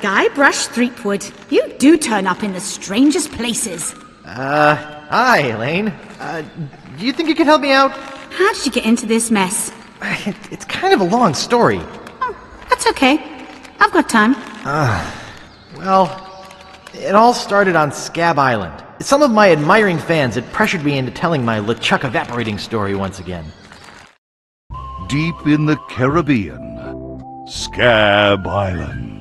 Guybrush Threepwood, you do turn up in the strangest places. Hi, Elaine. Do you think you could help me out? How did you get into this mess? It's kind of a long story. Oh, that's okay. I've got time. Well, it all started on Scab Island. Some of my admiring fans had pressured me into telling my LeChuck evaporating story once again. Deep in the Caribbean, Scab Island.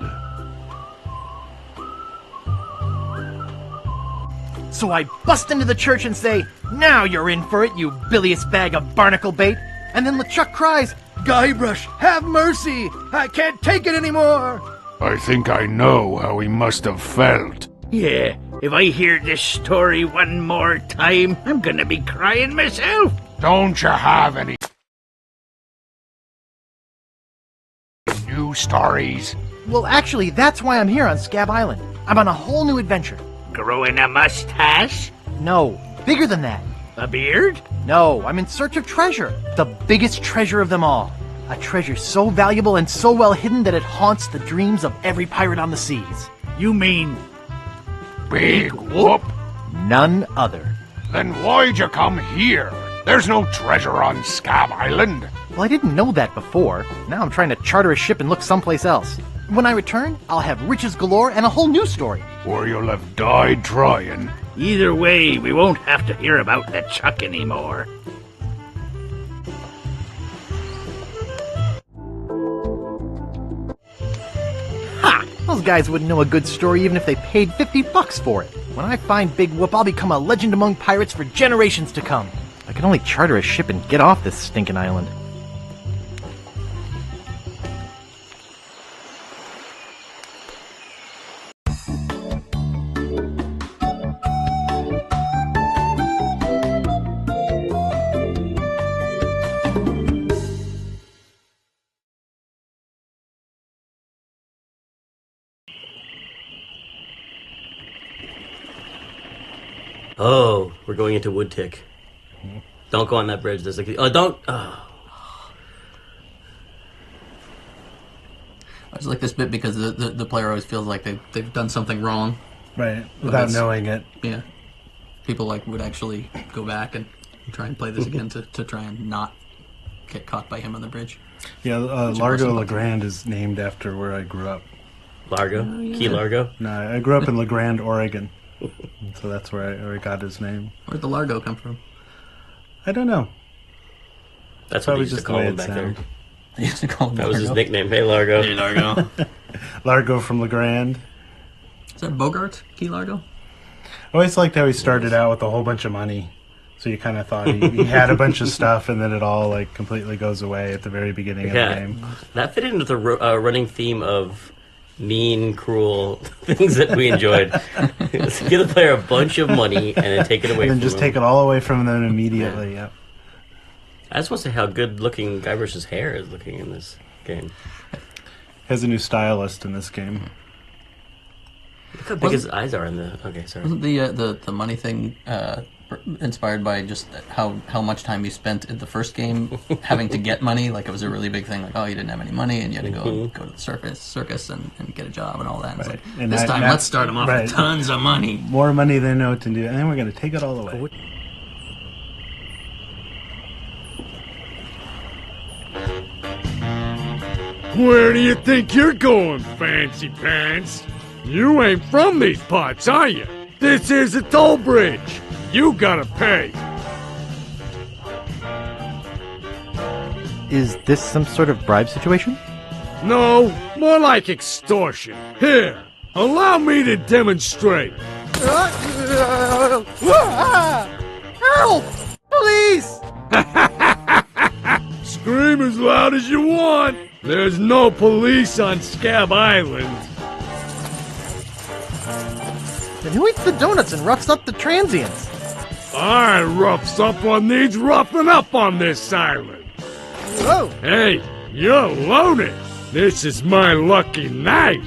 So I bust into the church and say, "Now you're in for it, you bilious bag of barnacle bait." And then LeChuck cries, "Guybrush, have mercy! I can't take it anymore!" I think I know how he must have felt. Yeah, if I hear this story one more time, I'm gonna be crying myself. Don't you have any new stories? Well, actually, that's why I'm here on Scab Island. I'm on a whole new adventure. Growing a mustache? No, bigger than that. A beard? No, I'm in search of treasure. The biggest treasure of them all. A treasure so valuable and so well hidden that it haunts the dreams of every pirate on the seas. You mean Big Whoop? None other. Then why'd you come here? There's no treasure on Scab Island. Well, I didn't know that before. Now I'm trying to charter a ship and look someplace else. When I return, I'll have riches galore and a whole new story. Or you'll have died trying. either way, we won't have to hear about LeChuck anymore. Those guys wouldn't know a good story even if they paid $50 for it. When I find Big Whoop, I'll become a legend among pirates for generations to come. I can only charter a ship and get off this stinking island. Oh, we're going into Woodtick. Don't go on that bridge. There's like, oh, don't. Oh. I just like this bit because the player always feels like they've done something wrong. Right, without knowing it. Yeah. People like would actually go back and try and play this again to try and not get caught by him on the bridge. Yeah, Largo LeGrand is named after where I grew up. Largo? Oh, yeah. Key Largo? No, I grew up in LeGrand, Oregon. So that's where I got his name. Where'd the Largo come from? I don't know. That's what they used to call him back there. They used to call him That Largo. was his nickname. Hey, Largo. Hey, Largo. Largo from LeGrand. Is that Bogart? Key Largo? I always liked how he started out with a whole bunch of money. So you kind of thought he had a bunch of stuff, and then it all like completely goes away at the very beginning of the game. That fit into the running theme of mean, cruel things that we enjoyed. Give the player a bunch of money and then take it away and then from just take it all away from them immediately. Yeah. I just want to say how good looking Guybrush's hair is looking in this game. He has a new stylist in this game. Look how big his eyes are in the... Okay, sorry. Wasn't the money thing inspired by just how much time you spent in the first game having to get money? Like, it was a really big thing, like, oh, you didn't have any money and you had to go to the circus and get a job and all that. Right. It's like, and this time, let's start them off with tons of money. More money than they know what to do, and then we're going to take it all away. Where do you think you're going, fancy pants? You ain't from these parts, are you? This is a toll bridge. You gotta pay. Is this some sort of bribe situation? No, more like extortion. Here, allow me to demonstrate. Help! Police! Scream as loud as you want. There's no police on Scab Island. Then who eats the donuts and roughs up the transients? I roughs up on needs roughing up on this island. Whoa! Hey, you're loaded. This is my lucky night.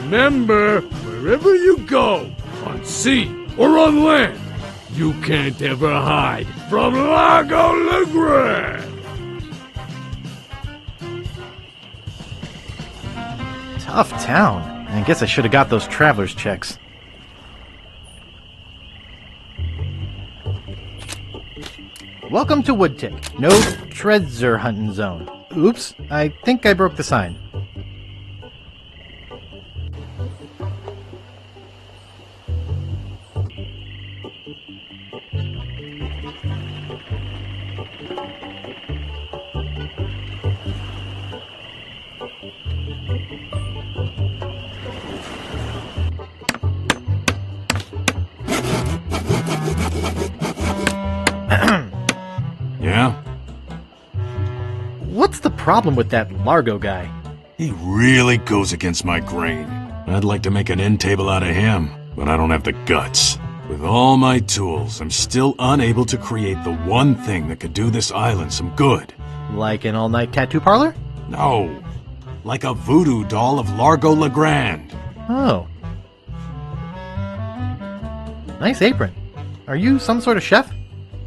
Remember, wherever you go, on sea or on land, you can't ever hide from Largo LeGrand. Tough town. I guess I should have got those traveler's checks. Welcome to Woodtick. No treasure hunting zone. Oops, I think I broke the sign. Yeah? What's the problem with that Largo guy? He really goes against my grain. I'd like to make an end table out of him, but I don't have the guts. With all my tools, I'm still unable to create the one thing that could do this island some good. Like an all-night tattoo parlor? No. Like a voodoo doll of Largo Legrand. Oh. Nice apron. Are you some sort of chef?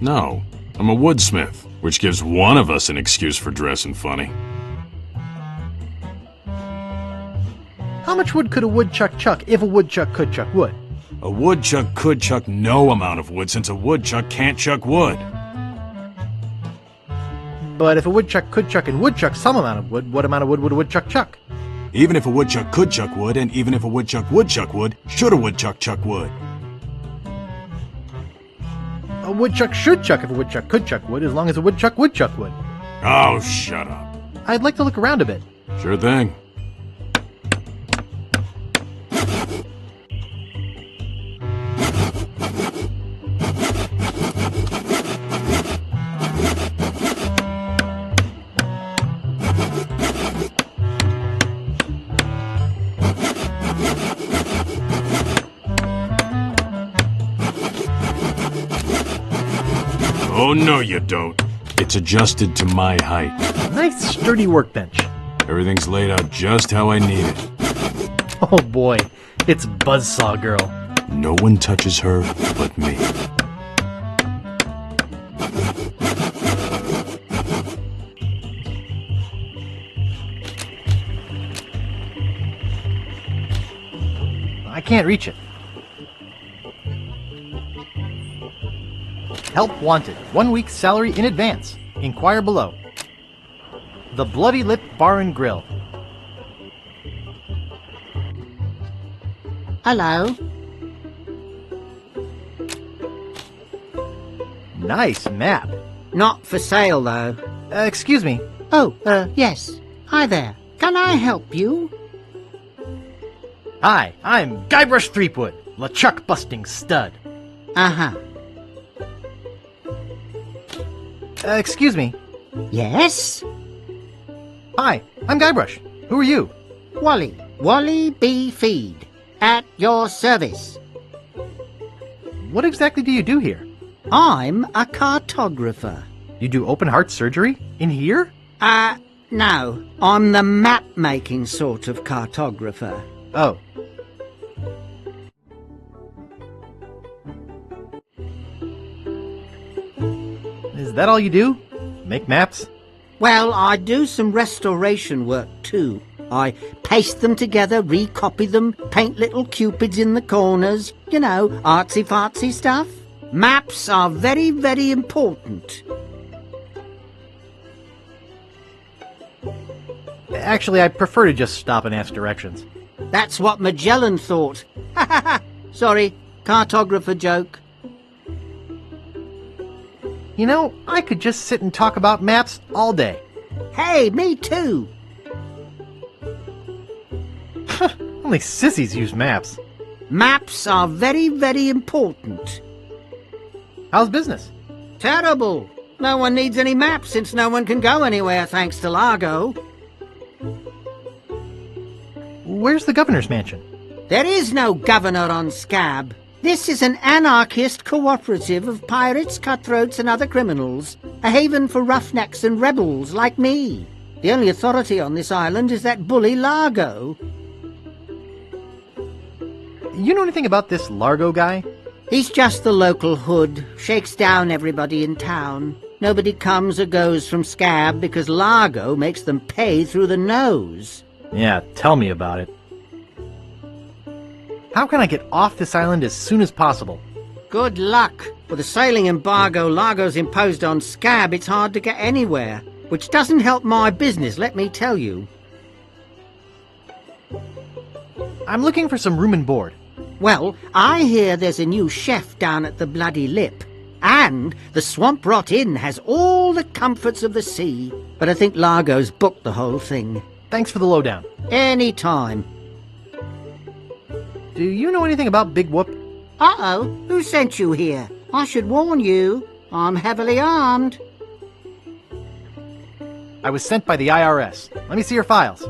No. I'm a woodsmith, which gives one of us an excuse for dressing funny. How much wood could a woodchuck chuck if a woodchuck could chuck wood? A woodchuck could chuck no amount of wood since a woodchuck can't chuck wood. But if a woodchuck could chuck and would chuck some amount of wood, what amount of wood would a woodchuck chuck? Even if a woodchuck could chuck wood, and even if a woodchuck would chuck wood, should a woodchuck chuck wood? A woodchuck should chuck if a woodchuck could chuck wood, as long as a woodchuck would chuck wood. Oh, shut up. I'd like to look around a bit. Sure thing. Oh, no you don't. It's adjusted to my height. Nice sturdy workbench. Everything's laid out just how I need it. Oh boy, it's Buzzsaw Girl. No one touches her but me. I can't reach it. Help wanted. 1 week's salary in advance. Inquire below. The Bloody Lip Bar and Grill. Hello. Nice map. Not for sale, though. Excuse me. Oh, yes. Hi there. Can I help you? Hi, I'm Guybrush Threepwood, LeChuck busting stud. Uh-huh. Excuse me. Yes? Hi, I'm Guybrush. Who are you? Wally B. Feed. At your service. What exactly do you do here? I'm a cartographer. You do open heart surgery? In here? No. I'm the map-making sort of cartographer. Oh. Is that all you do? Make maps? Well, I do some restoration work, too. I paste them together, recopy them, paint little cupids in the corners. You know, artsy-fartsy stuff. Maps are very, very important. Actually, I prefer to just stop and ask directions. That's what Magellan thought. Ha ha ha! Sorry, cartographer joke. You know, I could just sit and talk about maps all day. Hey, me too! Only sissies use maps. Maps are very, very important. How's business? Terrible! No one needs any maps since no one can go anywhere thanks to Largo. Where's the governor's mansion? There is no governor on Scab. This is an anarchist cooperative of pirates, cutthroats and other criminals. A haven for roughnecks and rebels like me. The only authority on this island is that bully Largo. You know anything about this Largo guy? He's just the local hood, shakes down everybody in town. Nobody comes or goes from Scab because Largo makes them pay through the nose. Yeah, tell me about it. How can I get off this island as soon as possible? Good luck. With the sailing embargo Largo's imposed on Scab, it's hard to get anywhere. Which doesn't help my business, let me tell you. I'm looking for some room and board. Well, I hear there's a new chef down at the Bloody Lip. And the Swamp Rot Inn has all the comforts of the sea. But I think Largo's booked the whole thing. Thanks for the lowdown. Any time. Do you know anything about Big Whoop? Uh-oh, who sent you here? I should warn you, I'm heavily armed. I was sent by the IRS. Let me see your files.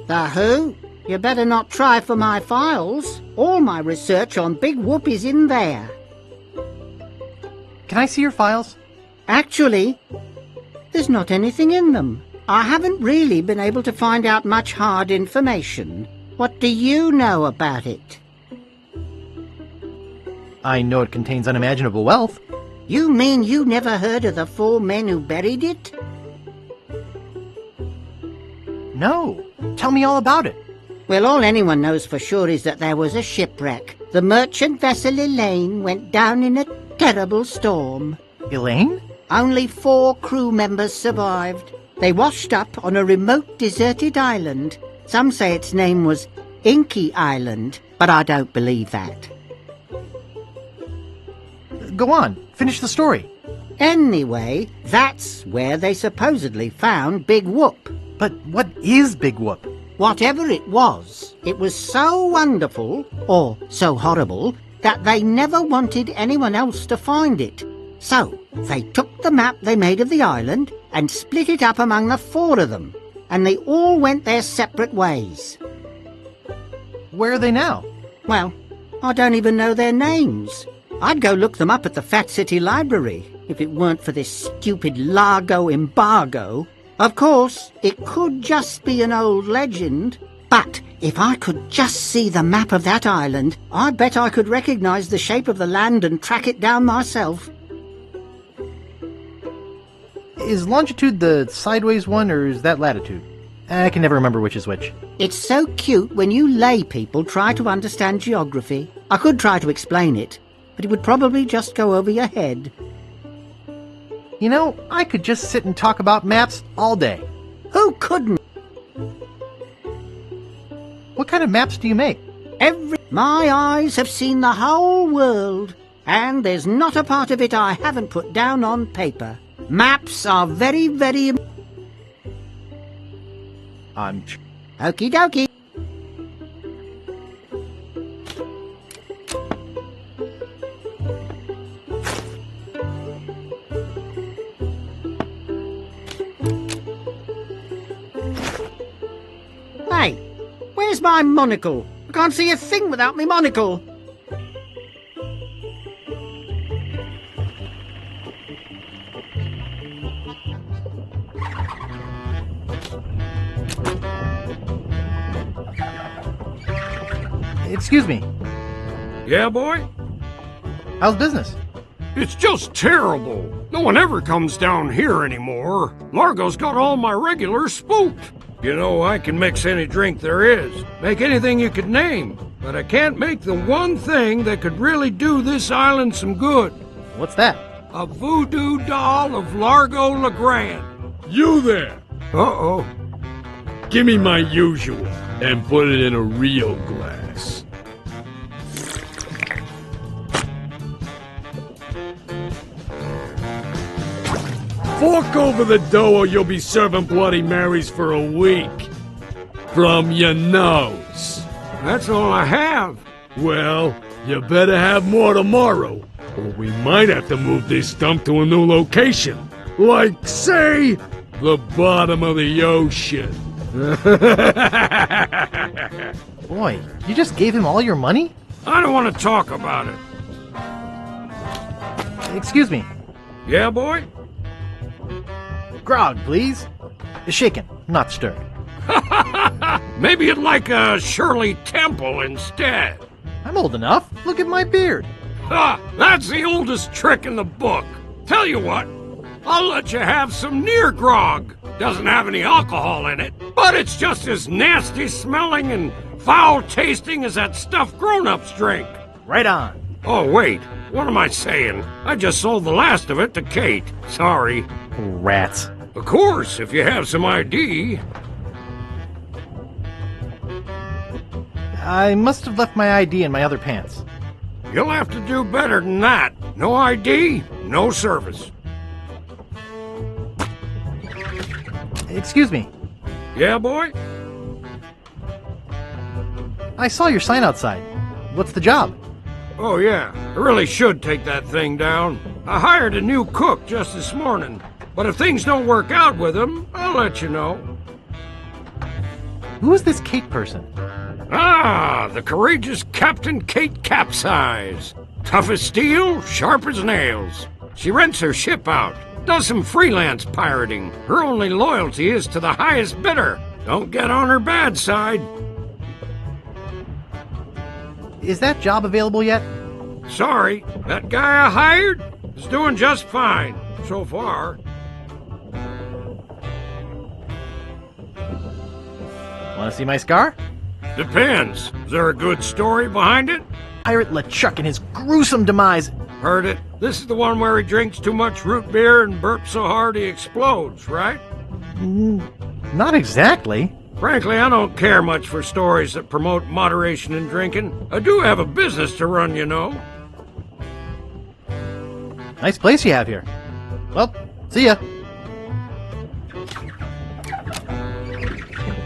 The who? You better not try for my files. All my research on Big Whoop is in there. Can I see your files? Actually, there's not anything in them. I haven't really been able to find out much hard information. What do you know about it? I know it contains unimaginable wealth. You mean you never heard of the 4 men who buried it? No. Tell me all about it. Well, all anyone knows for sure is that there was a shipwreck. The merchant vessel Elaine went down in a terrible storm. Elaine? Only 4 crew members survived. They washed up on a remote deserted island. Some say its name was Inky Island, but I don't believe that. Go on. Finish the story. Anyway, that's where they supposedly found Big Whoop. But what is Big Whoop? Whatever it was so wonderful, or so horrible, that they never wanted anyone else to find it. So, they took the map they made of the island and split it up among the 4 of them, and they all went their separate ways. Where are they now? Well, I don't even know their names. I'd go look them up at the Fat City Library, if it weren't for this stupid Largo embargo. Of course, it could just be an old legend, but if I could just see the map of that island, I bet I could recognize the shape of the land and track it down myself. Is longitude the sideways one, or is that latitude? I can never remember which is which. It's so cute when you lay people try to understand geography. I could try to explain it, but it would probably just go over your head. You know, I could just sit and talk about maps all day. Who couldn't? What kind of maps do you make? My eyes have seen the whole world, and there's not a part of it I haven't put down on paper. Maps are very, very... Okie dokie. Hey, where's my monocle? I can't see a thing without me monocle. Excuse me. Yeah, boy? How's business? It's just terrible. No one ever comes down here anymore. Largo's got all my regulars spooked. You know, I can mix any drink there is, make anything you could name, but I can't make the one thing that could really do this island some good. What's that? A voodoo doll of Largo LeGrand. You there! Uh-oh. Give me my usual, and put it in a real glass. Fork over the dough or you'll be serving Bloody Marys for a week. From your nose. That's all I have. Well, you better have more tomorrow, or we might have to move this stump to a new location. Like, say, the bottom of the ocean. Boy, you just gave him all your money? I don't want to talk about it. Excuse me. Yeah, boy? Grog, please. Shaken, not stirred. Maybe you'd like a Shirley Temple instead. I'm old enough. Look at my beard. Ha! That's the oldest trick in the book. Tell you what, I'll let you have some near grog. Doesn't have any alcohol in it, but it's just as nasty smelling and foul tasting as that stuff grown-ups drink. Right on. Oh, wait. What am I saying? I just sold the last of it to Kate. Sorry. Rats. Of course, if you have some ID. I must have left my ID in my other pants. You'll have to do better than that. No ID, no service. Excuse me. Yeah, boy? I saw your sign outside. What's the job? Oh, yeah. I really should take that thing down. I hired a new cook just this morning. But if things don't work out with him, I'll let you know. Who is this Kate person? Ah, the courageous Captain Kate Capsize. Tough as steel, sharp as nails. She rents her ship out, does some freelance pirating. Her only loyalty is to the highest bidder. Don't get on her bad side. Is that job available yet? Sorry, that guy I hired is doing just fine, so far. Want to see my scar? Depends. Is there a good story behind it? Pirate LeChuck and his gruesome demise. Heard it. This is the one where he drinks too much root beer and burps so hard he explodes, right? Not exactly. Frankly, I don't care much for stories that promote moderation in drinking. I do have a business to run, you know. Nice place you have here. Well, see ya.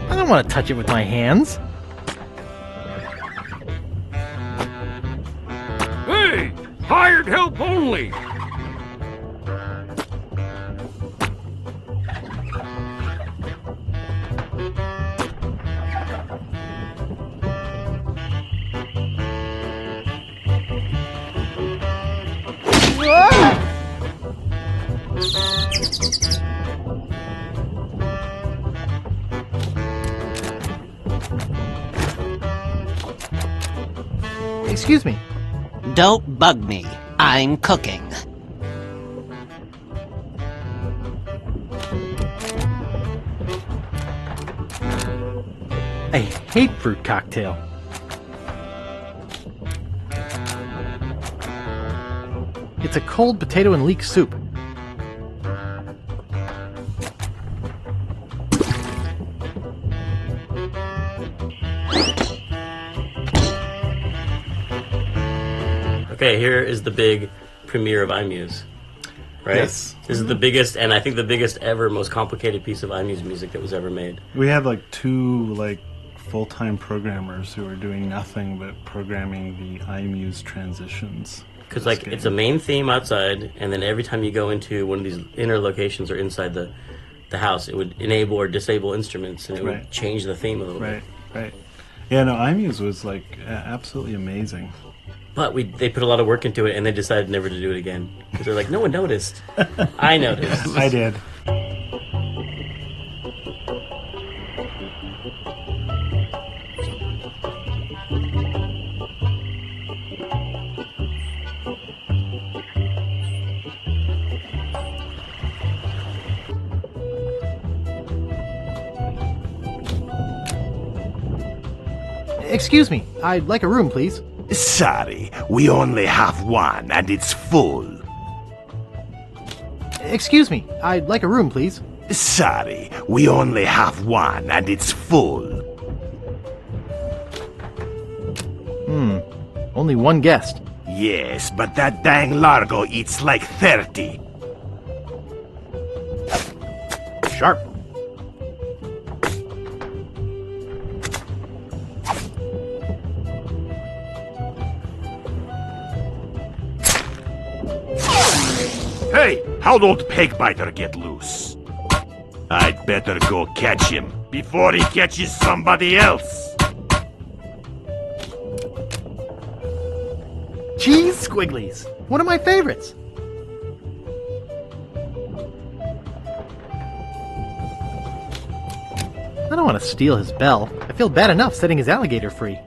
I don't want to touch it with my hands. Hey! Hired help only! Excuse me. Don't bug me. I'm cooking. I hate fruit cocktail. It's a cold potato and leek soup. Okay, here is the big premiere of iMuse. Right? Yes. This is the biggest, and I think the biggest ever, most complicated piece of iMuse music that was ever made. We had like two full-time programmers who were doing nothing but programming the iMuse transitions. Because it's a main theme outside, and then every time you go into one of these inner locations or inside the house, it would enable or disable instruments, and it would change the theme a little bit. Right. Yeah, no, iMuse was absolutely amazing. But they put a lot of work into it, and they decided never to do it again. Because they're like, no one noticed. I noticed. I did. Excuse me. I'd like a room, please. Sorry, we only have one, and it's full. Excuse me. I'd like a room, please. Sorry, we only have one, and it's full. Only one guest. Yes, but that dang Largo eats like 30. Sharp. Hey, how'd old Pegbiter get loose? I'd better go catch him before he catches somebody else. Cheese squigglies. One of my favorites. I don't want to steal his bell. I feel bad enough setting his alligator free.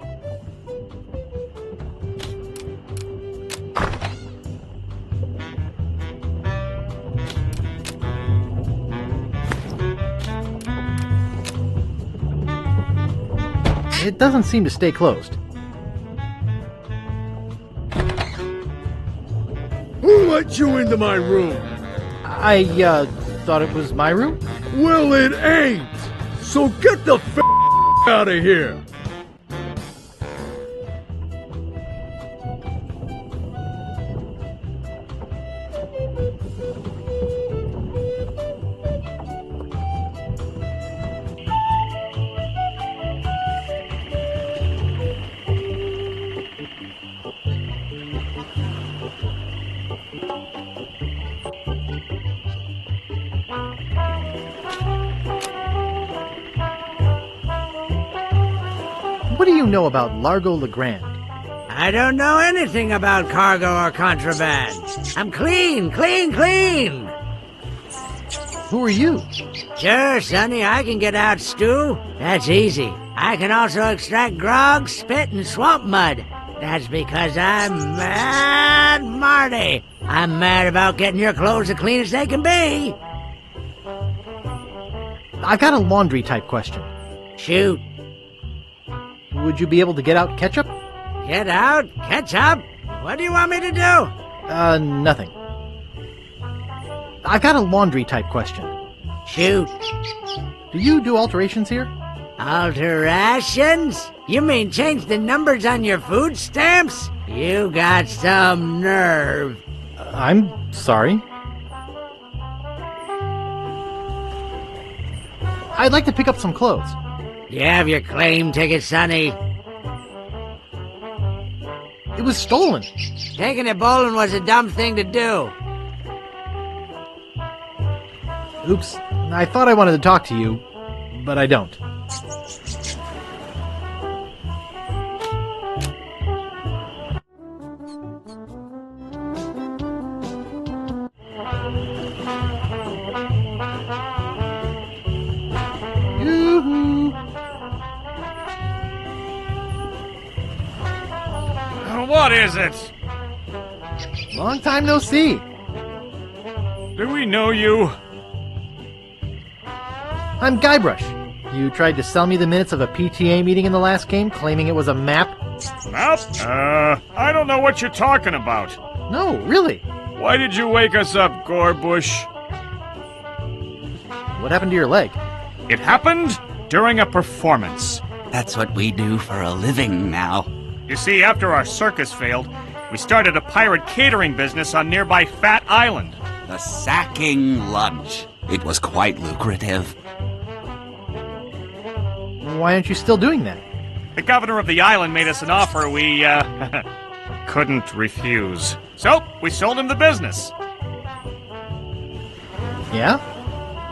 It doesn't seem to stay closed. Who let you into my room? I, thought it was my room? Well, it ain't! So get the f*** out of here! What do you know about Largo Legrand? I don't know anything about cargo or contraband. I'm clean, clean, clean! Who are you? Sure, Sonny, I can get out stew. That's easy. I can also extract grog, spit, and swamp mud. That's because I'm Mad Marty. I'm mad about getting your clothes the cleanest they can be. I got a laundry type question. Shoot. Would you be able to get out ketchup? Get out? Ketchup? What do you want me to do? Nothing. I got a laundry type question. Shoot. Do you do alterations here? Alterations? You mean change the numbers on your food stamps? You got some nerve. I'm sorry. I'd like to pick up some clothes. You have your claim ticket, Sonny. It was stolen. Taking it bowling was a dumb thing to do. Oops. I thought I wanted to talk to you, but I don't. Yoo-hoo. What is it? Long time no see. Do we know you? I'm Guybrush. You tried to sell me the minutes of a PTA meeting in the last game, claiming it was a map? Map? I don't know what you're talking about. No, really. Why did you wake us up, Gorbush? What happened to your leg? It happened during a performance. That's what we do for a living now. You see, after our circus failed, we started a pirate catering business on nearby Fat Island. The sacking lunch. It was quite lucrative. Why aren't you still doing that? The governor of the island made us an offer we, couldn't refuse. So, we sold him the business. Yeah?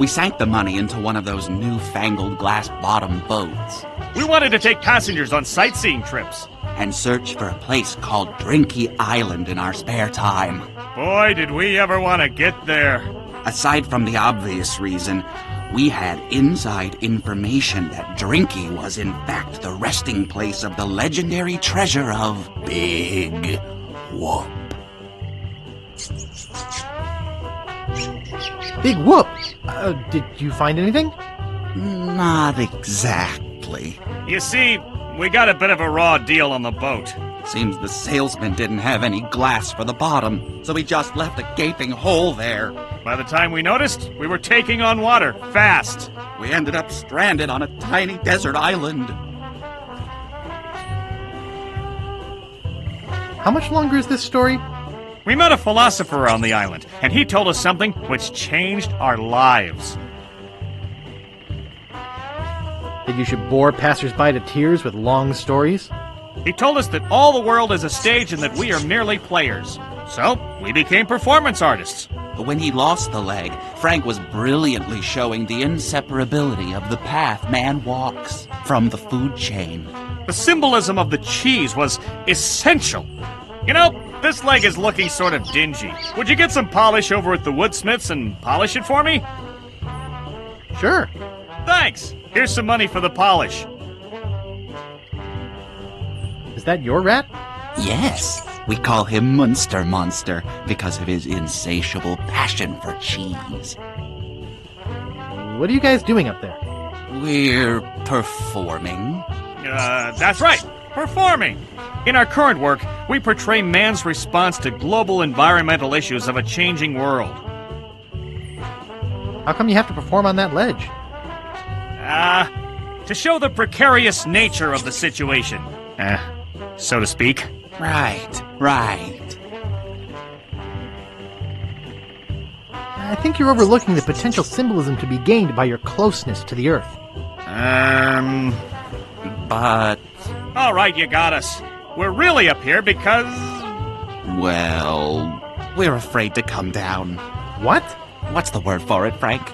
We sank the money into one of those newfangled glass-bottom boats. We wanted to take passengers on sightseeing trips. And search for a place called Drinky Island in our spare time. Boy, did we ever want to get there. Aside from the obvious reason, we had inside information that Drinky was in fact the resting place of the legendary treasure of Big Whoop. Big Whoop! Did you find anything? Not exactly. You see, we got a bit of a raw deal on the boat. Seems the salesman didn't have any glass for the bottom, so he just left a gaping hole there. By the time we noticed, we were taking on water, fast. We ended up stranded on a tiny desert island. How much longer is this story? We met a philosopher on the island, and he told us something which changed our lives. That you should bore passersby to tears with long stories? He told us that all the world is a stage and that we are merely players. So, we became performance artists. When he lost the leg, Frank was brilliantly showing the inseparability of the path man walks from the food chain. The symbolism of the cheese was essential. You know, this leg is looking sort of dingy. Would you get some polish over at the Woodsmiths and polish it for me? Sure. Thanks. Here's some money for the polish. Is that your rat? Yes. We call him Munster Monster because of his insatiable passion for cheese. What are you guys doing up there? We're performing. That's right, performing. In our current work, we portray man's response to global environmental issues of a changing world. How come you have to perform on that ledge? To show the precarious nature of the situation. So to speak. Right. I think you're overlooking the potential symbolism to be gained by your closeness to the Earth. But... All right, you got us. We're really up here because... well, we're afraid to come down. What? What's the word for it, Frank?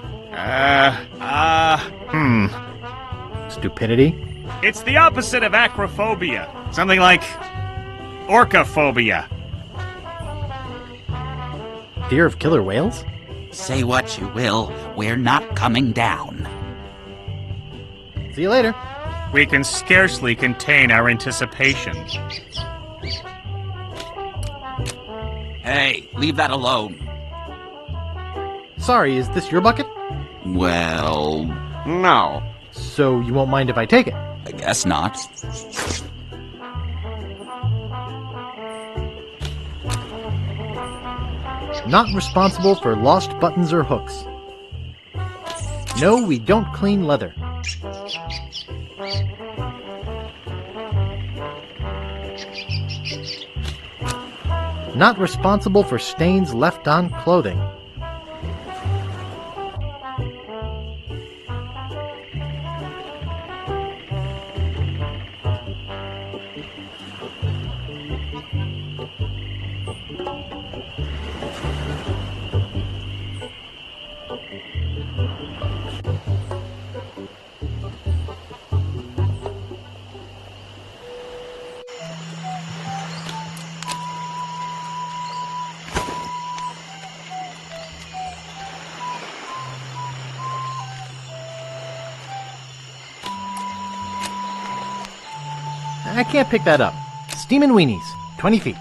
Stupidity? It's the opposite of acrophobia. Something like... orcaphobia. Fear of killer whales? Say what you will, we're not coming down. See you later. We can scarcely contain our anticipation. Hey, leave that alone. Sorry, is this your bucket? Well, no. So you won't mind if I take it? I guess not. Not responsible for lost buttons or hooks. No, we don't clean leather. Not responsible for stains left on clothing. I can't pick that up. Steamin' weenies, 20 feet.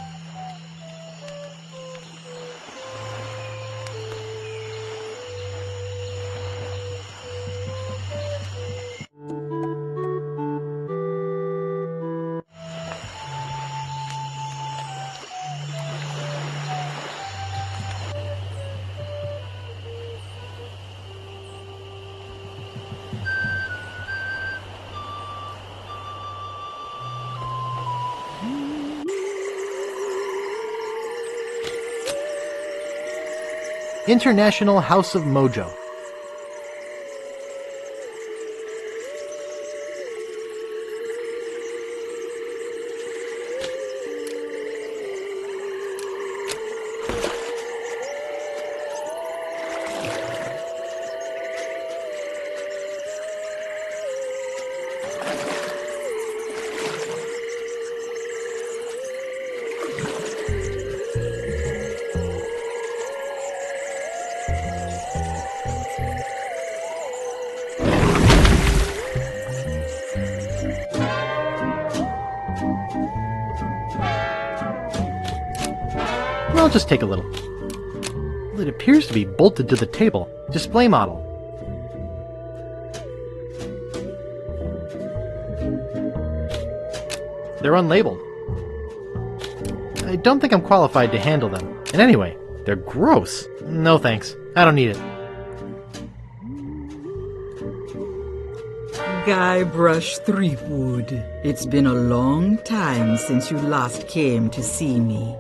International House of Mojo. I'll just take a little. Well, it appears to be bolted to the table. Display model. They're unlabeled. I don't think I'm qualified to handle them. And anyway, they're gross. No thanks. I don't need it. Guybrush Threepwood, it's been a long time since you last came to see me.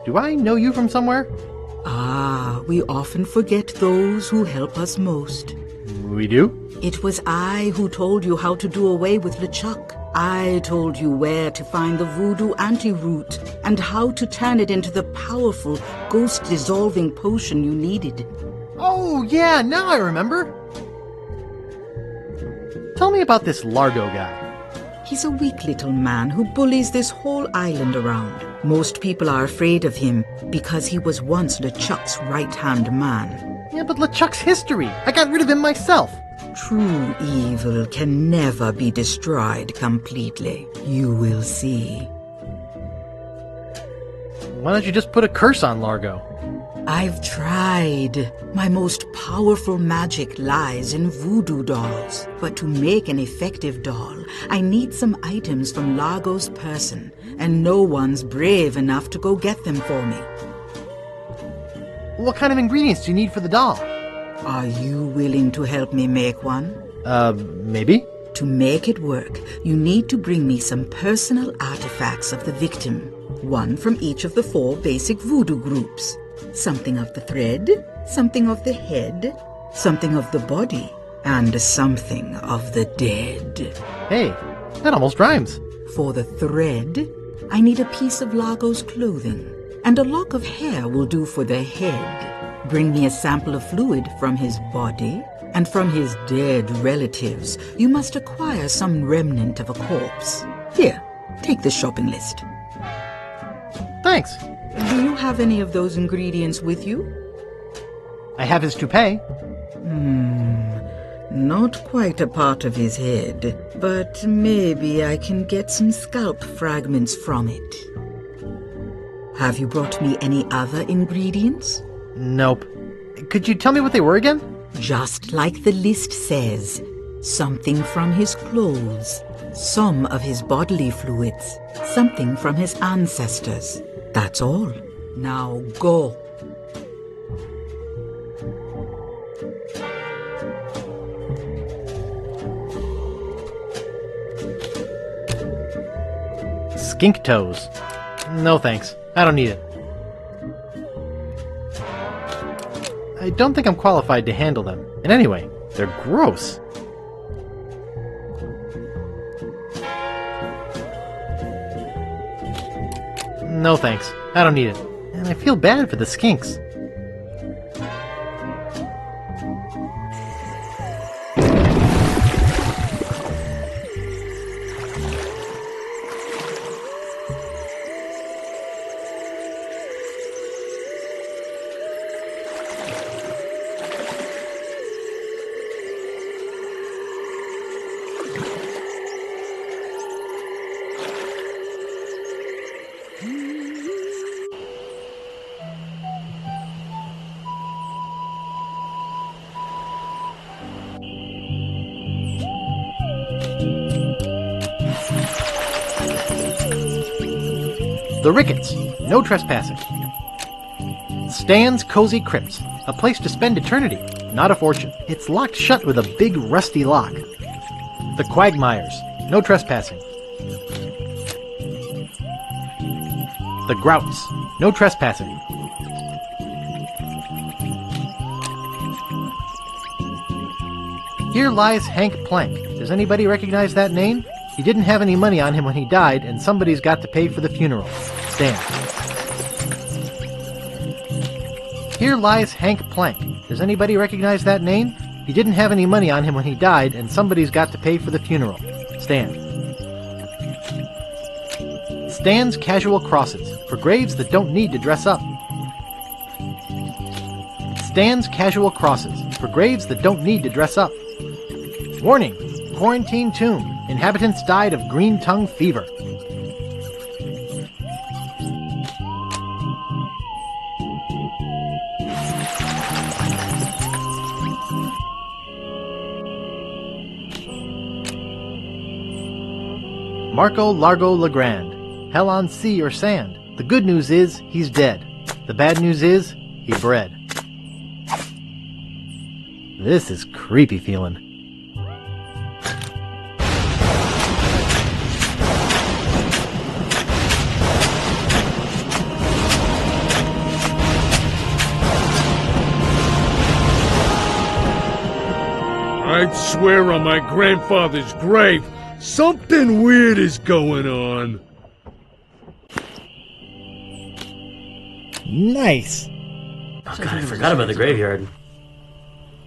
Do I know you from somewhere? Ah, we often forget those who help us most. We do? It was I who told you how to do away with LeChuck. I told you where to find the voodoo anti-root and how to turn it into the powerful, ghost-dissolving potion you needed. Oh, yeah, now I remember. Tell me about this Largo guy. He's a weak little man who bullies this whole island around. Most people are afraid of him because he was once LeChuck's right-hand man. Yeah, but LeChuck's history. I got rid of him myself. True evil can never be destroyed completely. You will see. Why don't you just put a curse on Largo? I've tried. My most powerful magic lies in voodoo dolls. But to make an effective doll, I need some items from Largo's person, and no one's brave enough to go get them for me. What kind of ingredients do you need for the doll? Are you willing to help me make one? Maybe? To make it work, you need to bring me some personal artifacts of the victim. One from each of the 4 basic voodoo groups. Something of the thread, something of the head, something of the body, and something of the dead. Hey, that almost rhymes. For the thread, I need a piece of Largo's clothing, and a lock of hair will do for the head. Bring me a sample of fluid from his body, and from his dead relatives, you must acquire some remnant of a corpse. Here, take the shopping list. Thanks. Do you have any of those ingredients with you? I have his toupee. Not quite a part of his head, but maybe I can get some scalp fragments from it. Have you brought me any other ingredients? Nope. Could you tell me what they were again? Just like the list says. Something from his clothes, some of his bodily fluids, something from his ancestors. That's all. Now go. Skink toes. No thanks. I don't need it. I don't think I'm qualified to handle them. And anyway, they're gross. No thanks. I don't need it. And I feel bad for the skinks. The Ricketts, no trespassing. Stan's Cozy Crypts, a place to spend eternity, not a fortune. It's locked shut with a big rusty lock. The Quagmires, no trespassing. The Grouts, no trespassing. Here lies Hank Plank. Does anybody recognize that name? He didn't have any money on him when he died, and somebody's got to pay for the funeral. Stan. Here lies Hank Plank. Does anybody recognize that name? He didn't have any money on him when he died, and somebody's got to pay for the funeral. Stan. Stan's Casual Crosses, for graves that don't need to dress up. Stan's Casual Crosses, for graves that don't need to dress up. Warning! Quarantine tomb. Inhabitants died of green tongue fever. Marco Largo Legrand. Hell on sea or sand. The good news is, he's dead. The bad news is, he bred. This is creepy feeling. I'd swear on my grandfather's grave, something weird is going on. Nice. Oh god, I forgot about the graveyard.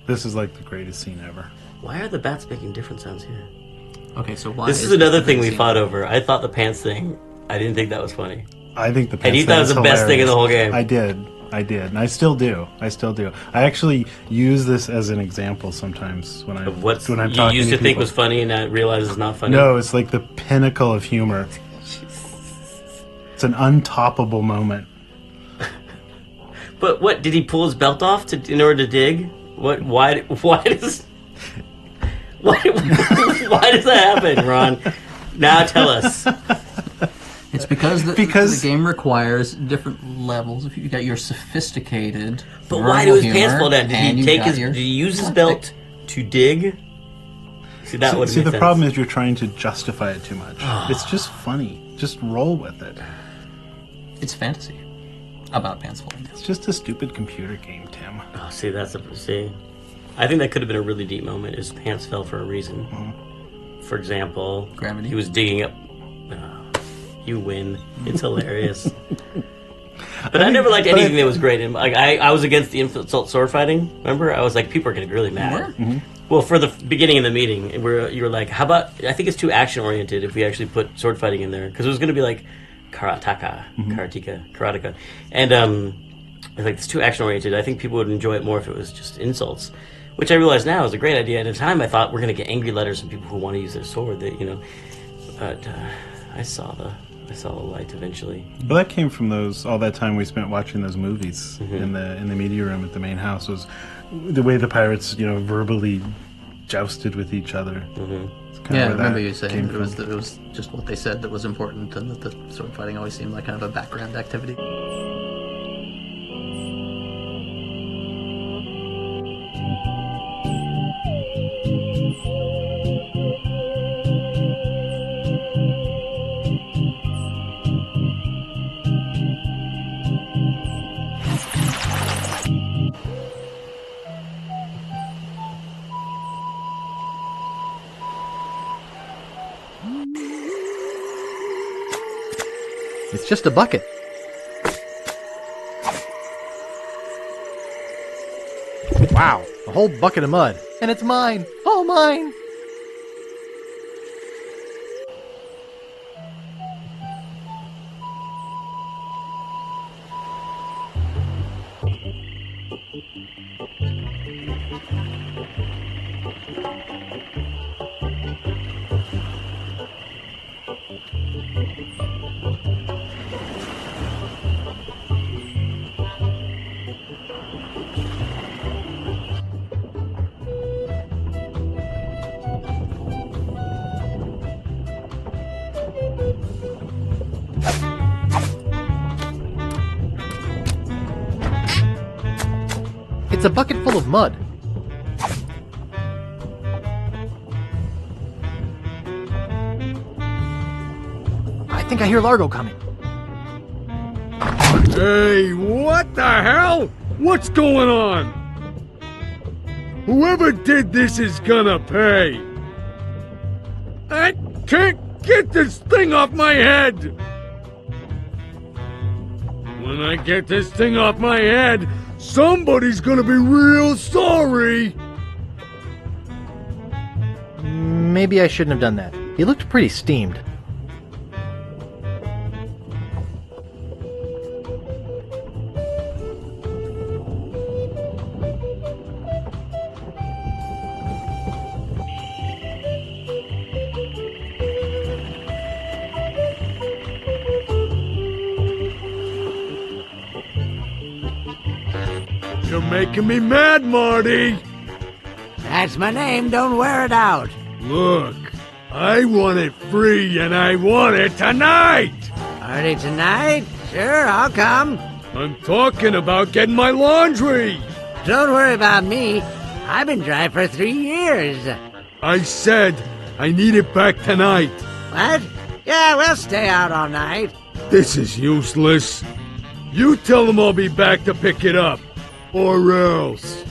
This is like the greatest scene ever. Why are the bats making different sounds here? Okay, so why? This is another thing we fought over. I thought the pants thing, I didn't think that was funny. I think the pants and you thought it was the best thing in the whole game. I did, and I still do. I actually use this as an example sometimes when I'm talking you used to people. think was funny and now realize it's not funny. No, it's like the pinnacle of humor. It's an untoppable moment. But what, did he pull his belt off in order to dig? What? Why does that happen, Ron? Now tell us. It's because the game requires different levels. If you got your sophisticated, but why do his pants fall down? Did he use his belt to dig? See, the problem is you're trying to justify it too much. It's just funny. Just roll with it. It's fantasy about pants falling down. It's just a stupid computer game, Tim. Oh, see, I think that could have been a really deep moment. His pants fell for a reason. For example, gravity. He was digging up. You win. It's hilarious. But I never liked anything that was great. And like I was against the insult sword fighting. Remember, I was like, people are getting really mad. Mm-hmm. Well, for the beginning of the meeting, you were like, how about? I think it's too action oriented if we actually put sword fighting in there because it was going to be like karateka, and I was like, it's too action oriented. I think people would enjoy it more if it was just insults. Which I realize now is a great idea. At the time, I thought we're going to get angry letters from people who want to use their sword. But I saw the light eventually. Well, that came from all that time we spent watching those movies in the media room at the main house. Was the way the pirates, verbally jousted with each other. Yeah, I remember you saying it was just what they said that was important, and that the sword fighting always seemed like kind of a background activity. It's just a bucket. Wow, a whole bucket of mud. And it's mine! All mine! It's a bucket full of mud. I think I hear Largo coming. Hey, what the hell? What's going on? Whoever did this is gonna pay. I can't get this thing off my head. When I get this thing off my head, somebody's gonna be real sorry. Maybe I shouldn't have done that. He looked pretty steamed. You're making me mad, Marty. That's my name, don't wear it out. Look, I want it free and I want it tonight. Party tonight? Sure, I'll come. I'm talking about getting my laundry. Don't worry about me. I've been dry for 3 years. I said I need it back tonight. What? Yeah, we'll stay out all night. This is useless. You tell them I'll be back to pick it up. Or else.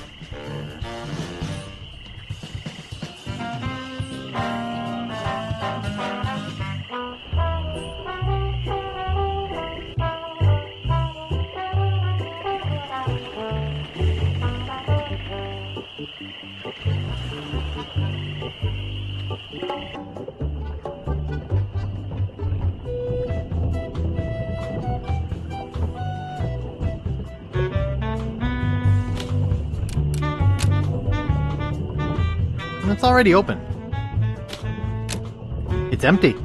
It's already open. It's empty.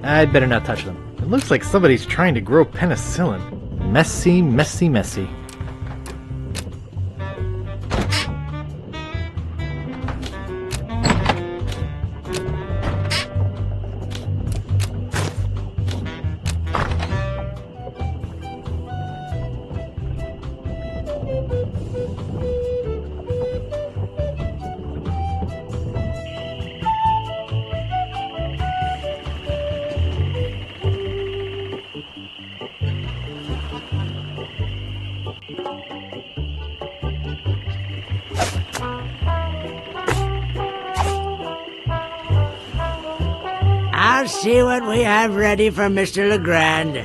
I'd better not touch them. It looks like somebody's trying to grow penicillin. Messy, messy, messy. I'll see what we have ready for Mr. Legrand.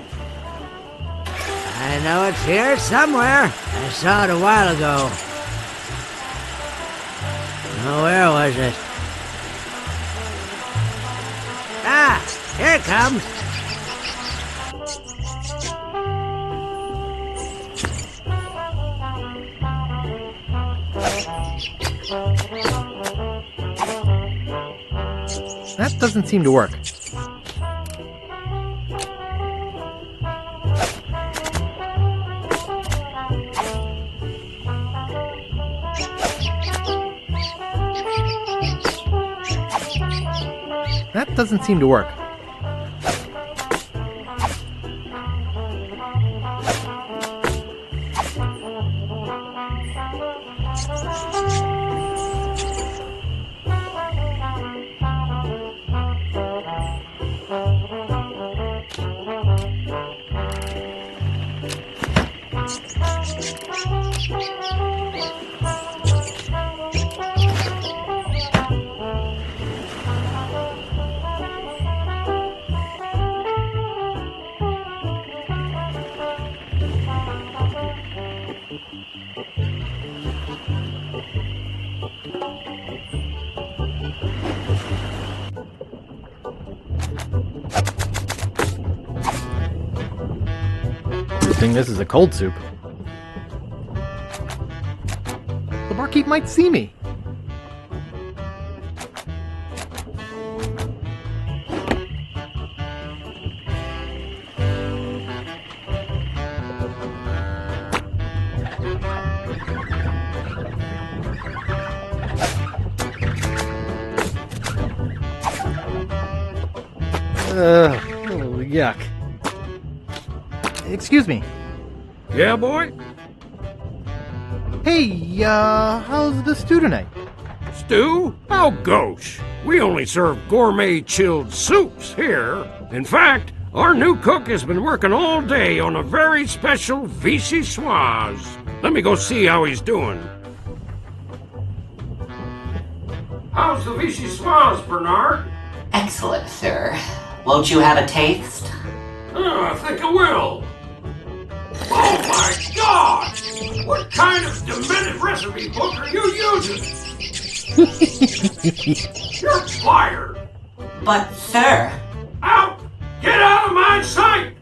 I know it's here somewhere. I saw it a while ago. Oh, where was it? Ah, here it comes. That doesn't seem to work. That doesn't seem to work. Good thing this is a cold soup. The barkeep might see me. Oh, yuck. Excuse me. Yeah, boy? Hey, how's the stew tonight? Stew? Oh, gosh. We only serve gourmet chilled soups here. In fact, our new cook has been working all day on a very special vichyssoise. Let me go see how he's doing. How's the vichyssoise, Bernard? Excellent, sir. Won't you have a taste? I think I will. Oh my God! What kind of demented recipe book are you using? You're fired! But, sir... Out! Get out of my sight!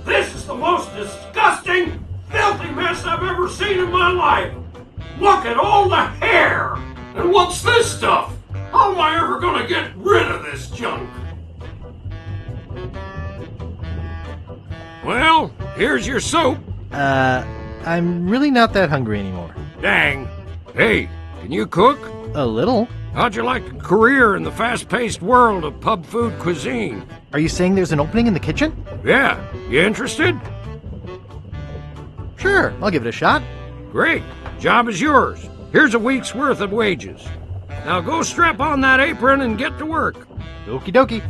This is the most disgusting, filthy mess I've ever seen in my life! Look at all the hair! And what's this stuff? How am I ever gonna get rid of this junk? Well, here's your soup. I'm really not that hungry anymore. Dang. Hey, can you cook? A little. How'd you like a career in the fast-paced world of pub food cuisine? Are you saying there's an opening in the kitchen? Yeah. You interested? Sure, I'll give it a shot. Great. Job is yours. Here's a week's worth of wages. Now go strap on that apron and get to work. Okie dokie.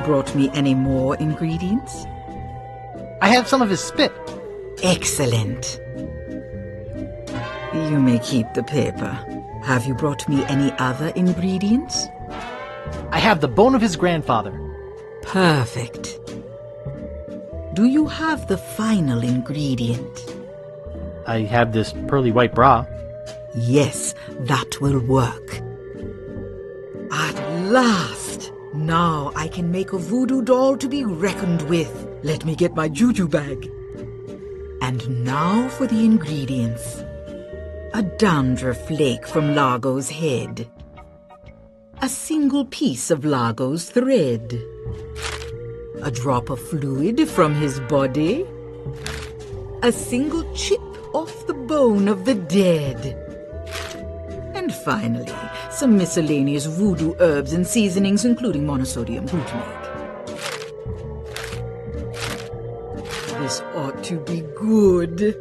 brought me any more ingredients? I have some of his spit. Excellent. You may keep the paper. Have you brought me any other ingredients? I have the bone of his grandfather. Perfect. Do you have the final ingredient? I have this pearly white bra. Yes, that will work. At last! Now I can make a voodoo doll to be reckoned with. Let me get my juju bag. And now for the ingredients. A dandruff flake from Largo's head. A single piece of Largo's thread. A drop of fluid from his body. A single chip off the bone of the dead. And finally, some miscellaneous voodoo herbs and seasonings, including monosodium glutamate. This ought to be good.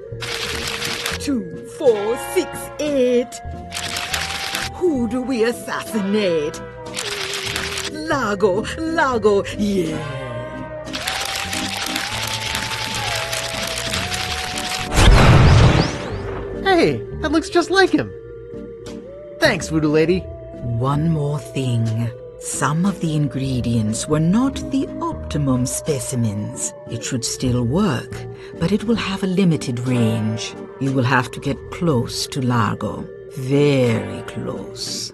2, 4, 6, 8. Who do we assassinate? Largo, yeah. Hey, that looks just like him. Thanks, Voodoo Lady. One more thing. Some of the ingredients were not the optimum specimens. It should still work, but it will have a limited range. You will have to get close to Largo. Very close.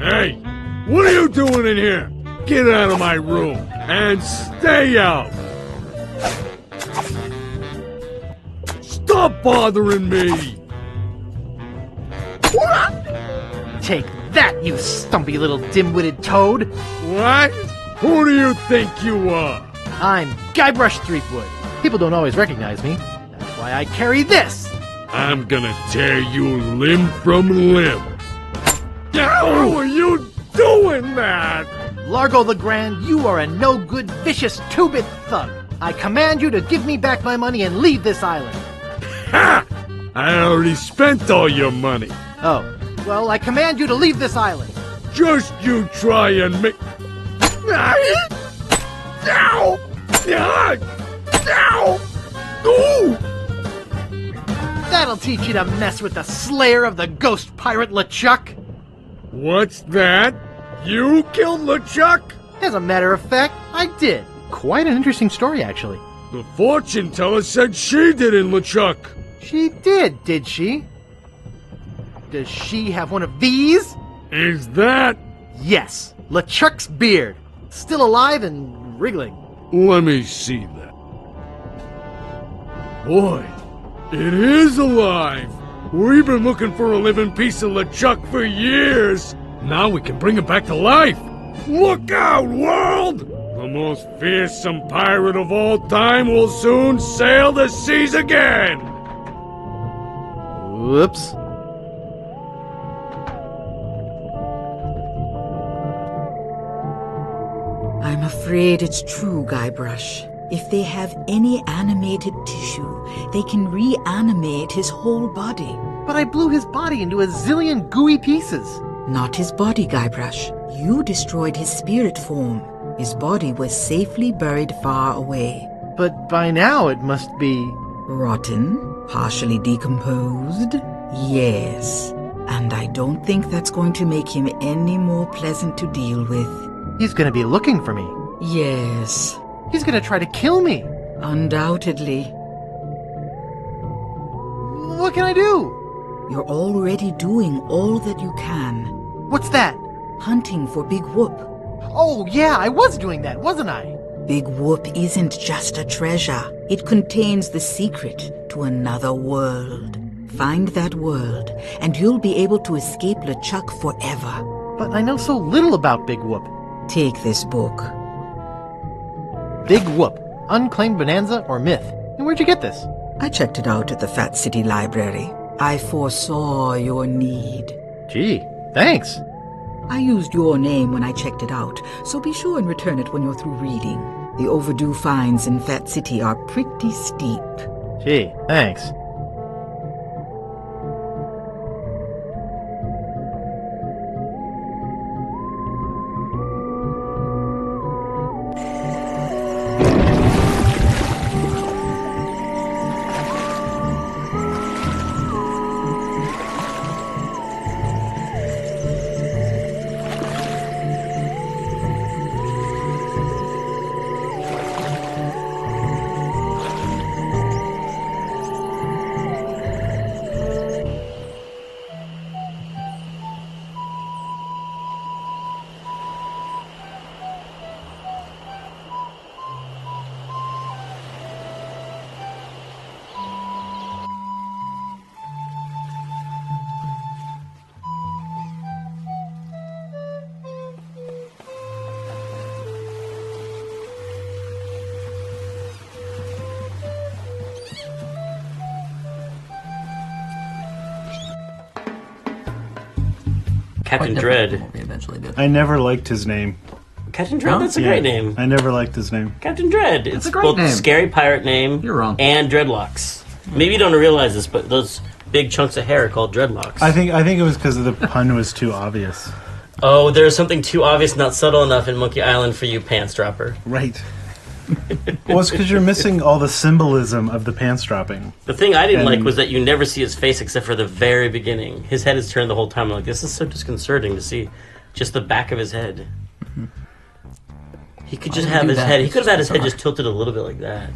Hey, what are you doing in here? Get out of my room and stay out! Stop bothering me! Take that, you stumpy little dim-witted toad! What? Who do you think you are? I'm Guybrush Threepwood. People don't always recognize me. That's why I carry this! I'm gonna tear you limb from limb. How are you doing that? Largo the Grand, you are a no-good, vicious, two-bit thug. I command you to give me back my money and leave this island. Ha! I already spent all your money. Oh, well, I command you to leave this island. Just you try and make... Ow! Ow! Ooh! That'll teach you to mess with the slayer of the ghost pirate LeChuck. What's that? You killed LeChuck? As a matter of fact, I did. Quite an interesting story, actually. The fortune teller said she did in LeChuck. She did she? Does she have one of these? Is that... Yes, LeChuck's beard. Still alive and wriggling. Let me see that. Boy, it is alive. We've been looking for a living piece of LeChuck for years. Now we can bring it back to life. Look out, world! The most fearsome pirate of all time will soon sail the seas again. Whoops. I'm afraid it's true, Guybrush. If they have any animated tissue, they can reanimate his whole body. But I blew his body into a zillion gooey pieces. Not his body, Guybrush. You destroyed his spirit form. His body was safely buried far away. But by now it must be... Rotten? Partially decomposed? Yes. And I don't think that's going to make him any more pleasant to deal with. He's gonna be looking for me. Yes. He's gonna try to kill me. Undoubtedly. What can I do? You're already doing all that you can. What's that? Hunting for Big Whoop. Oh, yeah, I was doing that, wasn't I? Big Whoop isn't just a treasure. It contains the secret to another world. Find that world, and you'll be able to escape LeChuck forever. But I know so little about Big Whoop. Take this book. Big Whoop, Unclaimed Bonanza or Myth. And where'd you get this? I checked it out at the Fat City Library. I foresaw your need. Gee, thanks. I used your name when I checked it out, so be sure and return it when you're through reading. The overdue fines in Fat City are pretty steep. Gee, thanks. Captain Dread. We eventually did. I never liked his name. Captain Dread? That's a great name. I never liked his name. Captain Dread. It's a great both name. scary pirate name. You're wrong. And dreadlocks. Maybe you don't realize this, but those big chunks of hair are called dreadlocks. I think it was because the pun was too obvious. Oh, there's something too obvious, not subtle enough in Monkey Island for you, pants dropper. Right. Well, it's because you're missing all the symbolism of the pants dropping. The thing I didn't like was that you never see his face except for the very beginning. His head is turned the whole time. I'm like, this is so disconcerting to see just the back of his head. He could just have his head. He could have had his head just tilted a little bit like that.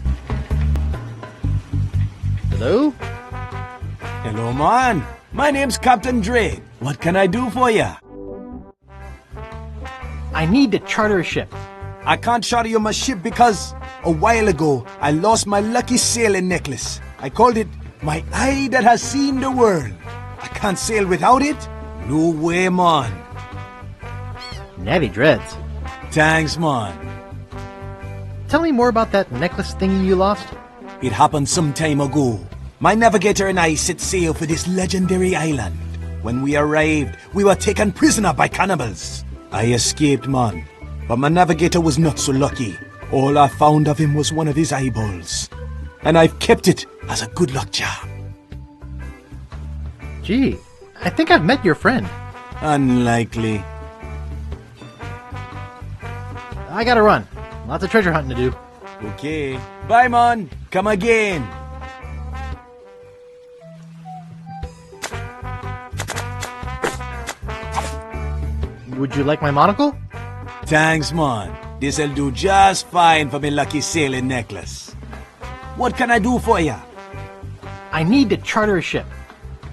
Hello? Hello, man. My name's Captain Dread. What can I do for ya? I need to charter a ship. I can't charter you my ship because a while ago I lost my lucky sailing necklace. I called it my eye that has seen the world. I can't sail without it. No way, man. Natty dreads. Thanks, man. Tell me more about that necklace thingy you lost. It happened some time ago. My navigator and I set sail for this legendary island. When we arrived, we were taken prisoner by cannibals. I escaped, man. But my navigator was not so lucky. All I found of him was one of his eyeballs. And I've kept it as a good luck charm. Gee, I think I've met your friend. Unlikely. I gotta run. Lots of treasure hunting to do. Okay. Bye, man. Come again. Would you like my monocle? Thanks, man. This'll do just fine for me lucky sailing necklace. What can I do for ya? I need to charter a ship.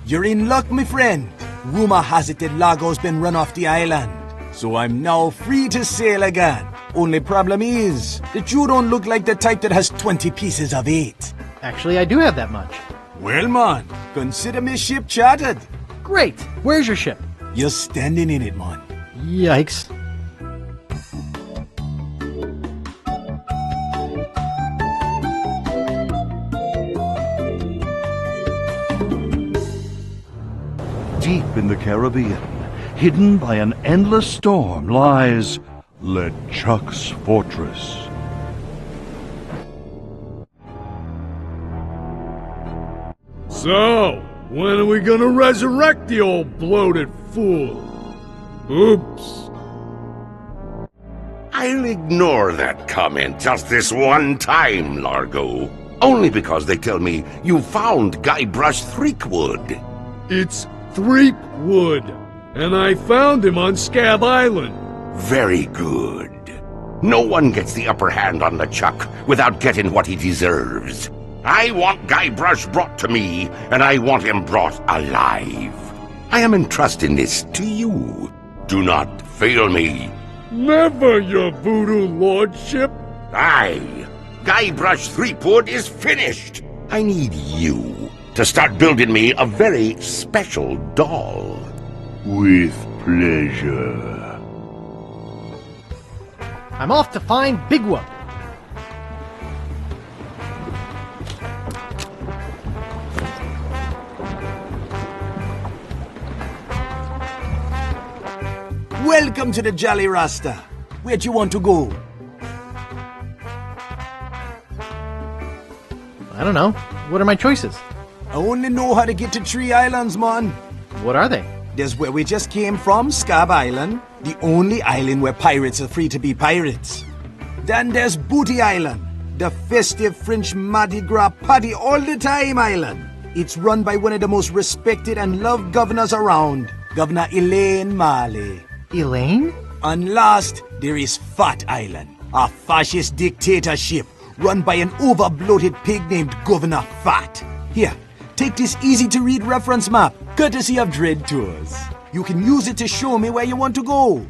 You're in luck, my friend. Rumor has it that Largo's been run off the island. So I'm now free to sail again. Only problem is that you don't look like the type that has 20 pieces of 8. Actually, I do have that much. Well, man, consider me ship chartered. Great. Where's your ship? You're standing in it, man. Yikes. Deep in the Caribbean, hidden by an endless storm, lies LeChuck's fortress. So, when are we gonna resurrect the old bloated fool? Oops. I'll ignore that comment just this one time, Largo. Only because they tell me you found Guybrush Threepwood. It's Threepwood, and I found him on Scab Island. Very good. No one gets the upper hand on LeChuck without getting what he deserves. I want Guybrush brought to me, and I want him brought alive. I am entrusting this to you. Do not fail me. Never, your voodoo lordship. Aye. Guybrush Threepwood is finished. I need you to start building me a very special doll. With pleasure. I'm off to find Big Whoop. Welcome to the Jolly Rasta. Where do you want to go? I don't know. What are my choices? I only know how to get to 3 islands, man. What are they? There's where we just came from, Scab Island, the only island where pirates are free to be pirates. Then there's Booty Island, the festive French Mardi Gras party all the time island. It's run by one of the most respected and loved governors around, Governor Elaine Marley. Elaine? And last, there is Fat Island, a fascist dictatorship run by an over-bloated pig named Governor Fat. Here, take this easy-to-read reference map, courtesy of Dread Tours. You can use it to show me where you want to go.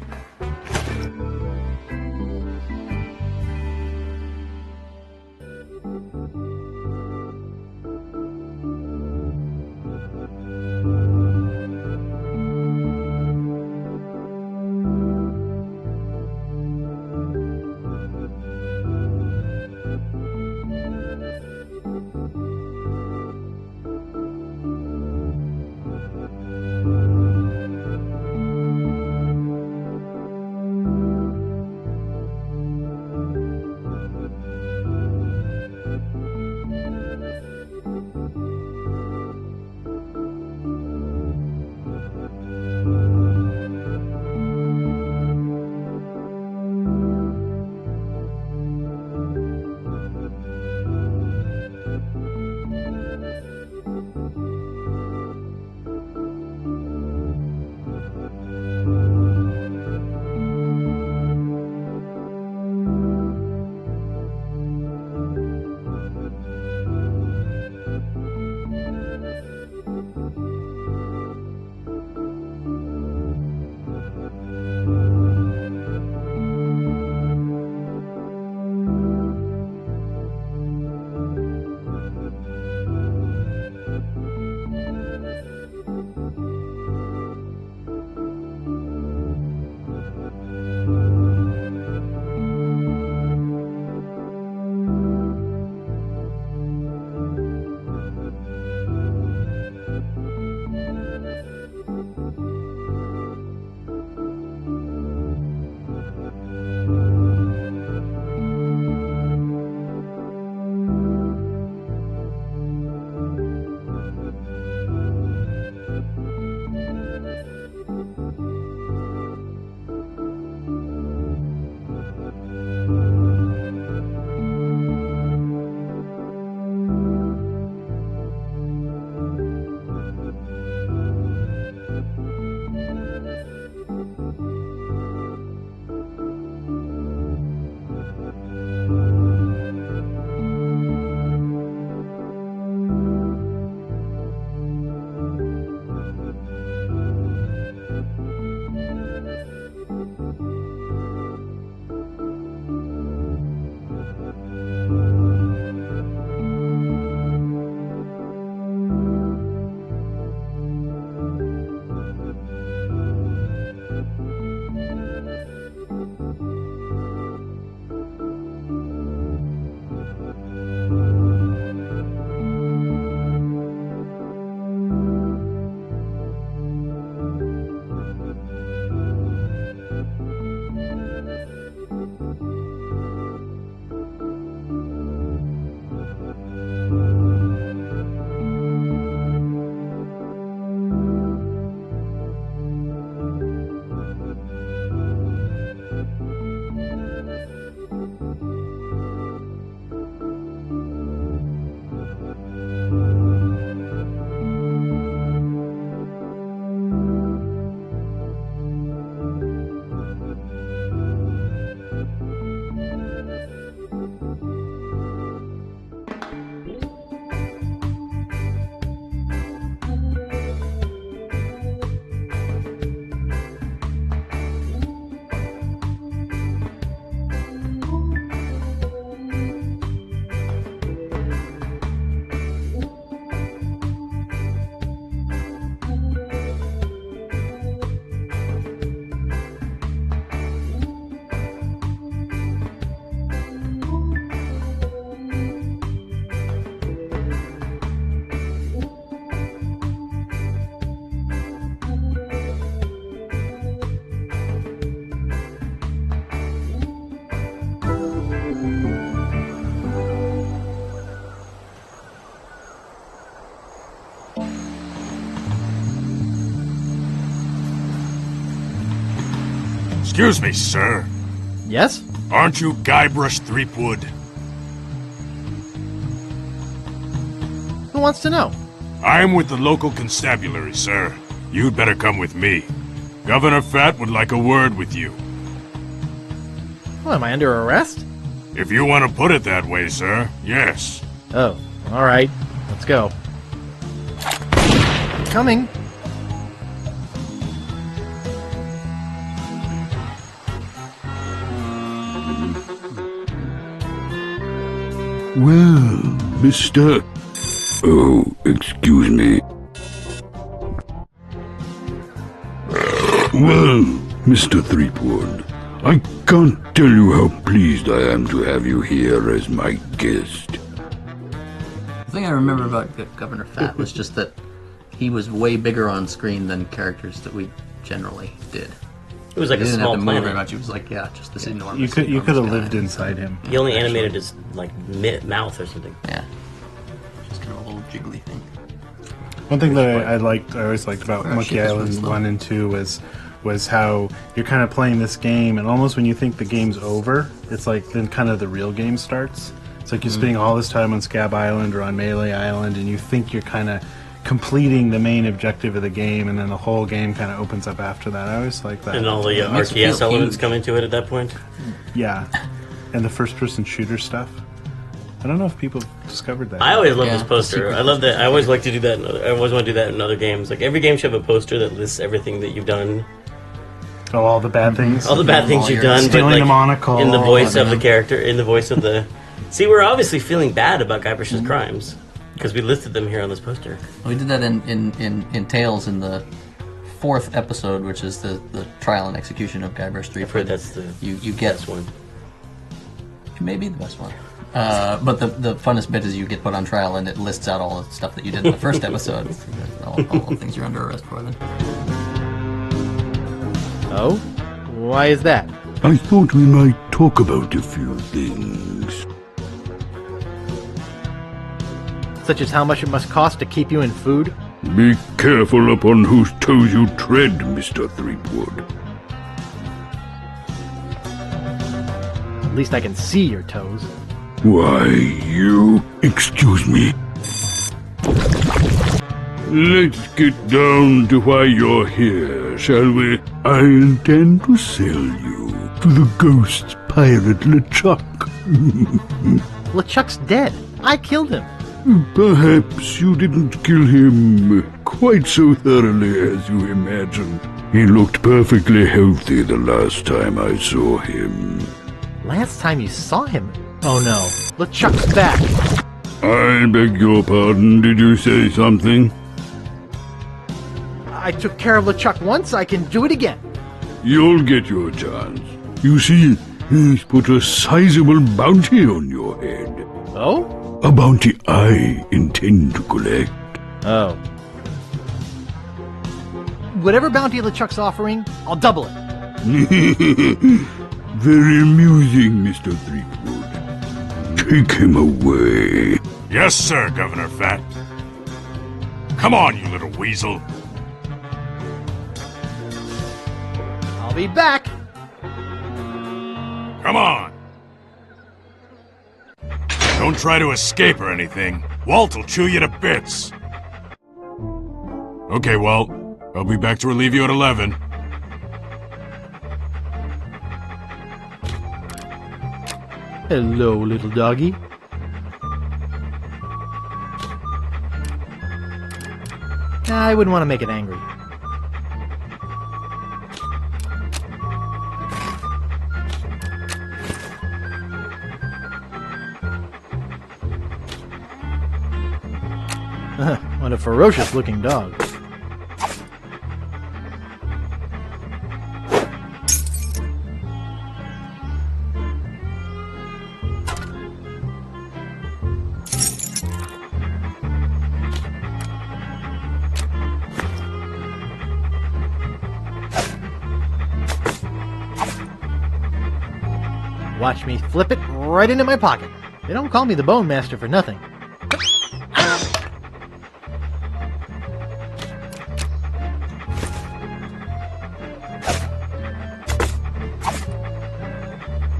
Excuse me, sir. Yes? Aren't you Guybrush Threepwood? Who wants to know? I'm with the local constabulary, sir. You'd better come with me. Governor Fat would like a word with you. Well, am I under arrest? If you want to put it that way, sir, yes. Oh, all right. Let's go. Coming. Well, Mr. Oh, excuse me. Well, Mr. Threepwood, I can't tell you how pleased I am to have you here as my guest. The thing I remember about Governor Fat was just that he was way bigger on screen than characters that we generally did. It was like he a didn't small have to move planet. very much. He was like, just this enormous. You could have guy. lived inside him. He only animated his like mouth or something. Yeah, just kind of a little jiggly thing. One thing that I always liked about Monkey Island 1 and 2 was how you're kind of playing this game, and almost when you think the game's over, it's like then kind of the real game starts. It's like you're spending all this time on Scab Island or on Melee Island, and you think you're kind of completing the main objective of the game, and then the whole game kind of opens up after that. I always like that. And all the RTS elements come into it at that point. Yeah, and the first-person shooter stuff. I don't know if people discovered that. I always love this poster. I love that. I always like to do that. I always want to do that in other games. Like every game should have a poster that lists everything that you've done. Oh, all the bad things. All the bad things you've done. Stealing but, the monocle. In the voice of the character. In the voice of the. See, we're obviously feeling bad about Guybrush's crimes because we listed them here on this poster. We did that in Tales in the 4th episode, which is the trial and execution of Guybrush Threepwood. I've heard that's the you get best one. It may be the best one. But the funnest bit is you get put on trial and it lists out all the stuff that you did in the first episode. all the things you're under arrest for then. Oh? Why is that? I thought we might talk about a few things. Such as how much it must cost to keep you in food? Be careful upon whose toes you tread, Mr. Threepwood. At least I can see your toes. Why, you... Excuse me. Let's get down to why you're here, shall we? I intend to sell you to the ghost pirate LeChuck. LeChuck's dead. I killed him. Perhaps you didn't kill him quite so thoroughly as you imagined. He looked perfectly healthy the last time I saw him. Last time you saw him? Oh no. LeChuck's back. I beg your pardon, did you say something? I took care of LeChuck once, I can do it again. You'll get your chance. You see, he's put a sizable bounty on your head. Oh? A bounty I intend to collect. Oh. Whatever bounty LeChuck's offering, I'll double it. Very amusing, Mr. Threepwood. Take him away. Yes, sir, Governor Fat. Come on, you little weasel. I'll be back. Come on. Don't try to escape or anything. Walt will chew you to bits. Okay, Walt. I'll be back to relieve you at 11. Hello, little doggy. I wouldn't want to make it angry. What a ferocious-looking dog. Watch me flip it right into my pocket. They don't call me the Bone Master for nothing.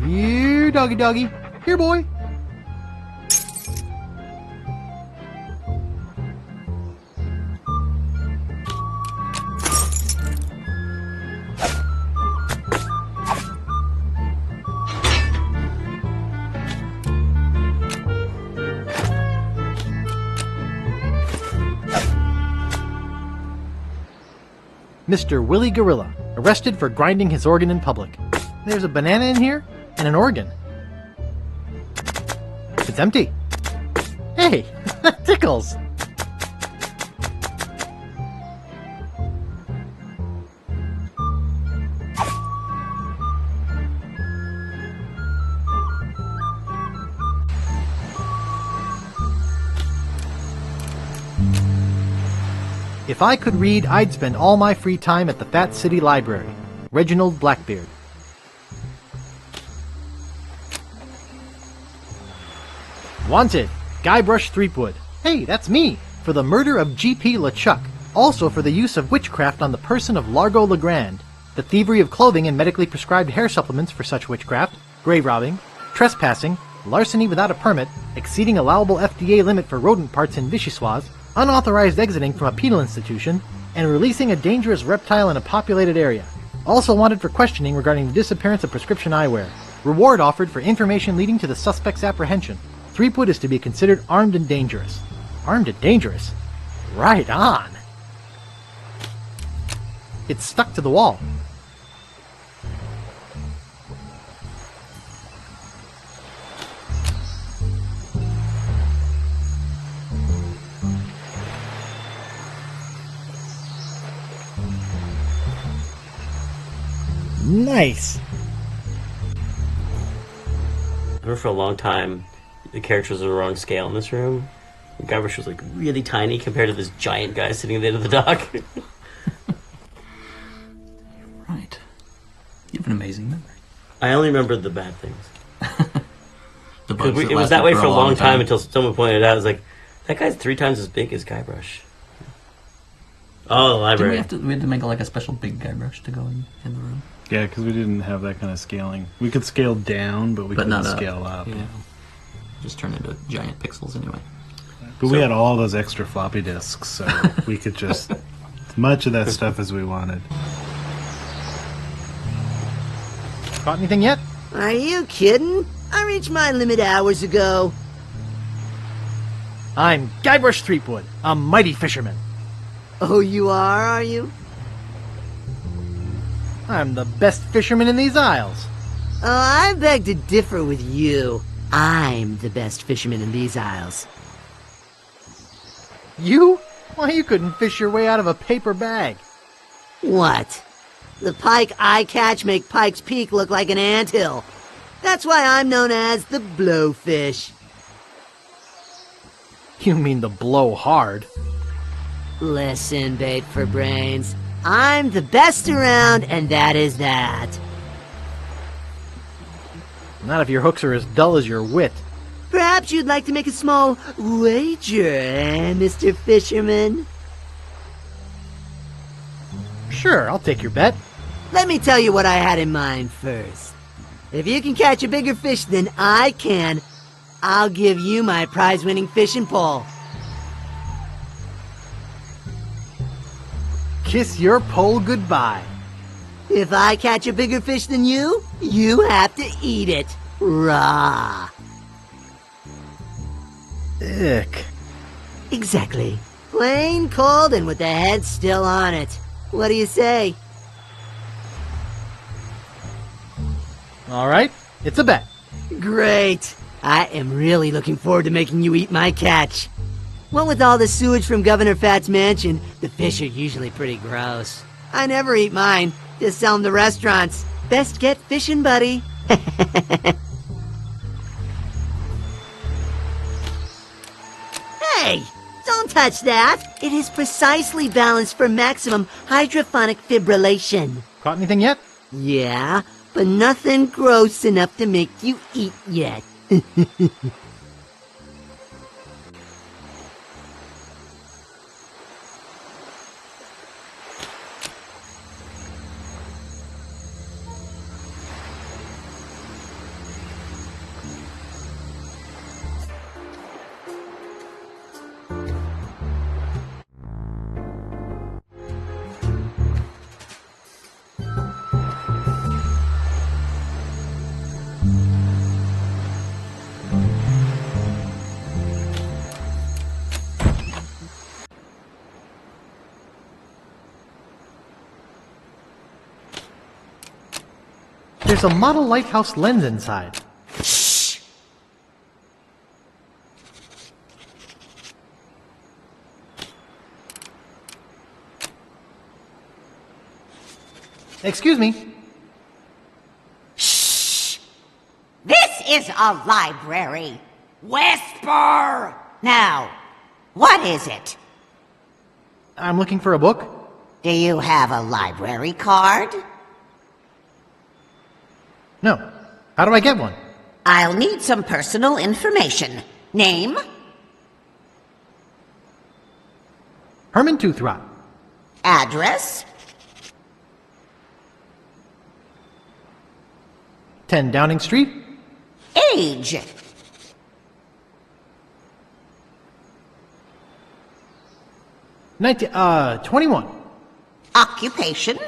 Here, doggy doggy. Here, boy. Mr. Willy Gorilla, arrested for grinding his organ in public. There's a banana in here and an organ. It's empty. Hey, that tickles. If I could read, I'd spend all my free time at the Fat City Library. Reginald Blackbeard. Wanted, Guybrush Threepwood. Hey, that's me! For the murder of G.P. LeChuck. Also for the use of witchcraft on the person of Largo Legrand. The thievery of clothing and medically prescribed hair supplements for such witchcraft. Grave robbing. Trespassing. Larceny without a permit. Exceeding allowable FDA limit for rodent parts in Vichyssoise. Unauthorized exiting from a penal institution, and releasing a dangerous reptile in a populated area. Also wanted for questioning regarding the disappearance of prescription eyewear. Reward offered for information leading to the suspect's apprehension. Threepwood is to be considered armed and dangerous. Armed and dangerous? Right on! It's stuck to the wall. Nice! I remember for a long time, the characters were the wrong scale in this room. Guybrush was like really tiny compared to this giant guy sitting at the end of the dock. Right. You have an amazing memory. I only remember the bad things. The bugs it was that way for a long time until someone pointed it out. I was like, that guy's 3 times as big as Guybrush. Oh, the library. We had to make like a special big Guybrush to go in the room. Yeah, because we didn't have that kind of scaling. We could scale down, but we couldn't not scale up. Yeah. Just turn into giant pixels anyway. But we had all those extra floppy disks, so we could just as much of that stuff as we wanted. Caught anything yet? Are you kidding? I reached my limit hours ago. I'm Guybrush Threepwood, a mighty fisherman. Oh, you are you? I'm the best fisherman in these isles. Oh, I beg to differ with you. I'm the best fisherman in these isles. You? Why, you couldn't fish your way out of a paper bag. What? The pike I catch make Pike's Peak look like an anthill. That's why I'm known as the Blowfish. You mean the blow hard. Listen, bait for brains. I'm the best around, and that is that. Not if your hooks are as dull as your wit. Perhaps you'd like to make a small wager, Mr. Fisherman? Sure, I'll take your bet. Let me tell you what I had in mind first. If you can catch a bigger fish than I can, I'll give you my prize-winning fishing pole. Kiss your pole goodbye. If I catch a bigger fish than you, you have to eat it raw. Ick. Exactly. Plain cold and with the head still on it. What do you say? All right, it's a bet. Great. I am really looking forward to making you eat my catch. What with all the sewage from Governor Fat's mansion, the fish are usually pretty gross. I never eat mine, just sell them to restaurants. Best get fishing, buddy. Hey, don't touch that. It is precisely balanced for maximum hydrophonic fibrillation. Caught anything yet? Yeah, but nothing gross enough to make you eat yet. there's a model lighthouse lens inside. Shh! Excuse me. Shh! This is a library. Whisper! Now, what is it? I'm looking for a book. Do you have a library card? No. How do I get one? I'll need some personal information. Name? Herman Toothrot. Address? 10 Downing Street. Age? 21. Occupation?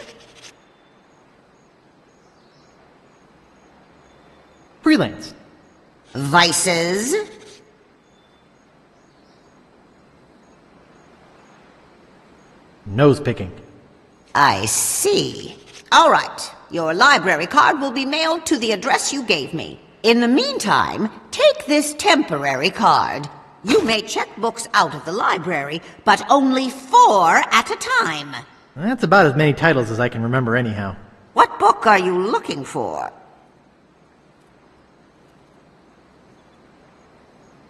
Freelance. Vices? Nose picking. I see. All right. Your library card will be mailed to the address you gave me. In the meantime, take this temporary card. You may check books out of the library, but only 4 at a time. That's about as many titles as I can remember anyhow. What book are you looking for?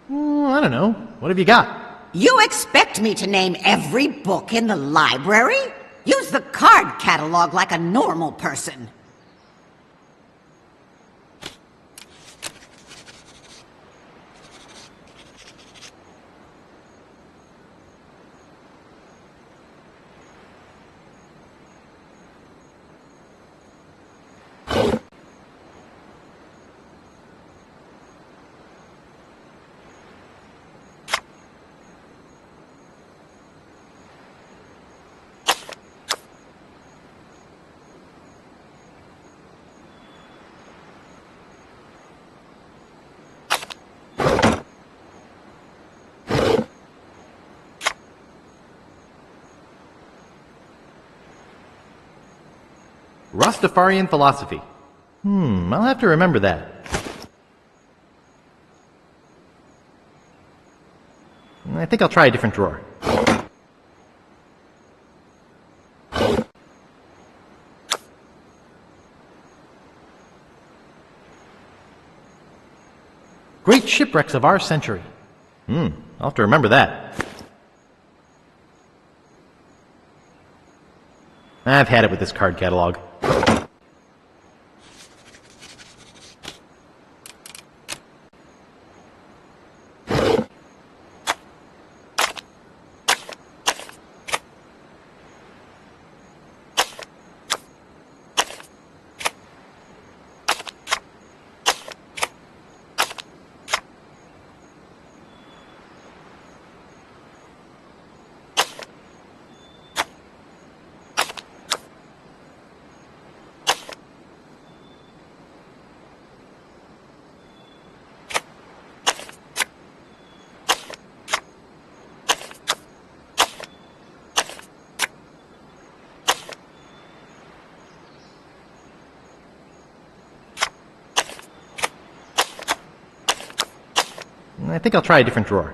I don't know. What have you got? You expect me to name every book in the library? Use the card catalog like a normal person. Rastafarian philosophy. I'll have to remember that. I think I'll try a different drawer. Great shipwrecks of our century. I'll have to remember that. I've had it with this card catalog. I think I'll try a different drawer.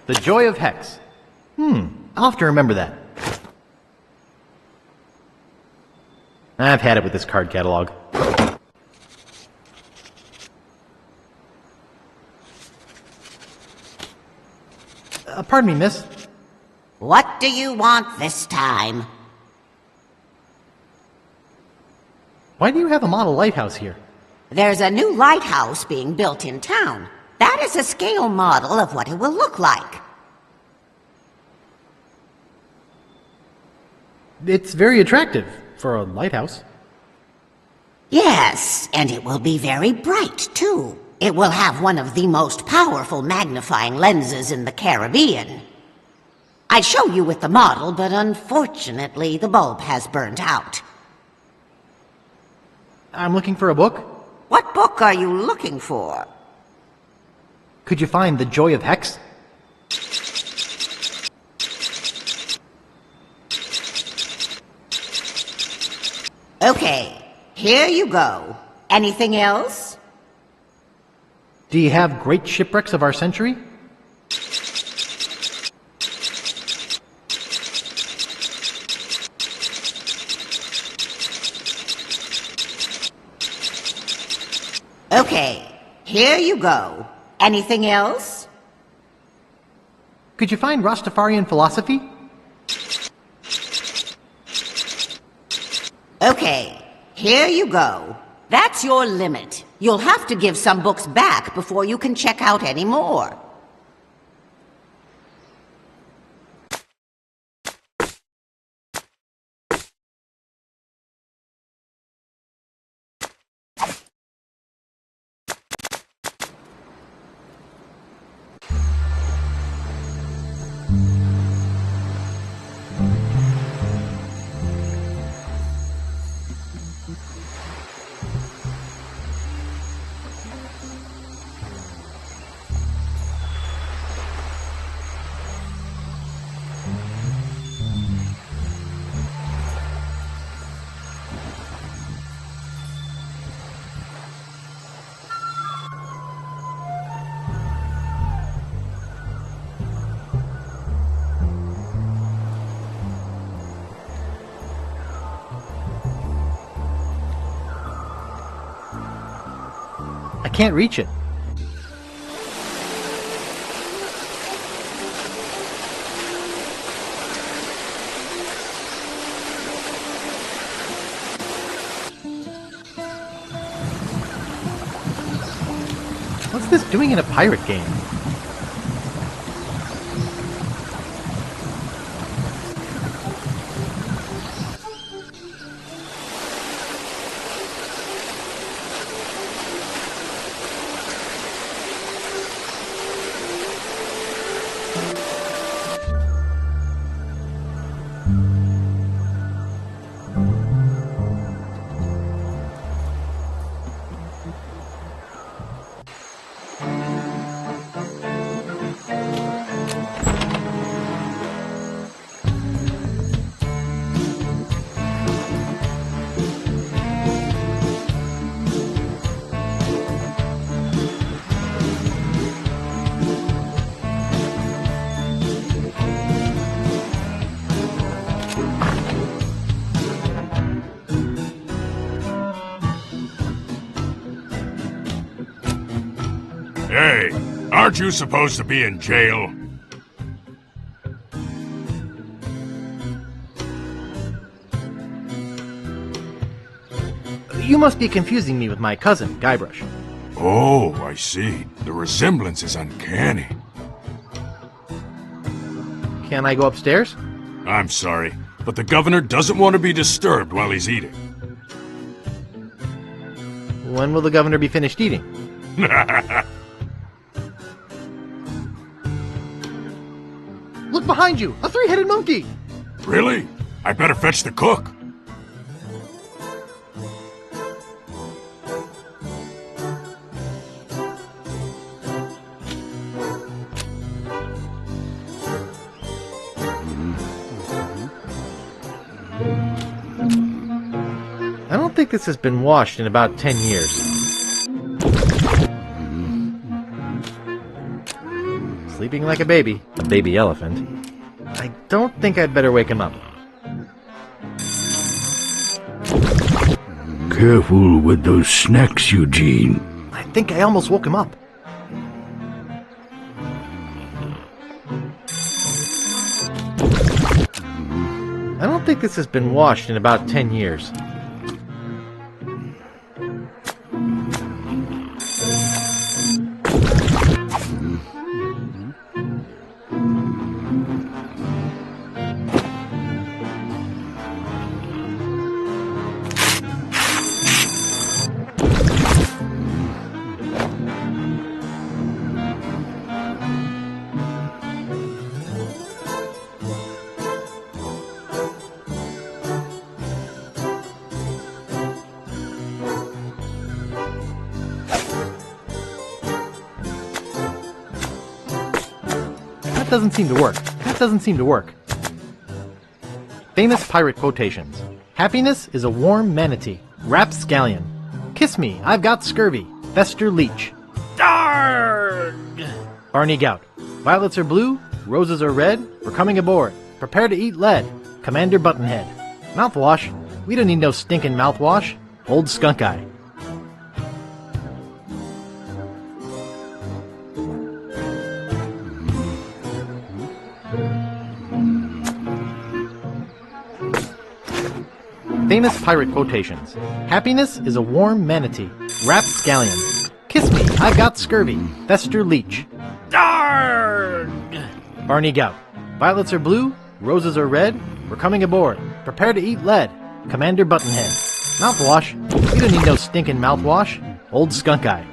The Joy of Hex. I'll have to remember that. I've had it with this card catalog. Pardon me, miss. What do you want this time? Why do you have a model lighthouse here? There's a new lighthouse being built in town. That is a scale model of what it will look like. It's very attractive for a lighthouse. Yes, and it will be very bright, too. It will have one of the most powerful magnifying lenses in the Caribbean. I'd show you with the model, but unfortunately the bulb has burned out. I'm looking for a book. What book are you looking for? Could you find The Joy of Hex? Okay, here you go. Anything else? Do you have Great Shipwrecks of Our Century? Okay, here you go. Anything else? Could you find Rastafarian Philosophy? Okay, here you go. That's your limit. You'll have to give some books back before you can check out any more. I can't reach it. What's this doing in a pirate game? Hey, aren't you supposed to be in jail? You must be confusing me with my cousin, Guybrush. Oh, I see. The resemblance is uncanny. Can I go upstairs? I'm sorry, but the governor doesn't want to be disturbed while he's eating. When will the governor be finished eating? Look behind you! A three-headed monkey! Really? I better fetch the cook. I don't think this has been washed in about 10 years. Sleeping like a baby elephant. I don't think I'd better wake him up. Careful with those snacks, Eugene. I think I almost woke him up. I don't think this has been washed in about 10 years. That doesn't seem to work. That doesn't seem to work. Famous pirate quotations. Happiness is a warm manatee. Rapscallion. Kiss me, I've got scurvy. Fester Leech. Darg! Barney Gout. Violets are blue, roses are red. We're coming aboard. Prepare to eat lead. Commander Buttonhead. Mouthwash. We don't need no stinking mouthwash. Old Skunk Eye. Famous pirate quotations. Happiness is a warm manatee. Rapscallion. Kiss me, I've got scurvy. Fester Leech. Darg! Barney Gout. Violets are blue, roses are red. We're coming aboard. Prepare to eat lead. Commander Buttonhead. Mouthwash. We don't need no stinking mouthwash. Old Skunk Eye.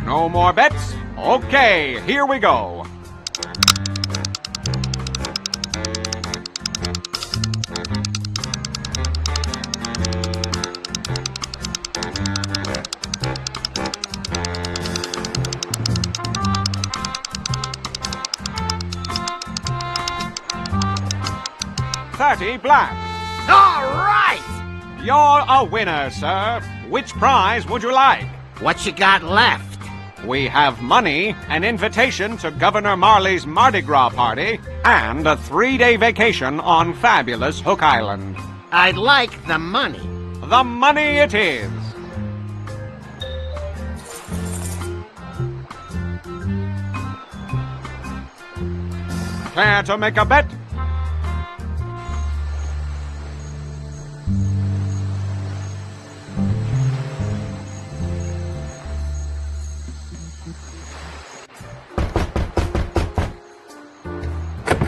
No more bets? Okay, here we go. $30 black. All right! You're a winner, sir. Which prize would you like? What you got left? We have money, an invitation to Governor Marley's Mardi Gras party, and a 3-day vacation on fabulous Hook Island. I'd like the money. The money it is. Care to make a bet?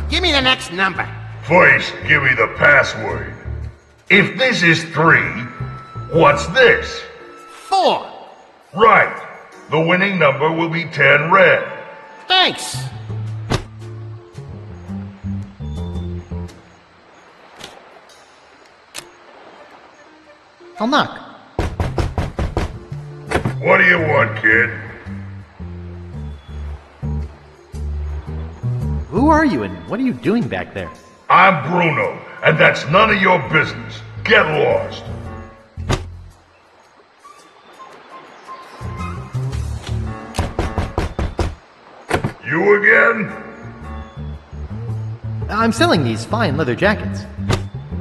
Give me the next number. First, give me the password. If this is 3, what's this? 4. Right. The winning number will be 10 red. Thanks. I'll knock. What do you want, kid? Who are you and what are you doing back there? I'm Bruno, and that's none of your business. Get lost. You again? I'm selling these fine leather jackets.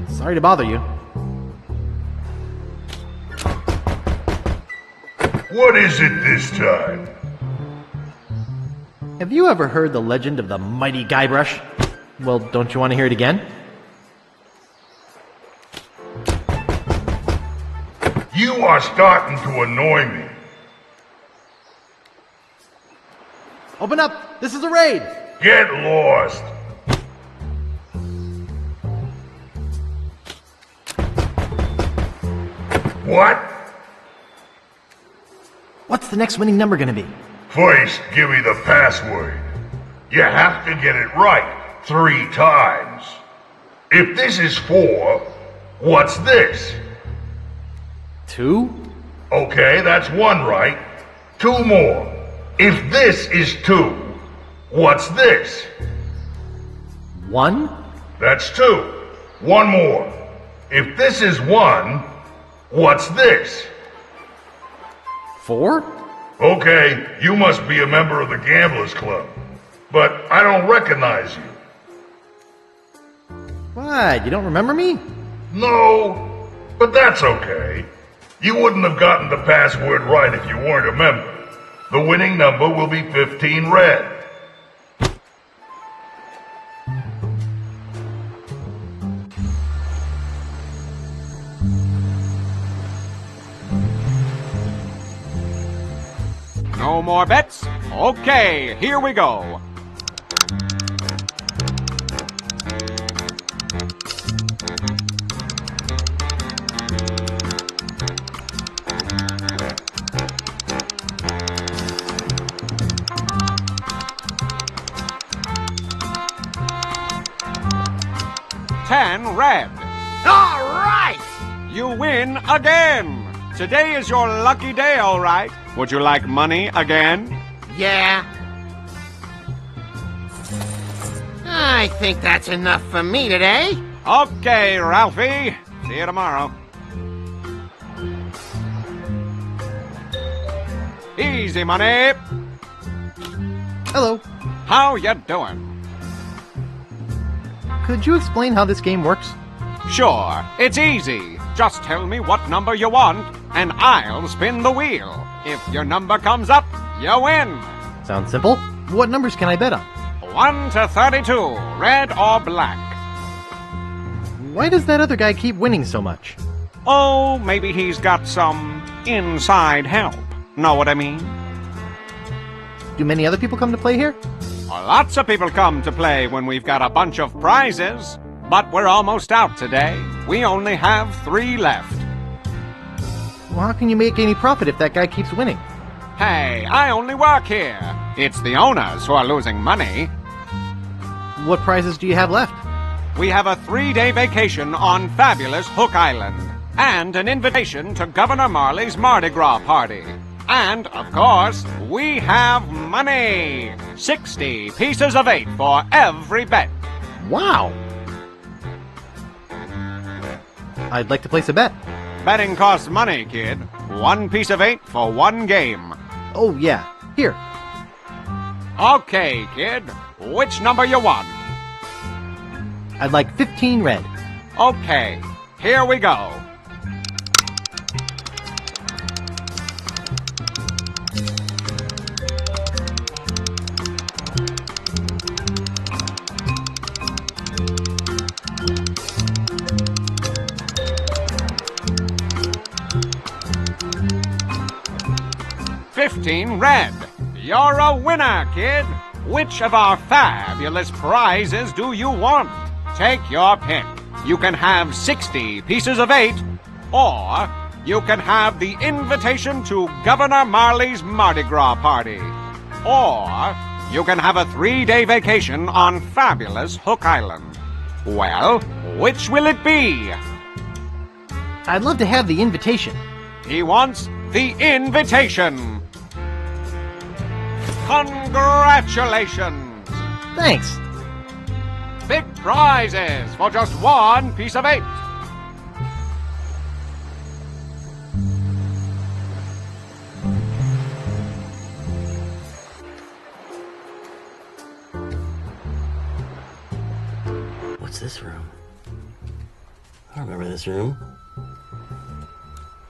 Sorry to bother you. What is it this time? Have you ever heard the legend of the mighty Guybrush? Well, don't you want to hear it again? You are starting to annoy me. Open up! This is a raid! Get lost! What? What's the next winning number gonna be? First, give me the password. You have to get it right 3 times. If this is 4, what's this? 2? Okay, that's 1 right. 2 more. If this is 2, what's this? 1? That's 2. 1 more. If this is 1, what's this? 4? Okay, you must be a member of the Gamblers Club. But I don't recognize you. What? You don't remember me? No. But that's okay. You wouldn't have gotten the password right if you weren't a member. The winning number will be 15 red. No more bets? Okay, here we go. $10 red. All right! You win again. Today is your lucky day, all right. Would you like money again? Yeah. I think that's enough for me today. Okay, Ralphie. See you tomorrow. Easy money. Hello. How you doing? Could you explain how this game works? Sure, it's easy. Just tell me what number you want, and I'll spin the wheel. If your number comes up, you win. Sounds simple. What numbers can I bet on? 1 to 32, red or black. Why does that other guy keep winning so much? Oh, maybe he's got some inside help. Know what I mean? Do many other people come to play here? Lots of people come to play when we've got a bunch of prizes. But we're almost out today. We only have 3 left. Well, how can you make any profit if that guy keeps winning? Hey, I only work here. It's the owners who are losing money. What prizes do you have left? We have a 3-day vacation on fabulous Hook Island, and an invitation to Governor Marley's Mardi Gras party. And, of course, we have money! 60 pieces of 8 for every bet. Wow! I'd like to place a bet. Betting costs money, kid. 1 piece of 8 for 1 game. Oh, yeah. Here. Okay, kid. Which number you want? I'd like 15 red. Okay. Here we go. $15 red. You're a winner, kid. Which of our fabulous prizes do you want? Take your pick. You can have 60 pieces of 8, or you can have the invitation to Governor Marley's Mardi Gras party, or you can have a 3-day vacation on fabulous Hook Island. Well, which will it be? I'd love to have the invitation. He wants the invitation. Congratulations! Thanks. Big prizes for just 1 piece of 8. What's this room? I don't remember this room.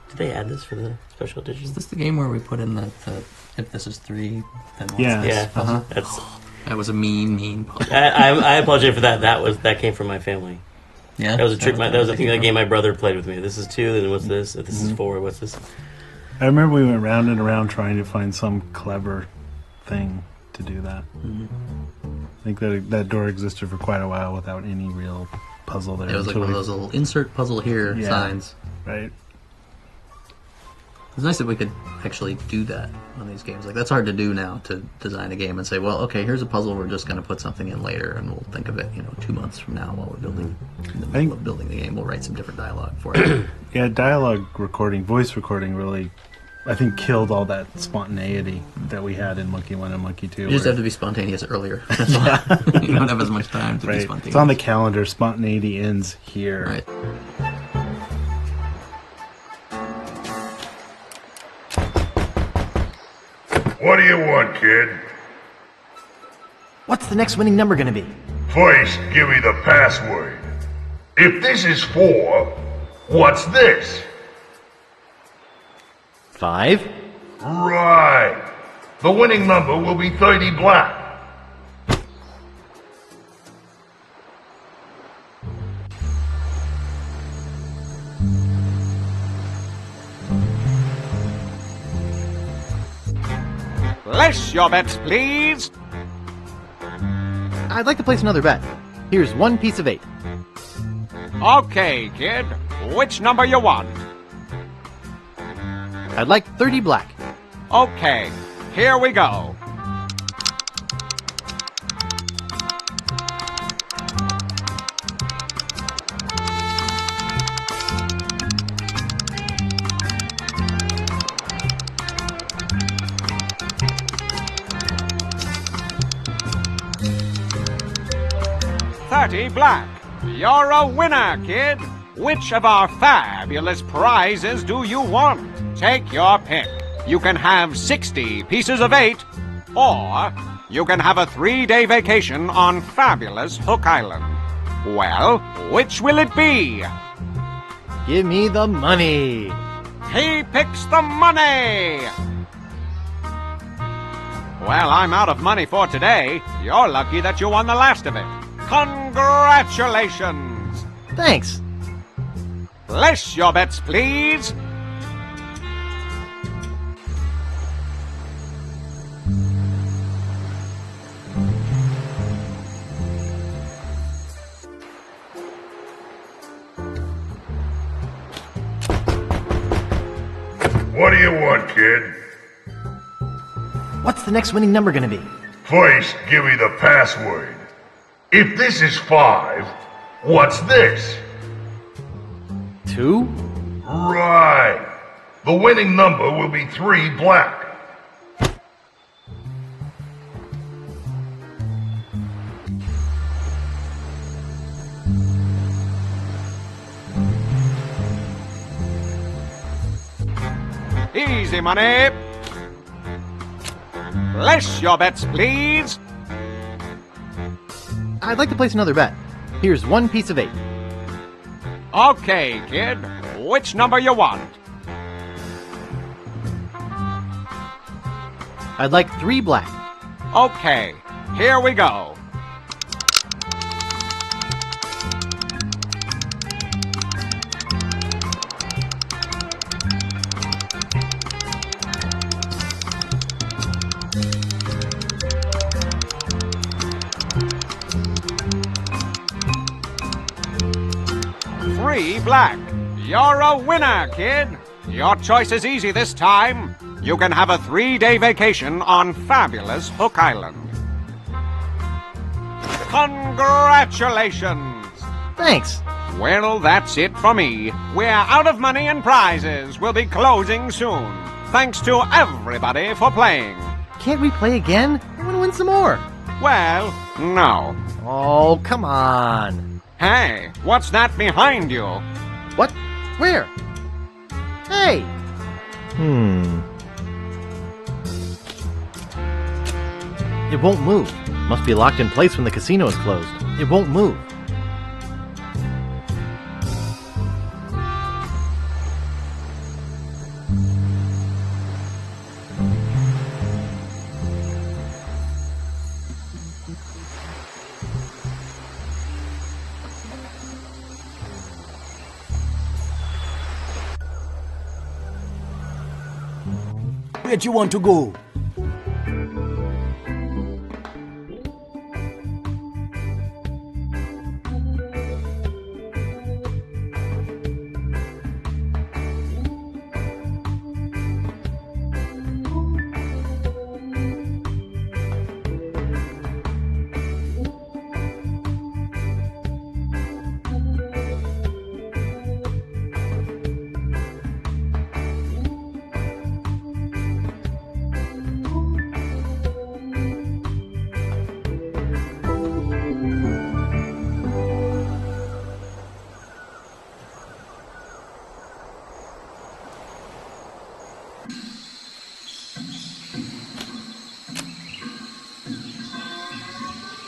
Did they add this for the special edition? Is this the game where we put in the if this is 3, then what's Yeah. this? Yeah, that's. That was a mean puzzle. I apologize for that. That came from my family. Yeah, that was a trick. That was a thing. that That game my brother played with me. This is 2. Then what's this? If this is 4, what's this? I remember we went round and around trying to find some clever thing to do that. I think that door existed for quite a while without any real puzzle there. It was like one of those little insert puzzle here signs. Right. It's nice that we could actually do that on these games. Like, that's hard to do now, to design a game and say, well, okay, here's a puzzle, we're just going to put something in later, and we'll think of it, 2 months from now while we're building. In the middle of building the game, we'll write some different dialogue for it. Yeah, dialogue recording, voice recording really, I think, killed all that spontaneity that we had in Monkey 1 and Monkey 2. You just have to be spontaneous earlier. That's all. You don't have as much time to be spontaneous. It's on the calendar. Spontaneity ends here. Right. What do you want, kid? What's the next winning number gonna be? First, give me the password. If this is 4, What's this? 5. Right. The winning number will be 30 black. Place your bets, please. I'd like to place another bet. Here's 1 piece of 8. Okay, kid. Which number you want? I'd like 30 black. Okay, here we go. $30 black. You're a winner, kid. Which of our fabulous prizes do you want? Take your pick. You can have 60 pieces of 8, or you can have a 3-day vacation on fabulous Hook Island. Well, which will it be? Give me the money. He picks the money! Well, I'm out of money for today. You're lucky that you won the last of it. Congratulations! Thanks. Place your bets, please. What do you want, kid? What's the next winning number gonna be? First, give me the password. If this is 5, what's this? 2? Right. The winning number will be 3 black. Easy money. Place your bets, please. I'd like to place another bet. Here's 1 piece of 8. Okay, kid. Which number you want? I'd like 3 black. Okay, here we go. $3 black. You're a winner, kid. Your choice is easy this time. You can have a 3-day vacation on fabulous Hook Island. Congratulations! Thanks. Well, that's it for me. We're out of money and prizes. We'll be closing soon. Thanks to everybody for playing. Can't we play again? I want to win some more. Well, no. Oh, come on. Hey, what's that behind you? What? Where? Hey! It won't move. Must be locked in place when the casino is closed. It won't move. Where do you want to go?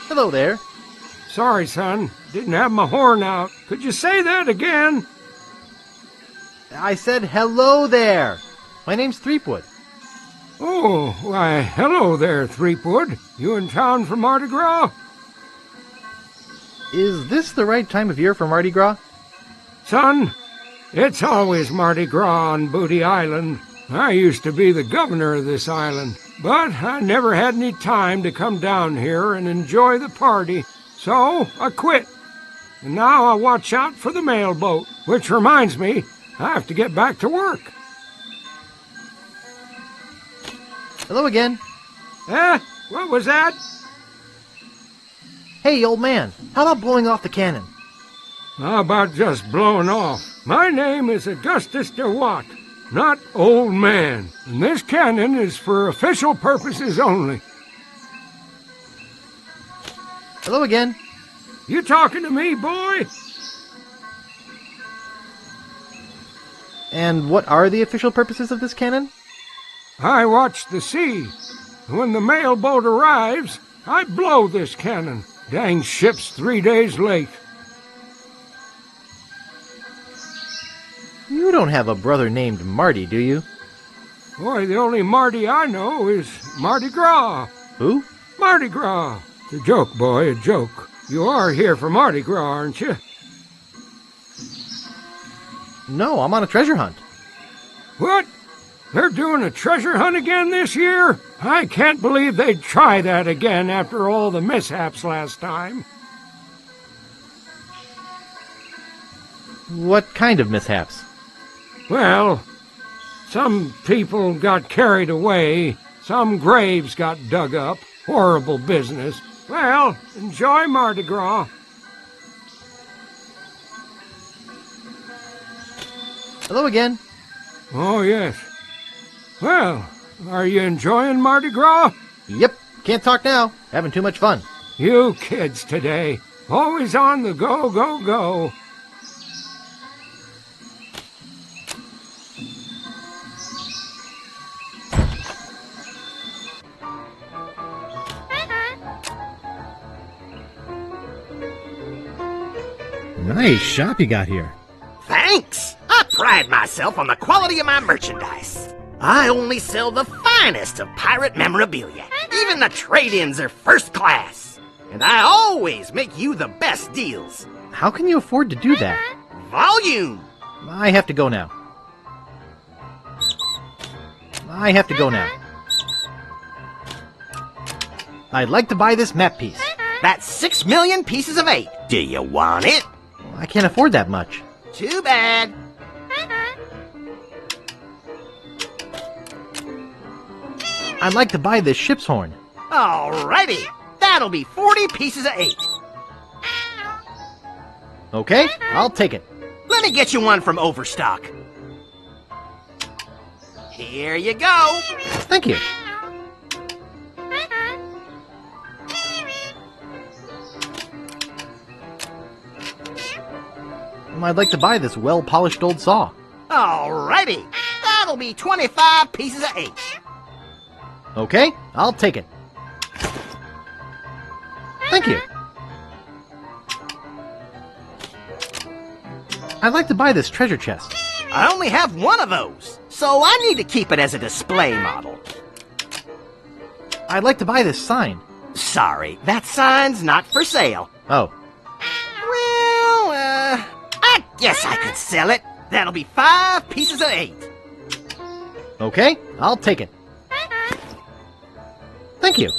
Hello there. Sorry, son. Didn't have my horn out. Could you say that again? I said hello there. My name's Threepwood. Oh, why, hello there, Threepwood. You in town for Mardi Gras? Is this the right time of year for Mardi Gras? Son, it's always Mardi Gras on Booty Island. I used to be the governor of this island, but I never had any time to come down here and enjoy the party, so I quit. And now I watch out for the mail boat, which reminds me, I have to get back to work. Hello again. What was that? Hey, old man, how about blowing off the cannon? How about just blowing off? My name is Augustus DeWatt, not old man, and this cannon is for official purposes only. Hello again. You talking to me, boy? And what are the official purposes of this cannon? I watch the sea. When the mail boat arrives, I blow this cannon. Dang ship's 3 days late. You don't have a brother named Marty, do you? Boy, the only Marty I know is Mardi Gras. Who? Mardi Gras. It's a joke, boy, a joke. You are here for Mardi Gras, aren't you? No, I'm on a treasure hunt. What? They're doing a treasure hunt again this year? I can't believe they'd try that again after all the mishaps last time. What kind of mishaps? Well, some people got carried away, some graves got dug up. Horrible business. Well, enjoy Mardi Gras. Hello again. Oh, yes. Well, are you enjoying Mardi Gras? Yep. Can't talk now. Having too much fun. You kids today. Always on the go, go, go. Nice shop you got here. Thanks! I pride myself on the quality of my merchandise. I only sell the finest of pirate memorabilia. Even the trade-ins are first class. And I always make you the best deals. How can you afford to do that? Volume! I have to go now. I'd like to buy this map piece. That's 6 million pieces of 8. Do you want it? I can't afford that much. Too bad. I'd like to buy this ship's horn. Alrighty. That'll be 40 pieces of 8. Okay, I'll take it. Let me get you one from Overstock. Here you go. Thank you. I'd like to buy this well-polished old saw. Alrighty. That'll be 25 pieces of 8. Okay, I'll take it. Thank you. I'd like to buy this treasure chest. I only have one of those, so I need to keep it as a display model. I'd like to buy this sign. Sorry, that sign's not for sale. Oh. Well, I guess I could sell it. That'll be 5 pieces of 8. Okay, I'll take it. Thank you.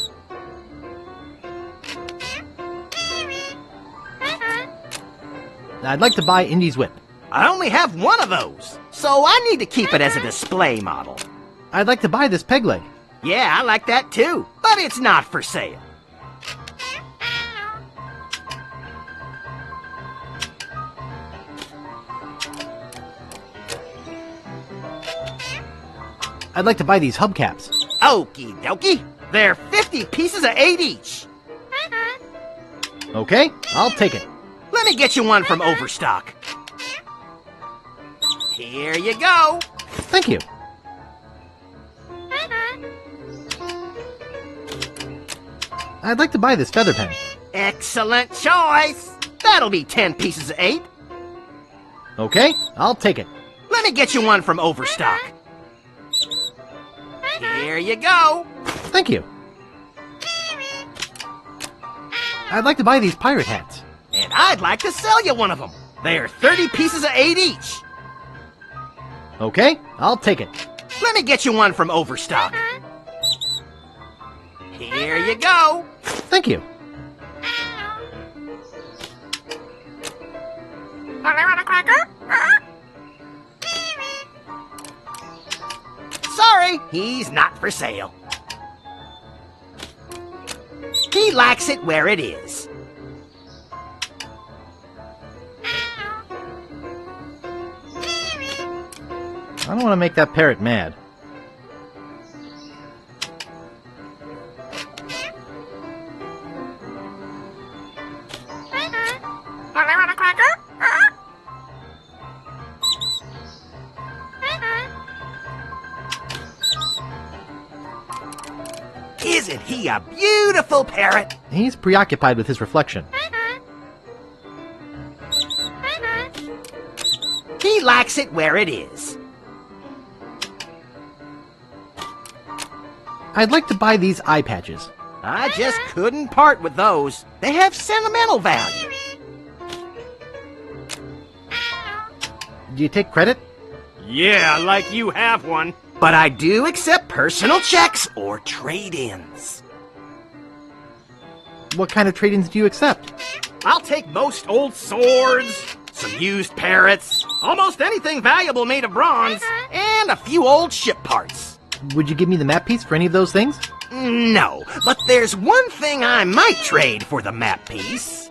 I'd like to buy Indy's whip. I only have one of those, so I need to keep it as a display model. I'd like to buy this peg leg. Yeah, I like that too, but it's not for sale. I'd like to buy these hubcaps. Okie dokie. They're 50 pieces of 8 each. Okay, I'll take it. Let me get you one from Overstock. Here you go. Thank you. I'd like to buy this feather pen. Excellent choice. That'll be 10 pieces of 8. Okay, I'll take it. Let me get you one from Overstock. Here you go. Thank you. I'd like to buy these pirate hats. And I'd like to sell you one of them. They're 30 pieces of 8 each. Okay, I'll take it. Let me get you one from Overstock. Here you go. Thank you. Sorry, he's not for sale. He likes it where it is. I don't want to make that parrot mad. Isn't he a beautiful parrot? He's preoccupied with his reflection. He likes it where it is. I'd like to buy these eye patches. I just couldn't part with those. They have sentimental value. Do you take credit? Yeah, like you have one. But I do accept personal checks or trade-ins. What kind of trade-ins do you accept? I'll take most old swords, some used parrots, almost anything valuable made of bronze, and a few old ship parts. Would you give me the map piece for any of those things? No, but there's one thing I might trade for the map piece.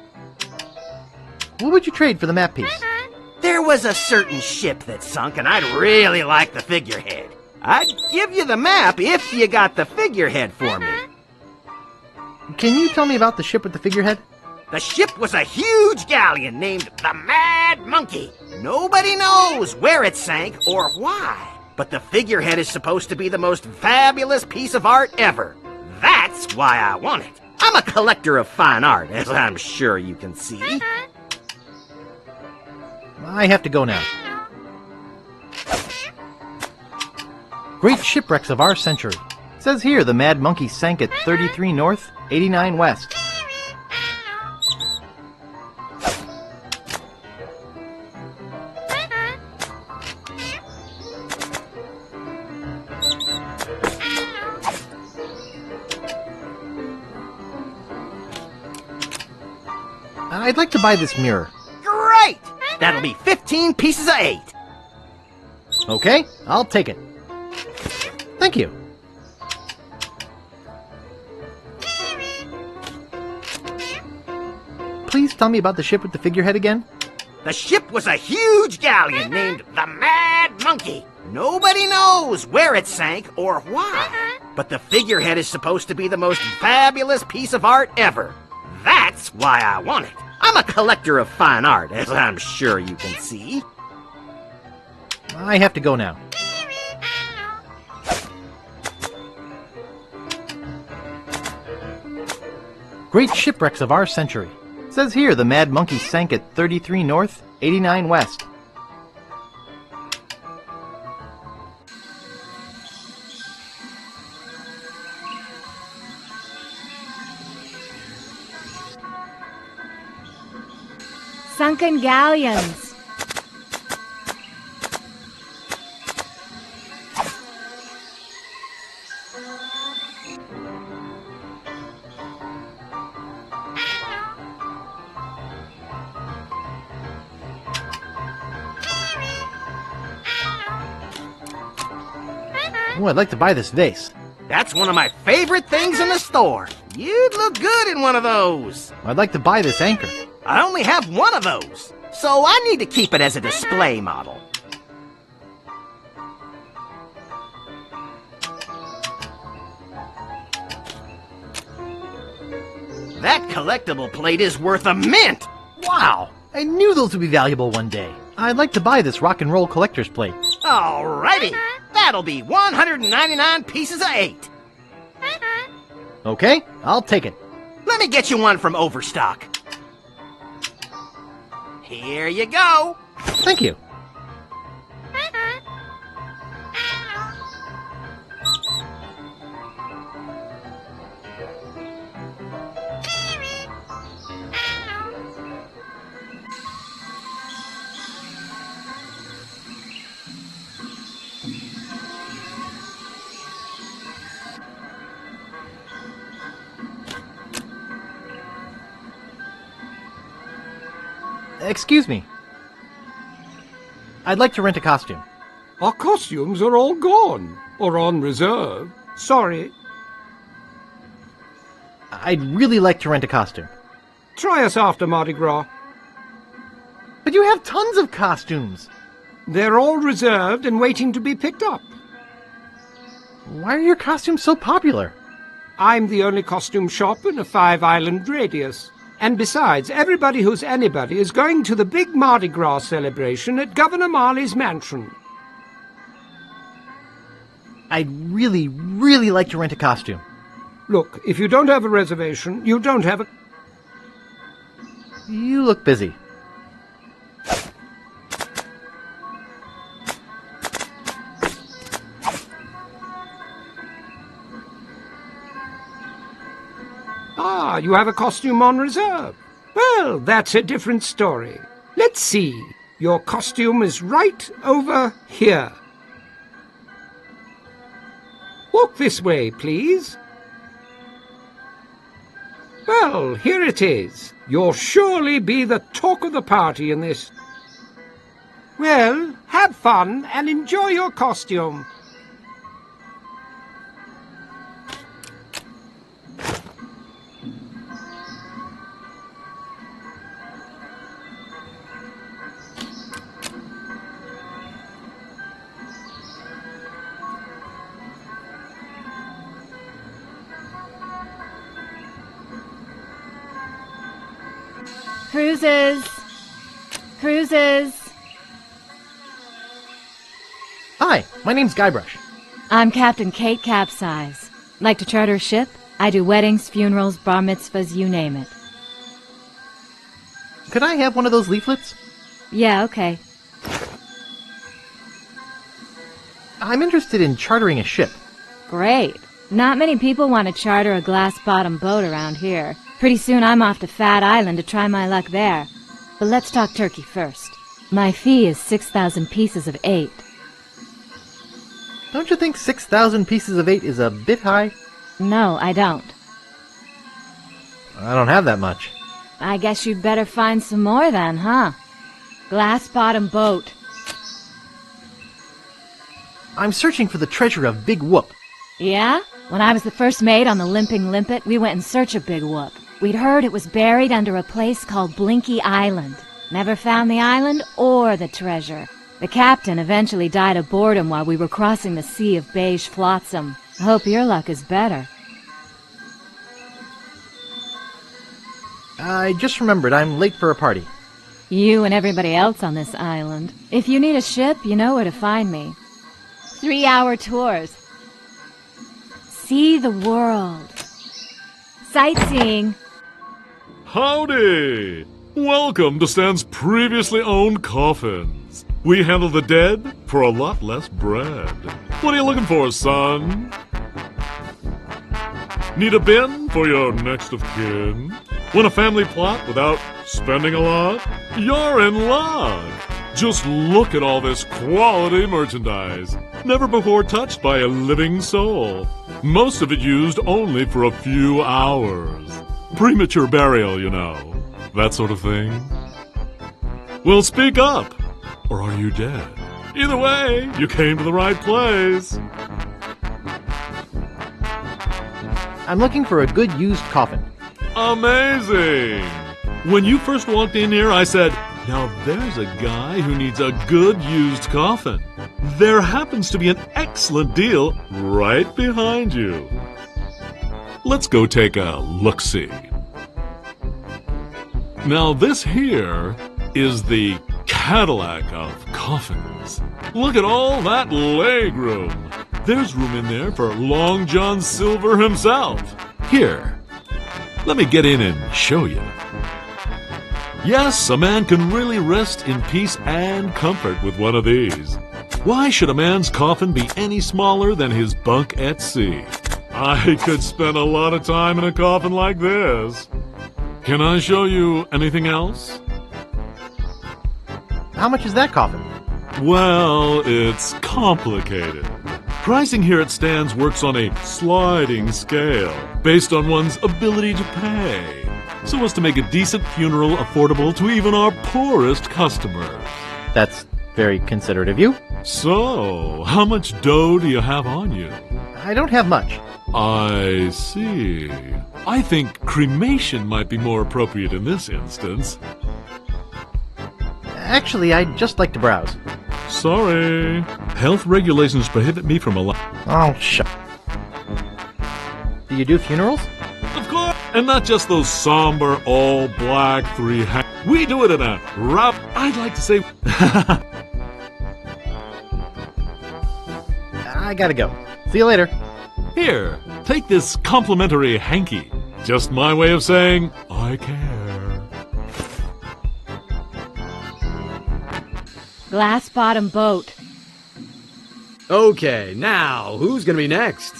What would you trade for the map piece? There was a certain ship that sunk, and I'd really like the figurehead. I'd give you the map if you got the figurehead for me. Can you tell me about the ship with the figurehead? The ship was a huge galleon named the Mad Monkey. Nobody knows where it sank or why. But the figurehead is supposed to be the most fabulous piece of art ever. That's why I want it. I'm a collector of fine art, as I'm sure you can see. I have to go now. Great shipwrecks of our century. It says here the Mad Monkey sank at 33 North, 89 West. I'd like to buy this mirror. Great! That'll be 15 pieces of 8. Okay, I'll take it. Thank you. Please tell me about the ship with the figurehead again. The ship was a huge galleon named the Mad Monkey. Nobody knows where it sank or why. But the figurehead is supposed to be the most fabulous piece of art ever. That's why I want it. I'm a collector of fine art, as I'm sure you can see. I have to go now. Great shipwrecks of our century. It says here the Mad Monkey sank at 33 North, 89 West. Sunken galleons. Oh, I'd like to buy this vase. That's one of my favorite things in the store. You'd look good in one of those. I'd like to buy this anchor. I only have one of those, so I need to keep it as a display model. That collectible plate is worth a mint! Wow! I knew those would be valuable one day. I'd like to buy this rock and roll collector's plate. Alrighty! That'll be 199 pieces of 8. Okay, I'll take it. Let me get you one from Overstock. Here you go. Thank you. Excuse me. I'd like to rent a costume. Our costumes are all gone, or on reserve. Sorry. I'd really like to rent a costume. Try us after Mardi Gras. But you have tons of costumes. They're all reserved and waiting to be picked up. Why are your costumes so popular? I'm the only costume shop in a 5-island radius. And besides, everybody who's anybody is going to the big Mardi Gras celebration at Governor Marley's mansion. I'd really, really like to rent a costume. Look, if you don't have a reservation, you don't have a... You look busy. Ah, you have a costume on reserve. Well, that's a different story. Let's see. Your costume is right over here. Walk this way, please. Well, here it is. You'll surely be the talk of the party in this. Well, have fun and enjoy your costume. Cruises! Cruises! Hi, my name's Guybrush. I'm Captain Kate Capsize. Like to charter a ship? I do weddings, funerals, bar mitzvahs, you name it. Could I have one of those leaflets? Yeah, okay. I'm interested in chartering a ship. Great. Not many people want to charter a glass-bottom boat around here. Pretty soon I'm off to Fat Island to try my luck there. But let's talk turkey first. My fee is 6,000 pieces of 8. Don't you think 6,000 pieces of 8 is a bit high? No, I don't. I don't have that much. I guess you'd better find some more then, huh? Glass-bottom boat. I'm searching for the treasure of Big Whoop. Yeah? When I was the first mate on the Limping Limpet, we went in search of Big Whoop. We'd heard it was buried under a place called Blinky Island. Never found the island or the treasure. The captain eventually died of boredom while we were crossing the sea of beige flotsam. I hope your luck is better. I just remembered I'm late for a party. You and everybody else on this island. If you need a ship, you know where to find me. 3-hour tours. See the world. Sightseeing. Howdy! Welcome to Stan's previously owned coffins. We handle the dead for a lot less bread. What are you looking for, son? Need a bin for your next of kin? Want a family plot without spending a lot? You're in luck! Just look at all this quality merchandise. Never before touched by a living soul. Most of it used only for a few hours. Premature burial, you know. That sort of thing. Well, speak up. Or are you dead? Either way, you came to the right place. I'm looking for a good used coffin. Amazing! When you first walked in here, I said, now there's a guy who needs a good used coffin. There happens to be an excellent deal right behind you. Let's go take a look-see. Now this here is the Cadillac of coffins. Look at all that leg room. There's room in there for Long John Silver himself. Here, let me get in and show you. Yes, a man can really rest in peace and comfort with one of these. Why should a man's coffin be any smaller than his bunk at sea? I could spend a lot of time in a coffin like this. Can I show you anything else? How much is that coffin? Well, it's complicated. Pricing here at Stan's works on a sliding scale, based on one's ability to pay. so as to make a decent funeral affordable to even our poorest customers. That's very considerate of you. So, how much dough do you have on you? I don't have much. I see. I think cremation might be more appropriate in this instance. Actually, I'd just like to browse. Sorry. Health regulations prohibit me from allowing... Oh, shut. Do you do funerals? Of course. And not just those somber, all-black, we do it in a rough... I'd like to say... I gotta go. See you later. Here, take this complimentary hanky. Just my way of saying, I care. Glass bottom boat. Okay, now, who's gonna be next?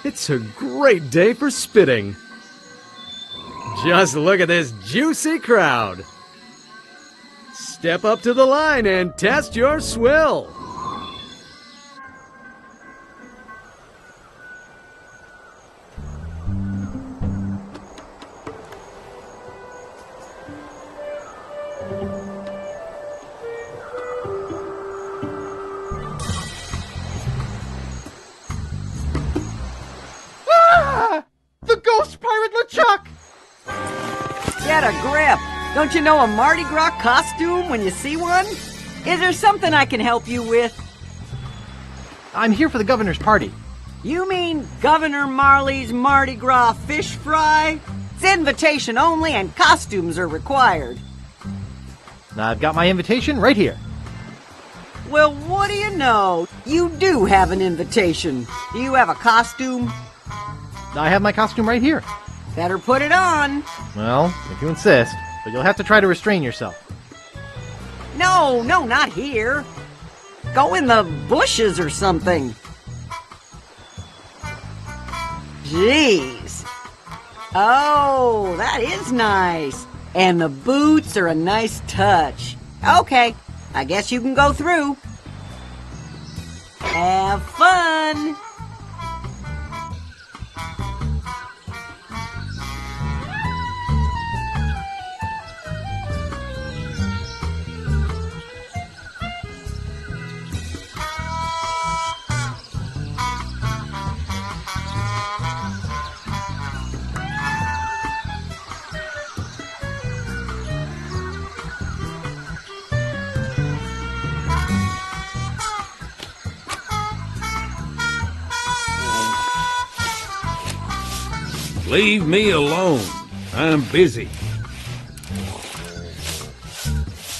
It's a great day for spitting. Just look at this juicy crowd. Step up to the line and test your swill. The ghost pirate LeChuck! Get a grip! Don't you know a Mardi Gras costume when you see one? Is there something I can help you with? I'm here for the governor's party. You mean Governor Marley's Mardi Gras fish fry? It's invitation only and costumes are required. I've got my invitation right here. Well, what do you know? You do have an invitation. Do you have a costume? I have my costume right here. Better put it on. Well, if you insist, but you'll have to try to restrain yourself. No, not here. Go in the bushes or something. Jeez. Oh, that is nice. And the boots are a nice touch. Okay, I guess you can go through. Have fun. Leave me alone. I'm busy.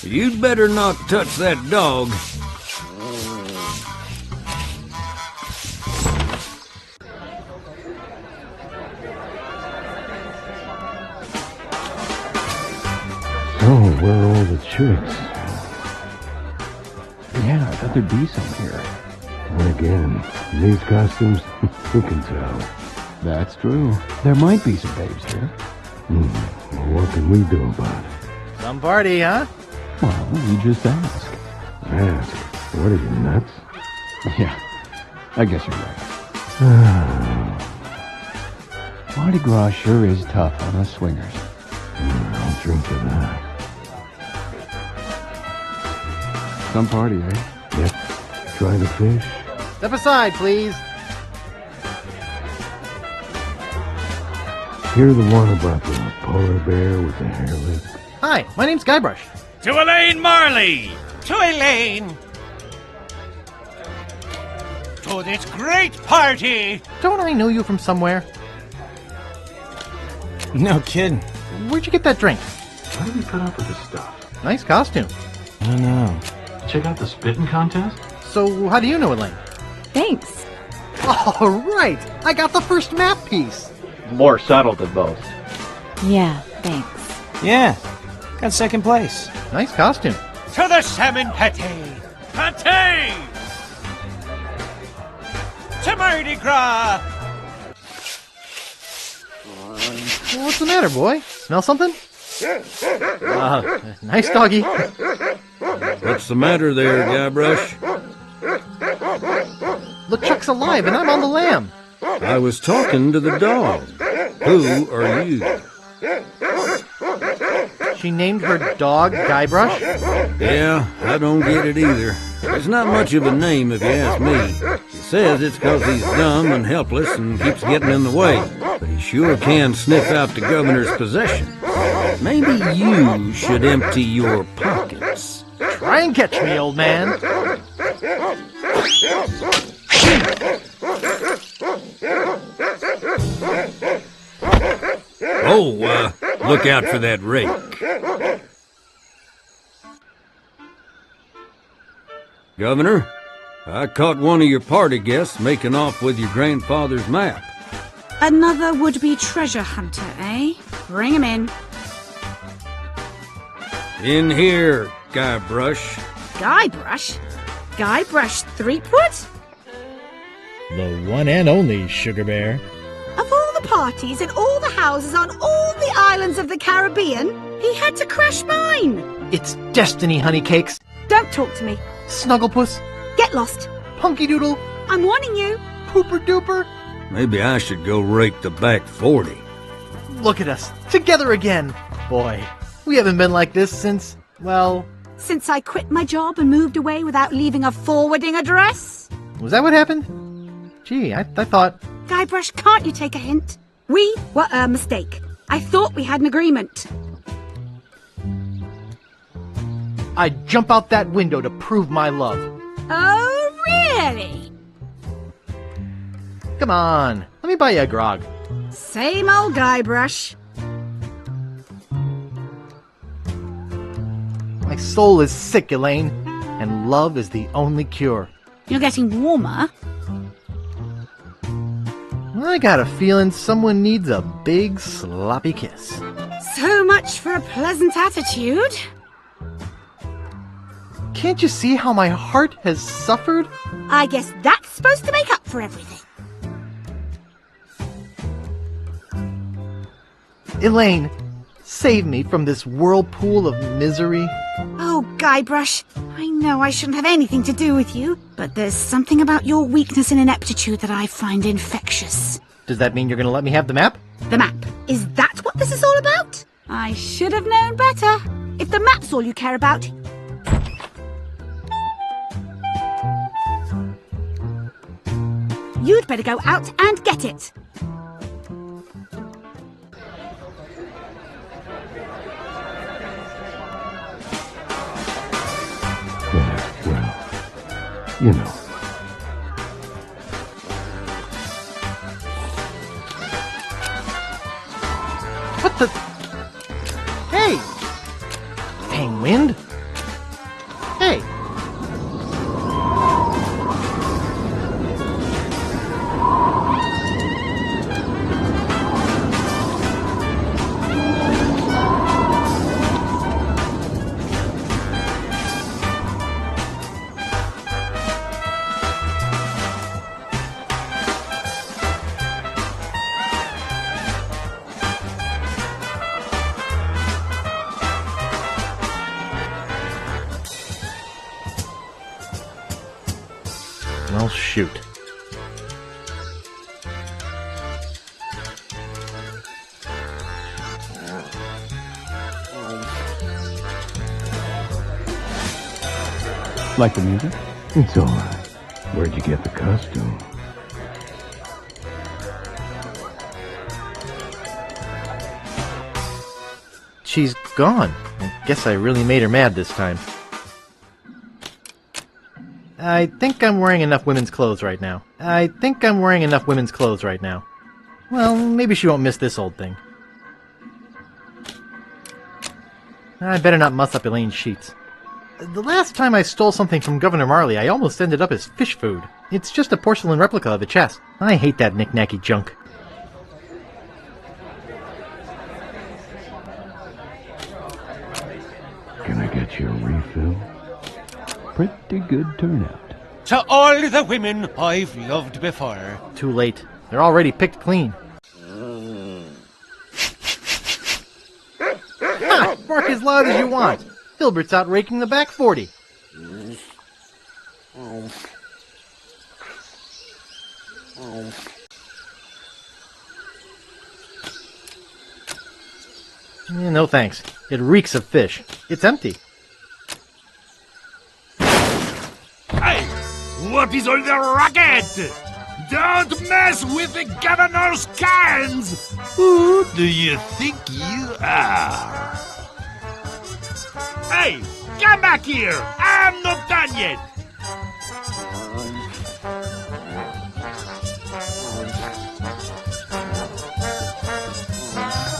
You'd better not touch that dog. So, where are all the chicks? Yeah, I thought there'd be some here. And again, in these costumes, who can tell? That's true. There might be some babes here. Well, what can we do about it? Some party, huh? Well, we just ask. Ask? What are you, nuts? Yeah, I guess you're right. Mardi Gras sure is tough on us swingers. I'll drink to that. Some party, eh? Yep. Try the fish? Step aside, please. You're the one about the polar bear with the hair lip? Hi, my name's Guybrush. To Elaine Marley! To Elaine! To this great party! Don't I know you from somewhere? No kidding. Where'd you get that drink? How do we put up with this stuff? Nice costume. I don't know. Check out the spitting contest? So, how do you know Elaine? Thanks. All right! I got the first map piece! More subtle than most. Yeah, thanks. Yeah, got second place. Nice costume. To the salmon pate! Pate! To Mardi Gras! What's the matter, boy? Smell something? Nice doggy. What's the matter there, Guybrush? LeChuck's alive and I'm on the lam. I was talking to the dog. Who are you? She named her dog Guybrush? Yeah, I don't get it either. It's not much of a name if you ask me. She says it's 'cause he's dumb and helpless and keeps getting in the way. But he sure can sniff out the governor's possessions. Maybe you should empty your pockets. Try and catch me, old man. Oh, look out for that rake. Governor, I caught one of your party guests making off with your grandfather's map. Another would-be treasure hunter, eh? Bring him in. In here, Guybrush. Guybrush? Guybrush Threepwood? The one and only Sugar Bear. Of all the parties and all the houses on all the islands of the Caribbean, he had to crash mine. It's destiny, honey cakes. Don't talk to me. Snugglepuss. Get lost. Punky Doodle. I'm warning you. Pooper Duper. Maybe I should go rake the back 40. Look at us, together again. Boy, we haven't been like this since, well... Since I quit my job and moved away without leaving a forwarding address? Was that what happened? Gee, I thought... Guybrush, can't you take a hint? We were a mistake. I thought we had an agreement. I'd jump out that window to prove my love. Oh, really? Come on, let me buy you a grog. Same old Guybrush. My soul is sick, Elaine, and love is the only cure. You're getting warmer. I got a feeling someone needs a big, sloppy kiss. So much for a pleasant attitude. Can't you see how my heart has suffered? I guess that's supposed to make up for everything. Elaine, save me from this whirlpool of misery. Oh, Guybrush, I know I shouldn't have anything to do with you, but there's something about your weakness and ineptitude that I find infectious. Does that mean you're going to let me have the map? The map? Is that what this is all about? I should have known better. If the map's all you care about... You'd better go out and get it. You know. What the... Hey! Dang wind! Hey! Well, shoot. Like the music? It's all right. Where'd you get the costume? She's gone. I guess I really made her mad this time. I think I'm wearing enough women's clothes right now. Well, maybe she won't miss this old thing. I better not muss up Elaine's sheets. The last time I stole something from Governor Marley, I almost ended up as fish food. It's just a porcelain replica of a chest. I hate that knick-knacky junk. Can I get you a refill? Pretty good turnout. To all the women I've loved before. Too late. They're already picked clean. Ha! Bark as loud as you want. Filbert's out raking the back 40. No thanks. It reeks of fish. It's empty. Hey! What is all the racket? Don't mess with the governor's cans! Who do you think you are? Hey! Come back here! I'm not done yet!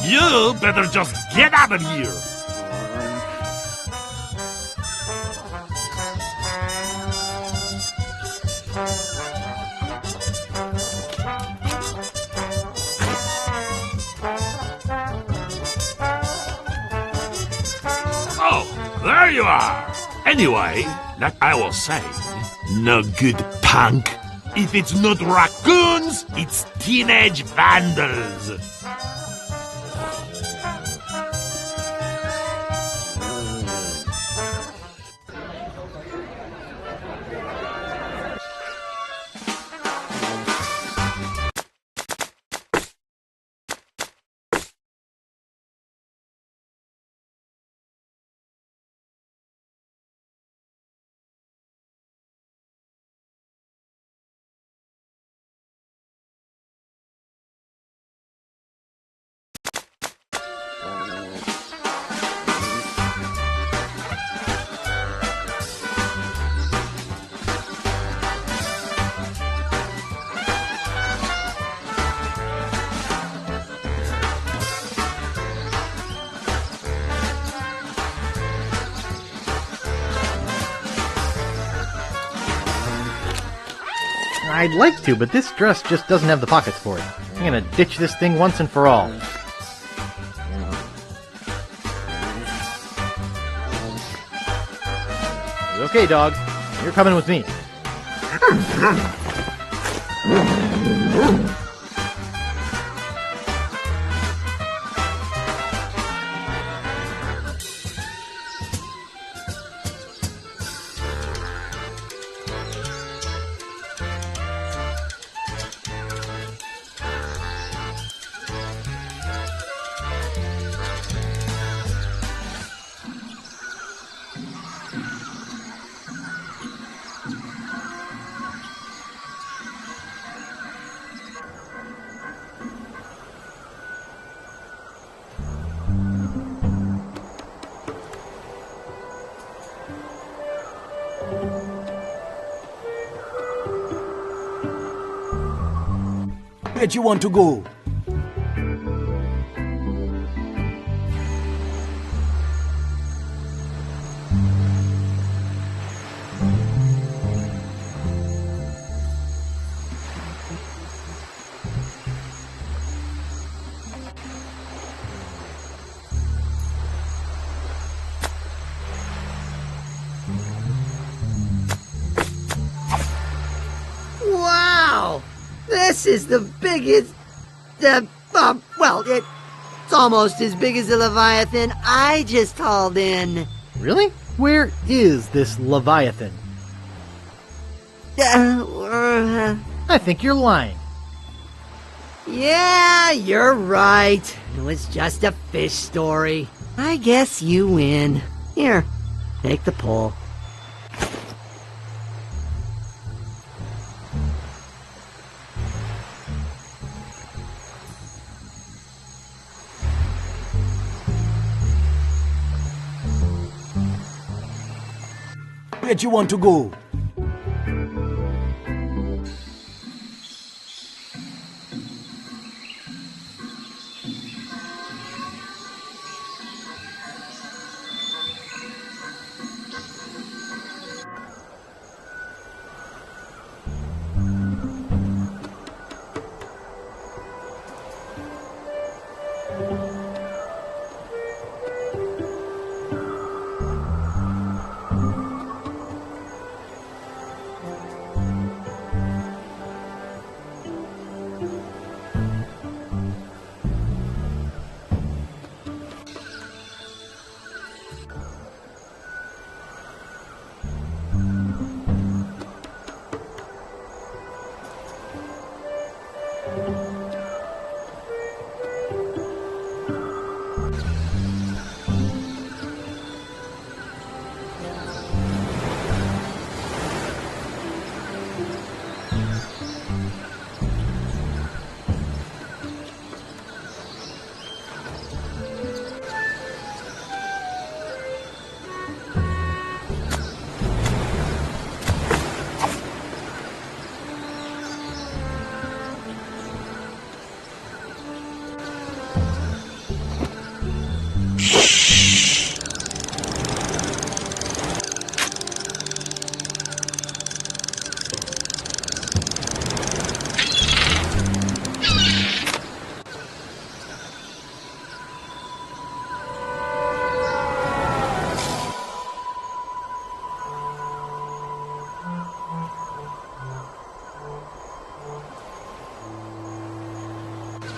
You better just get out of here! Oh, there you are! Anyway, like I was saying, no good punk. If it's not raccoons, it's teenage vandals. I'd like to, but this dress just doesn't have the pockets for it. I'm gonna ditch this thing once and for all. Okay, dog. You're coming with me. Where do you want to go? Wow! This is the biggest... well, it's almost as big as the Leviathan I just hauled in. Really? Where is this Leviathan? I think you're lying. Yeah, you're right. It was just a fish story. I guess you win. Here, take the pole. Where do you want to go?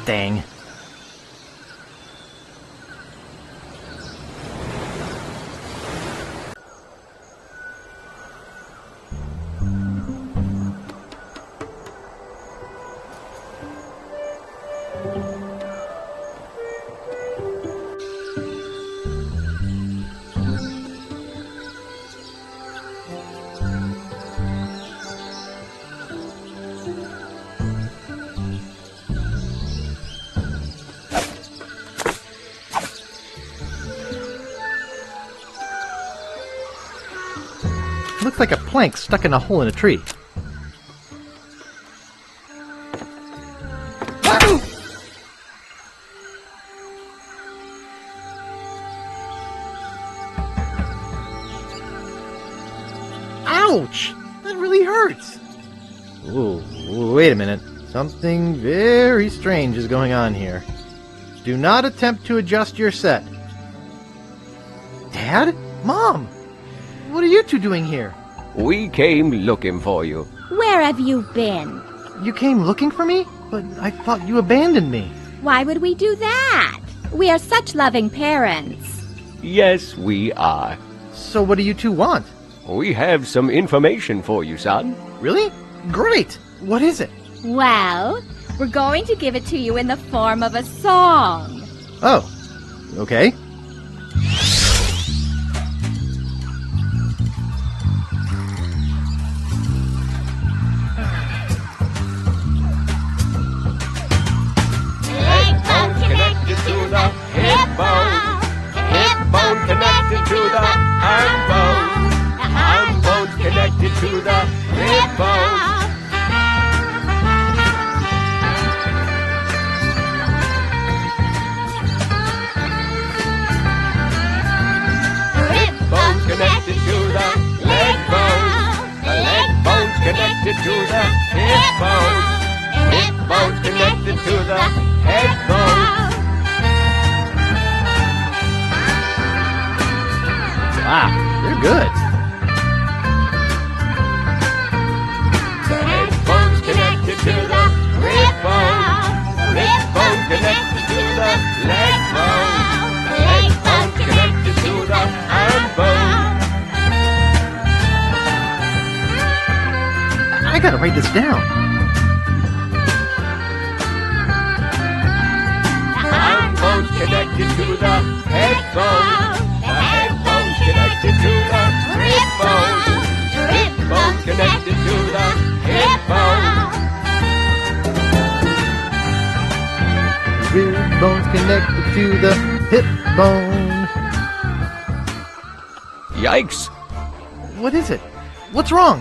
Dang. Looks like a plank stuck in a hole in a tree. Ouch! That really hurts! Ooh, wait a minute. Something very strange is going on here. Do not attempt to adjust your set. Dad? Mom? What are you two doing here? We came looking for you. Where have you been? You came looking for me? But I thought you abandoned me. Why would we do that? We are such loving parents. Yes, we are. So what do you two want? We have some information for you, son. Really? Great! What is it? Well, we're going to give it to you in the form of a song. Oh, okay. Hip bone connected to the arm bone's connected to the hip bone. Hip bone's connected to the leg bone. The leg bone's connected to the hip bone. Hip bone's connected to the head bone. Wow, they're good. The head bone's connected to the rib bone. Rib bone connected to the leg bone. Leg bone connected to the arm bone. I gotta write this down. The arm bone's connected to the head bone. Connected to the rib bone. Rib bone connected to the hip bone. Rib bone's connected to the hip bone. Yikes! What is it? What's wrong?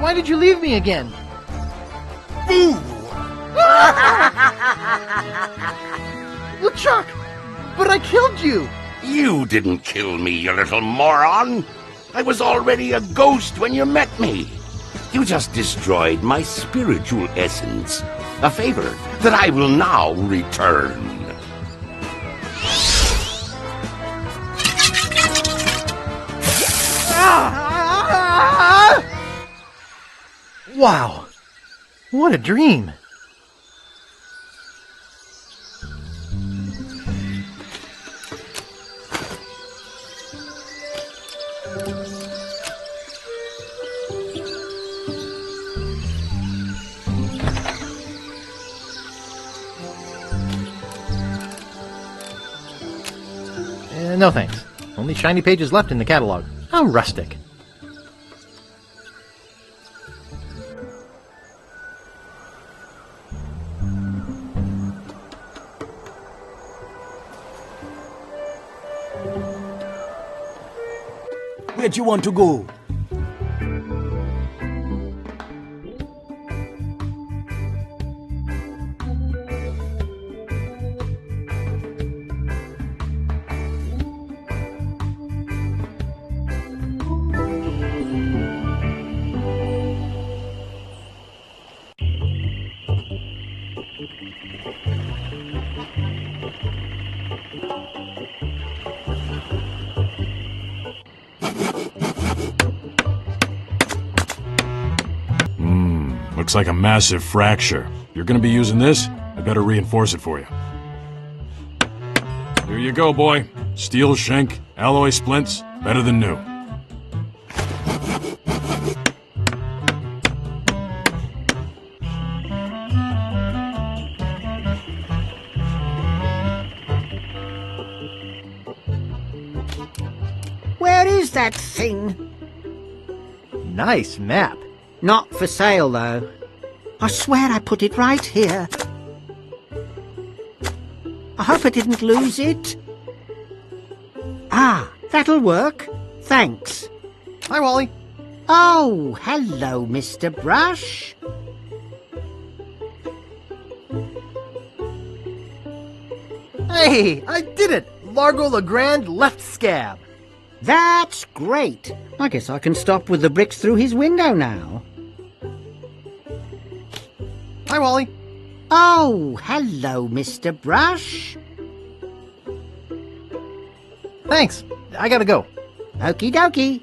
Why did you leave me again? Ooh! LeChuck! But I killed you! You didn't kill me, you little moron! I was already a ghost when you met me. You just destroyed my spiritual essence. A favor that I will now return. Wow! What a dream! No thanks. Only shiny pages left in the catalog. How rustic. Where'd you want to go? Looks like a massive fracture. you're gonna be using this, I better reinforce it for you. Here you go, boy. Steel shank, alloy splints, better than new. Where is that thing? Nice map. Not for sale, though. I swear I put it right here. I hope I didn't lose it. Ah, that'll work. Thanks. Hi, Wally. Oh, hello, Mr. Brush. Hey, I did it! Largo Legrand left scab. That's great. I guess I can stop with the bricks through his window now. Hi, Wally. Oh, hello, Mr. Brush. Thanks. I gotta go. Okie dokie.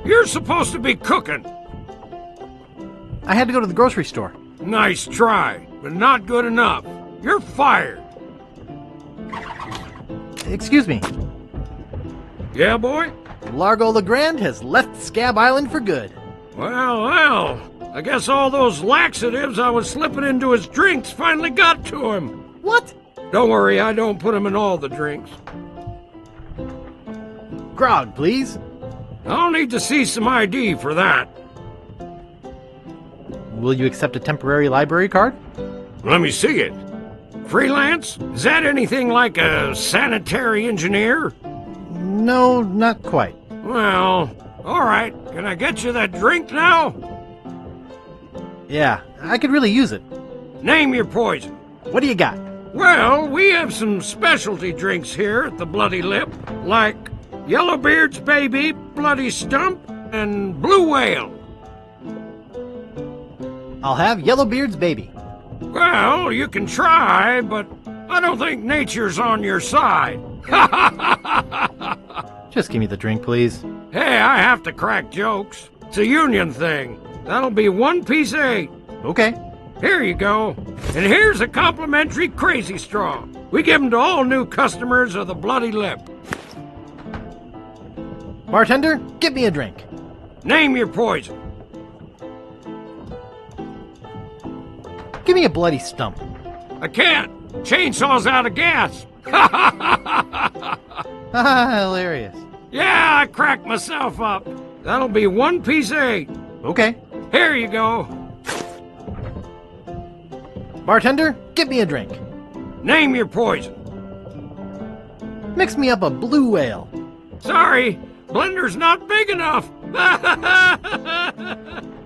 You're supposed to be cooking. I had to go to the grocery store. Nice try, but not good enough. You're fired. Excuse me. Yeah, boy? Largo Legrand has left Scab Island for good. Well, I guess all those laxatives I was slipping into his drinks finally got to him. What? Don't worry, I don't put them in all the drinks. Grog, please. I'll need to see some ID for that. Will you accept a temporary library card? Let me see it. Freelance? Is that anything like a sanitary engineer? No, not quite. Well, all right. Can I get you that drink now? Yeah, I could really use it. Name your poison. What do you got? Well, we have some specialty drinks here at the Bloody Lip, like Yellowbeard's Baby, Bloody Stump, and Blue Whale. I'll have Yellowbeard's Baby. Well, you can try, but I don't think nature's on your side. Just give me the drink, please. Hey, I have to crack jokes. It's a union thing. That'll be 1 piece of 8. Okay. Here you go. And here's a complimentary Crazy Straw. We give them to all new customers of the Bloody Lip. Bartender, give me a drink. Name your poison. Give me a bloody stump. I can't. Chainsaw's out of gas. Hilarious. Yeah, I cracked myself up. That'll be 1 piece of 8. Okay. Here you go. Bartender, give me a drink. Name your poison. Mix me up a Blue Whale. Sorry, blender's not big enough.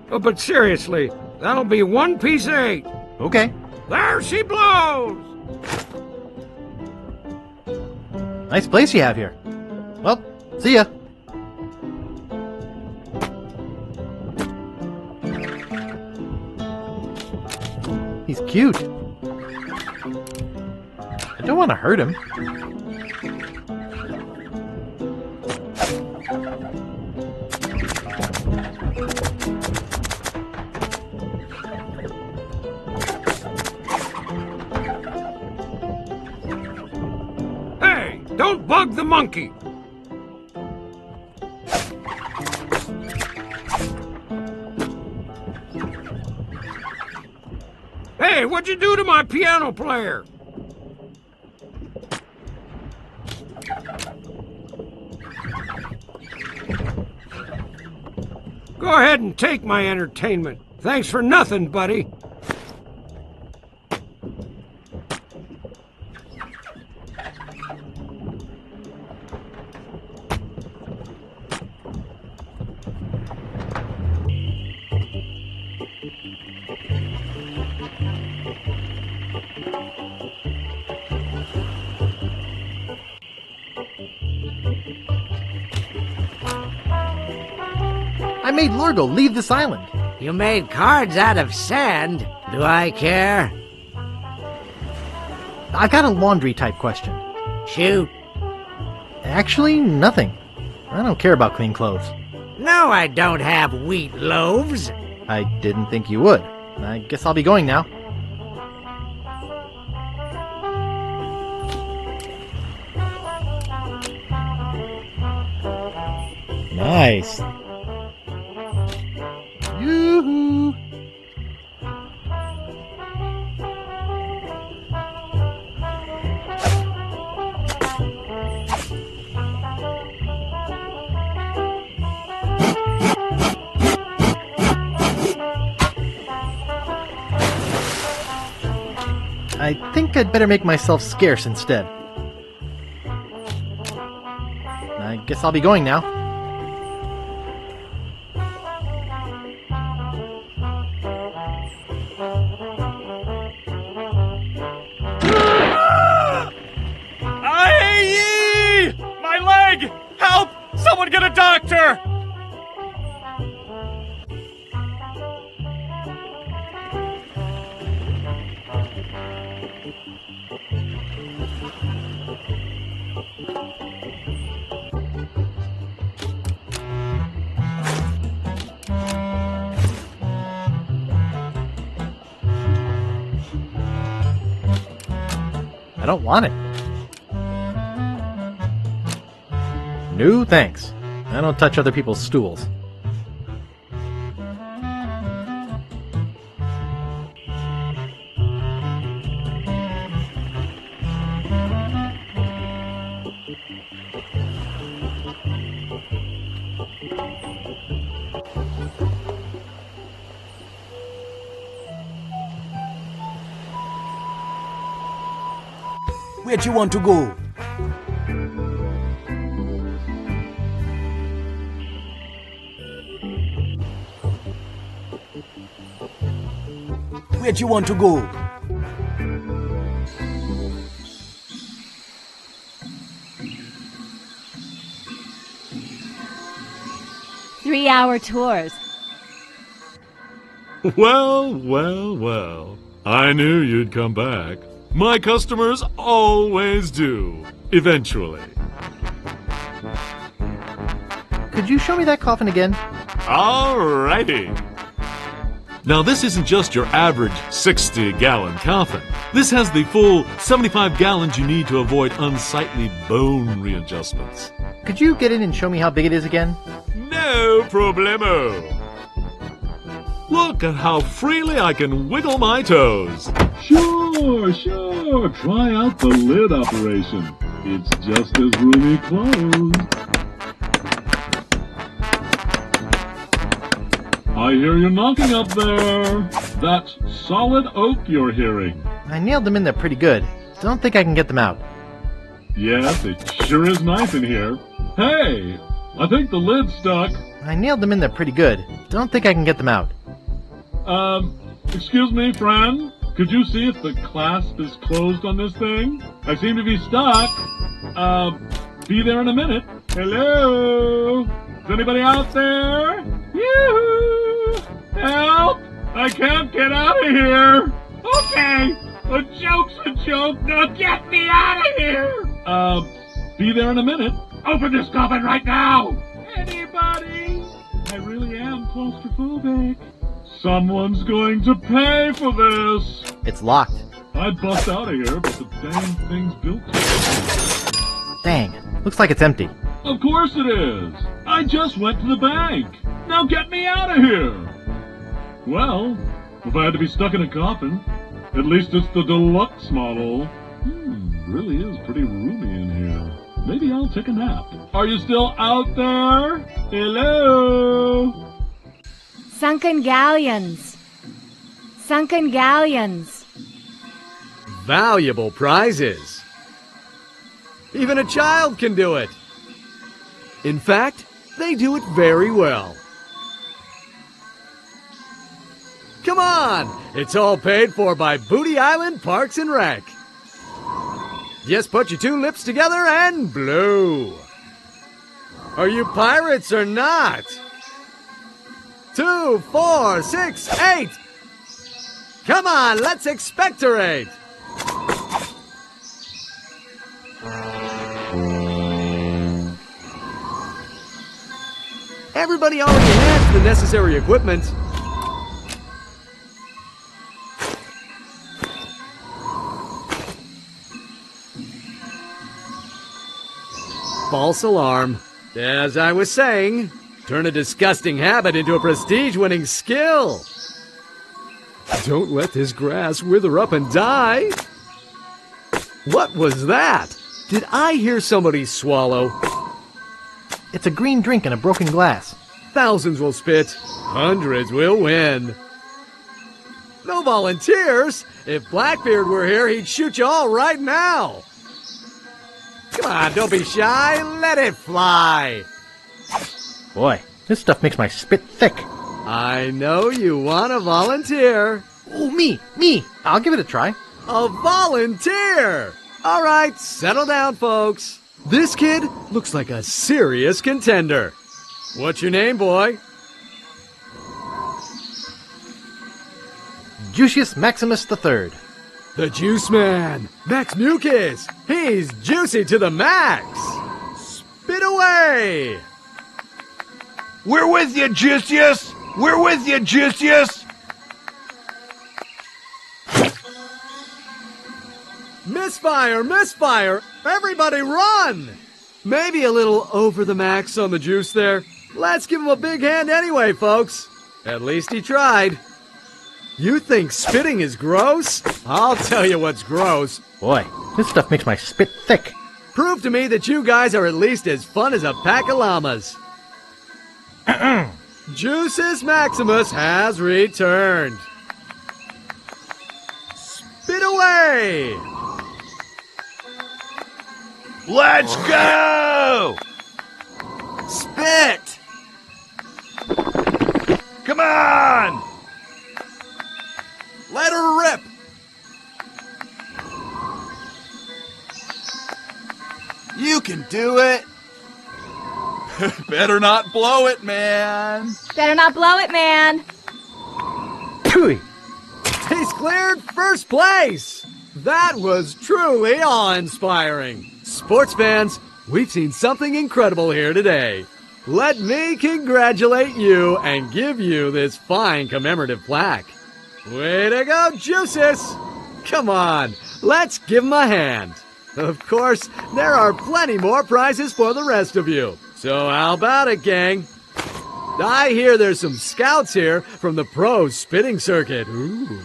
Oh, but seriously, that'll be 1 piece of 8. Okay. There she blows. Nice place you have here. Well, see ya. He's cute. I don't want to hurt him. Hey, don't bug the monkey. Hey, what'd you do to my piano player? Go ahead and take my entertainment. Thanks for nothing, buddy. I made Largo leave this island. You made cards out of sand. Do I care? I've got a laundry type question. Shoot. Actually, nothing. I don't care about clean clothes. No, I don't have wheat loaves. I didn't think you would. I guess I'll be going now. Nice. Yoo-hoo. I think I'd better make myself scarce instead. I guess I'll be going now. Aye! My leg! Help! Someone get a doctor! I don't want it. No thanks. I don't touch other people's stools. Where'd you want to go? Where'd you want to go? Three-hour tours. Well, well, well. I knew you'd come back. My customers always do. Eventually. Could you show me that coffin again? Alrighty. Now this isn't just your average 60-gallon coffin. This has the full 75 gallons you need to avoid unsightly bone readjustments. Could you get in and show me how big it is again? No problemo. Look at how freely I can wiggle my toes. Sure. Try out the lid operation. It's just as roomy closed. I hear you knocking up there. That's solid oak you're hearing. I nailed them in there pretty good. Don't think I can get them out. Yes, it sure is nice in here. Hey, I think the lid's stuck. I nailed them in there pretty good. Don't think I can get them out. Excuse me, friend. Could you see if the clasp is closed on this thing? I seem to be stuck. Be there in a minute. Hello? Is anybody out there? Yoo-hoo! Help! I can't get out of here! Okay! A joke's a joke! Now get me out of here! Be there in a minute. Open this coffin right now! Anybody? I really am claustrophobic. Someone's going to pay for this! It's locked. I'd bust out of here, but the dang thing's built to. Dang. Looks like it's empty. Of course it is! I just went to the bank! Now get me out of here! Well, if I had to be stuck in a coffin, at least it's the deluxe model. Really is pretty roomy in here. Maybe I'll take a nap. Are you still out there? Hello? Sunken galleons. Sunken galleons. Valuable prizes. Even a child can do it. In fact, they do it very well. Come on! It's all paid for by Booty Island Parks and Rec. Just put your two lips together and blow. Are you pirates or not? 2, 4, 6, 8. Come on, let's expectorate. Everybody already has the necessary equipment. False alarm. As I was saying, turn a disgusting habit into a prestige-winning skill. Don't let this grass wither up and die. What was that? Did I hear somebody swallow? It's a green drink in a broken glass. Thousands will spit. Hundreds will win. No volunteers? If Blackbeard were here, he'd shoot you all right now. Come on, don't be shy. Let it fly. Boy, this stuff makes my spit thick. I know you want to volunteer. Oh, me. I'll give it a try. A volunteer! All right, settle down, folks. This kid looks like a serious contender. What's your name, boy? Juicius Maximus III. The Juice Man, Max Mucus. He's juicy to the max. Spit away. We're with you, Juicius! We're with you, Juicius! Misfire! Misfire! Everybody run! Maybe a little over the max on the juice there. Let's give him a big hand anyway, folks. At least he tried. You think spitting is gross? I'll tell you what's gross. Boy, this stuff makes my spit thick. Prove to me that you guys are at least as fun as a pack of llamas. Juices Maximus has returned. Spit away! Let's go! Spit! Come on! Let her rip! You can do it! Better not blow it, man! Better not blow it, man! Pooey! He's cleared first place! That was truly awe-inspiring. Sports fans, we've seen something incredible here today. Let me congratulate you and give you this fine commemorative plaque. Way to go, Juices! Come on, let's give him a hand. Of course, there are plenty more prizes for the rest of you. So how about it, gang? I hear there's some scouts here from the pro spitting circuit. Ooh.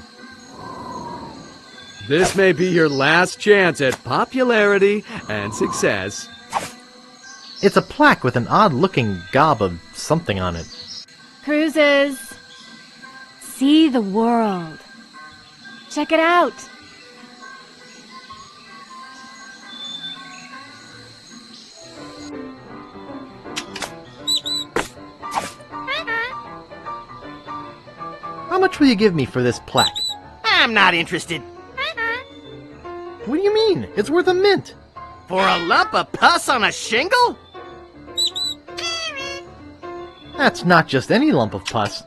This may be your last chance at popularity and success. It's a plaque with an odd-looking gob of something on it. Cruises. See the world. Check it out. How much will you give me for this plaque? I'm not interested. What do you mean? It's worth a mint. For a lump of pus on a shingle? That's not just any lump of pus.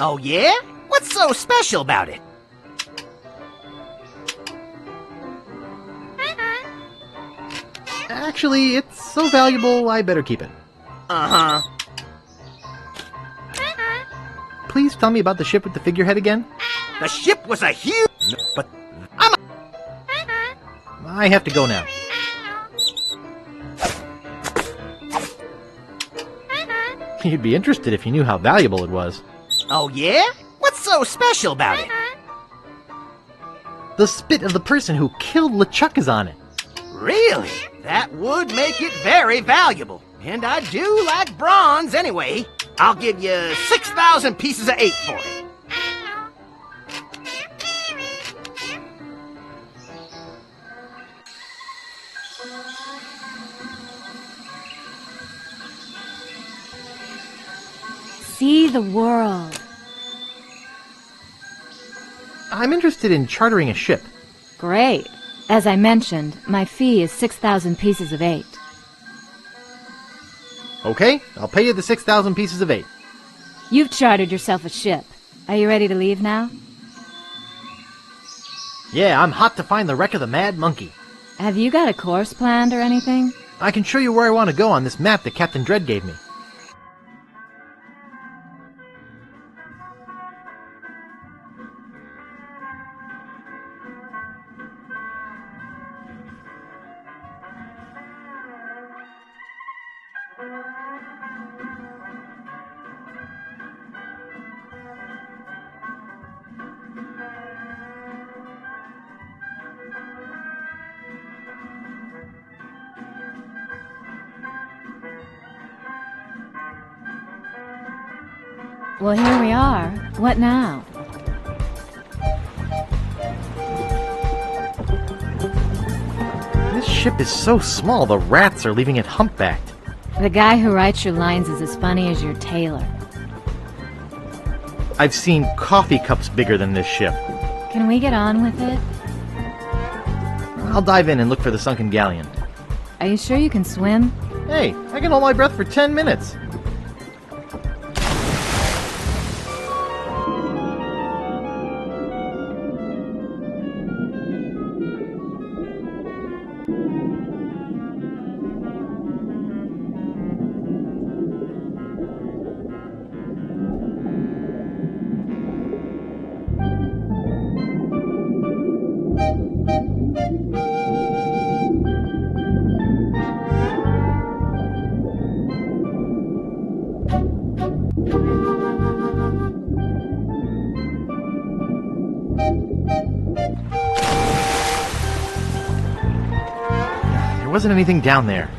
Oh yeah? What's so special about it? Actually, it's so valuable, I better keep it. Uh-huh. Please tell me about the ship with the figurehead again. The ship was a huge... But I have to go now. You'd be interested if you knew how valuable it was. Oh yeah? What's so special about it? The spit of the person who killed LeChuck is on it. Really? That would make it very valuable. And I do like bronze anyway. I'll give you 6,000 pieces of 8 for it. See the world. I'm interested in chartering a ship. Great. As I mentioned, my fee is 6,000 pieces of 8. Okay, I'll pay you the 6,000 pieces of 8. You've chartered yourself a ship. Are you ready to leave now? Yeah, I'm hot to find the wreck of the Mad Monkey. Have you got a course planned or anything? I can show you where I want to go on this map that Captain Dredd gave me. Well, here we are. What now? This ship is so small, the rats are leaving it humpbacked. The guy who writes your lines is as funny as your tailor. I've seen coffee cups bigger than this ship. Can we get on with it? I'll dive in and look for the sunken galleon. Are you sure you can swim? Hey, I can hold my breath for 10 minutes. There wasn't anything down there.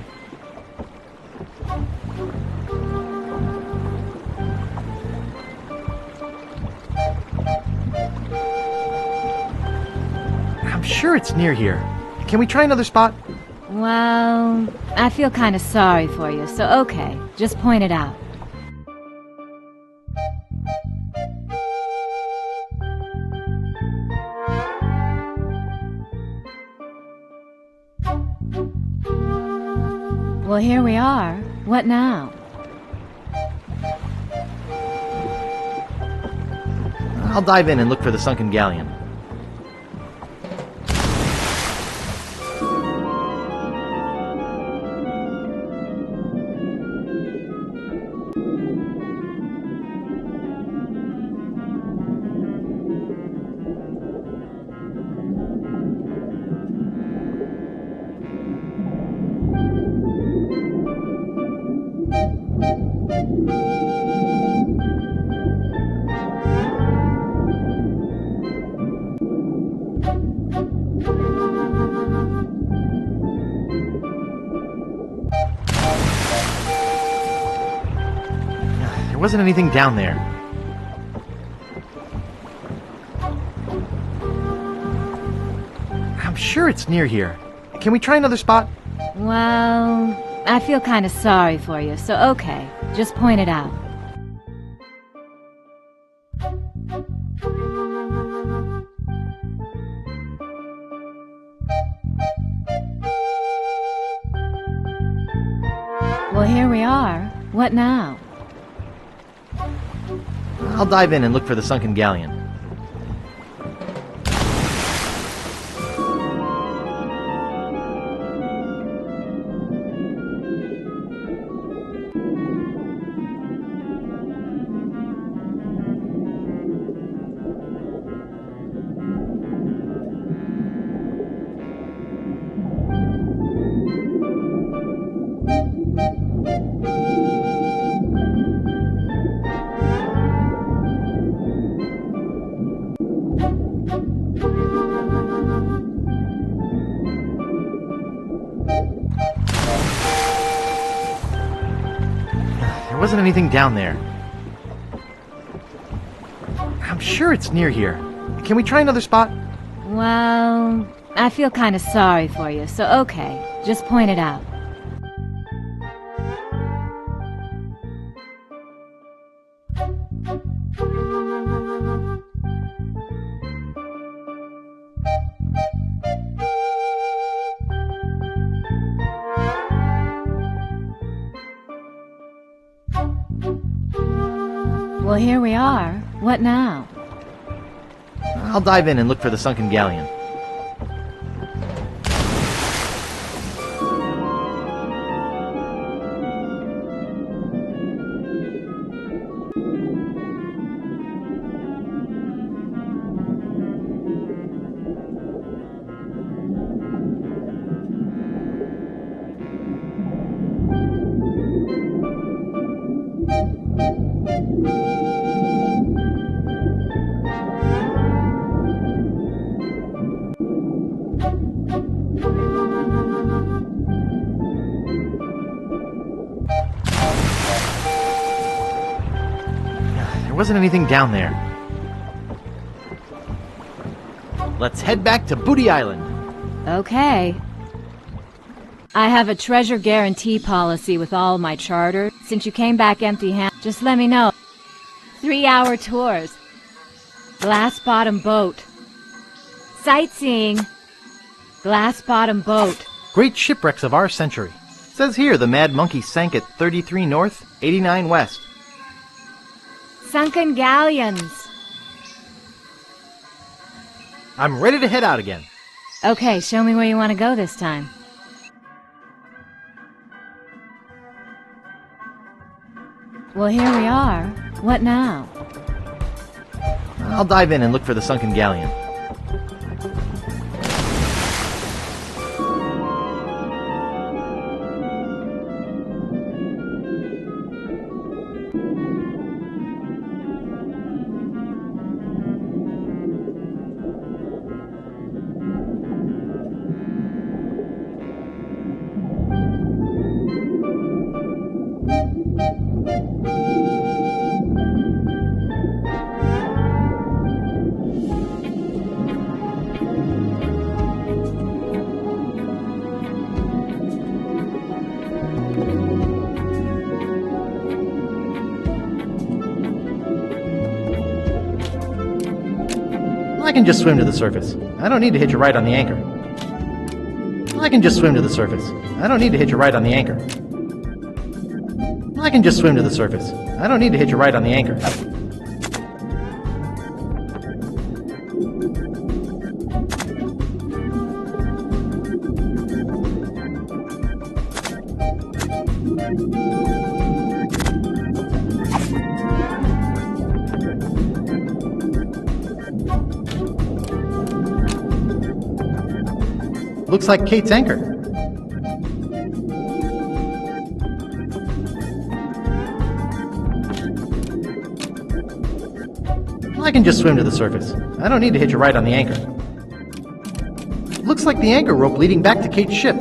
I'm sure it's near here. Can we try another spot? Well, I feel kind of sorry for you, so okay. Just point it out. Well, here we are. What now? I'll dive in and look for the sunken galleon. There wasn't anything down there. I'm sure it's near here. Can we try another spot? Well, I feel kind of sorry for you, so okay. Just point it out. Well, here we are. What now? I'll dive in and look for the sunken galleon. There wasn't anything down there. I'm sure it's near here. Can we try another spot? Well, I feel kind of sorry for you, so okay. Just point it out. Well, here we are. What now? I'll dive in and look for the sunken galleon. There wasn't anything down there. Let's head back to Booty Island. Okay. I have a treasure guarantee policy with all my charters. Since you came back empty-handed, just let me know. 3-hour tours. Glass bottom boat. Sightseeing. Glass bottom boat. Great shipwrecks of our century. Says here the Mad Monkey sank at 33 north, 89 west. Sunken galleons. I'm ready to head out again. Okay, show me where you want to go this time. Well, here we are. What now? I'll dive in and look for the sunken galleon. I can just swim to the surface. I don't need to hitch a ride on the anchor. I can just swim to the surface. I don't need to hitch a ride on the anchor. I can just swim to the surface. I don't need to hitch a ride on the anchor. Looks like Kate's anchor. I can just swim to the surface. I don't need to hitch a ride on the anchor. Looks like the anchor rope leading back to Kate's ship.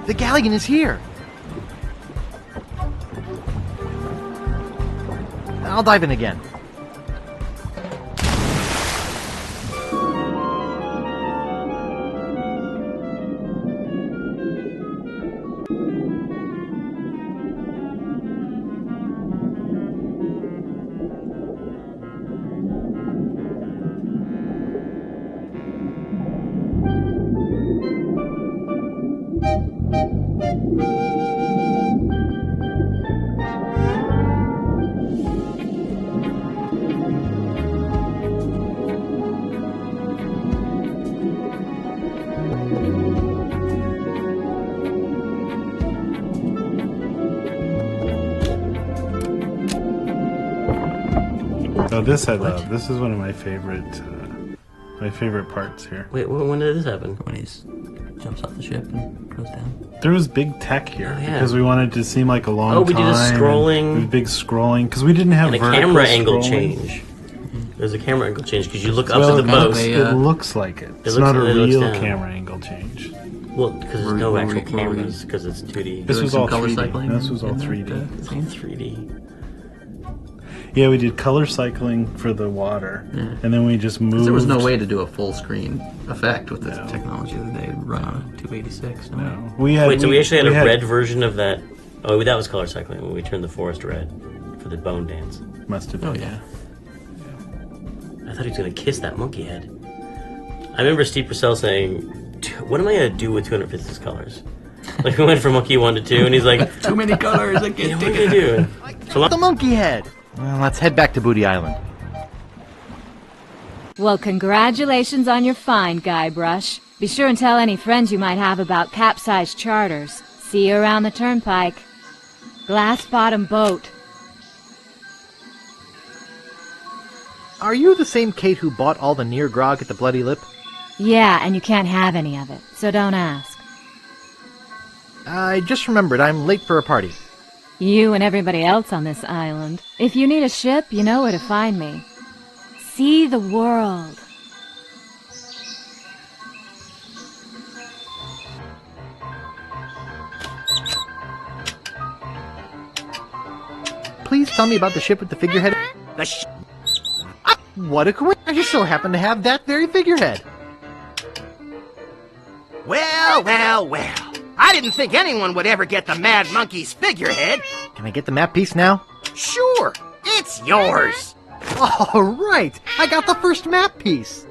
The galleon is here. I'll dive in again. Oh, this I love. This is one of my favorite parts here. Wait, when did this happen? When he jumps off the ship and goes down. There was big tech here because we wanted to seem like a long time. Oh, we did a scrolling. There was big scrolling because we didn't have and a vertical camera angle scrolling. change. There's a camera angle change because you look up Well, at the boat. It looks like it. It's not a real camera angle change. Well, because there's no actual cameras because it's 2D. This was all color 3D. cycling This was all in there? 3D. It's all 3D. Yeah, we did color cycling for the water, and then we just moved. There was no way to do a full screen effect with this technology that they run on a 286. No. We actually had a red version of that. Oh, that was color cycling when we turned the forest red for the bone dance. Must have been. Oh, yeah. I thought he was going to kiss that monkey head. I remember Steve Purcell saying, what am I going to do with 256 colors? Like we went from monkey 1 to 2, and he's like, too many colors. I can't what take are you it. doing? So the monkey head. Well, let's head back to Booty Island. Well, congratulations on your find, Guybrush. Be sure and tell any friends you might have about capsized charters. See you around the turnpike. Glass Bottom Boat. Are you the same Kate who bought all the near grog at the Bloody Lip? Yeah, and you can't have any of it, so don't ask. I just remembered I'm late for a party. You and everybody else on this island. If you need a ship, you know where to find me. See the world. Please tell me about the ship with the figurehead. What a coincidence! I just so happen to have that very figurehead. Well, well, well. I didn't think anyone would ever get the Mad Monkey's figurehead. Can I get the map piece now? Sure, it's yours. All right, I got the first map piece.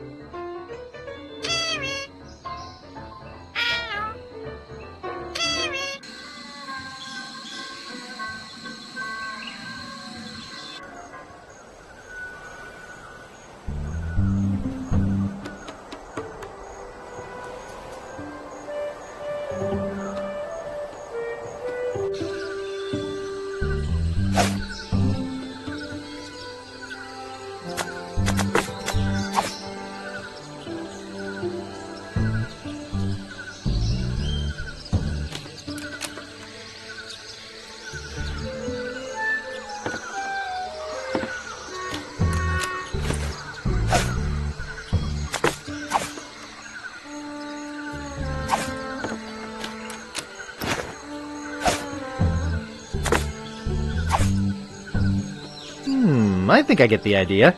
I think I get the idea.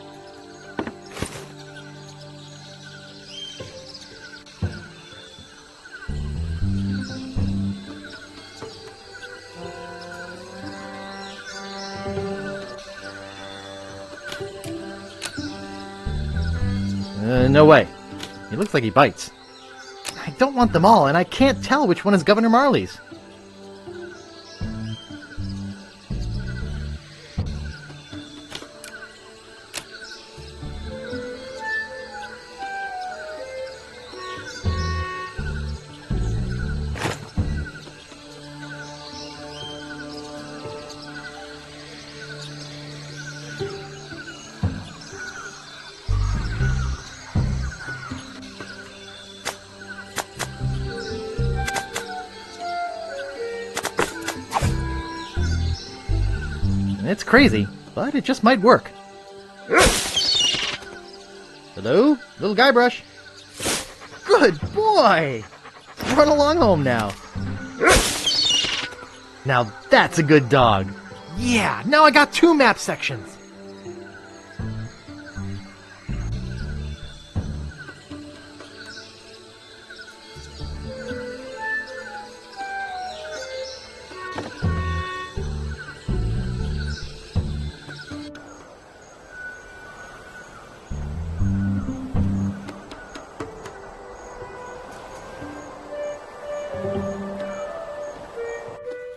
No way. He looks like he bites. I don't want them all, and I can't tell which one is Governor Marley's. It's crazy, but it just might work. Hello, little Guybrush. Good boy! Run along home now. Now that's a good dog. Yeah, now I got 2 map sections.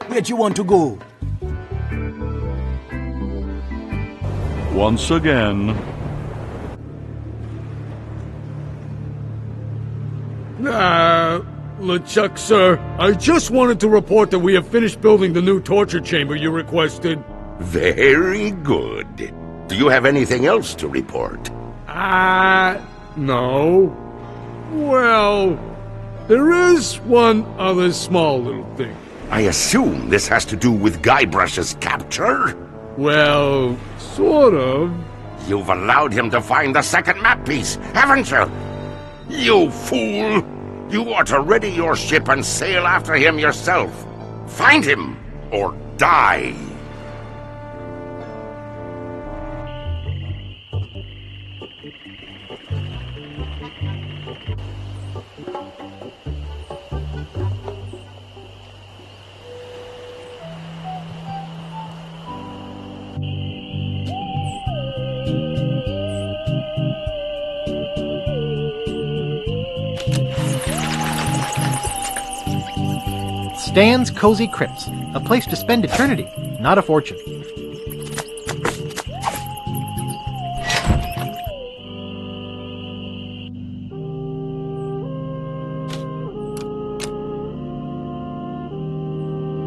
Where do you want to go? Once again. LeChuck, sir, I just wanted to report that we have finished building the new torture chamber you requested. Very good. Do you have anything else to report? No. Well, there is one other small little thing. I assume this has to do with Guybrush's capture? Well, sort of. You've allowed him to find the second map piece, haven't you? You fool! You ought to ready your ship and sail after him yourself. Find him, or die! Stan's Cozy Crypts, a place to spend eternity, not a fortune.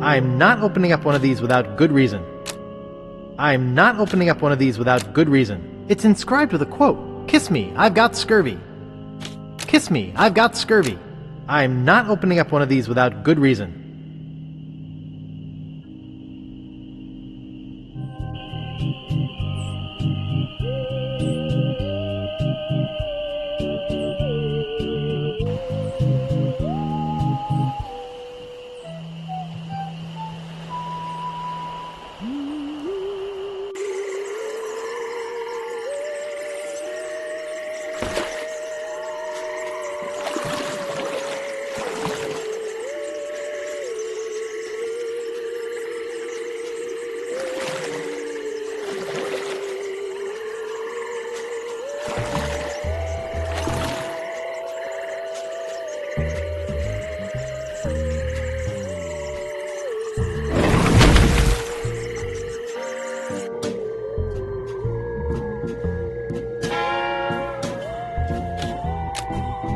I'm not opening up one of these without good reason. I'm not opening up one of these without good reason. It's inscribed with a quote. Kiss me, I've got scurvy. Kiss me, I've got scurvy. I'm not opening up one of these without good reason.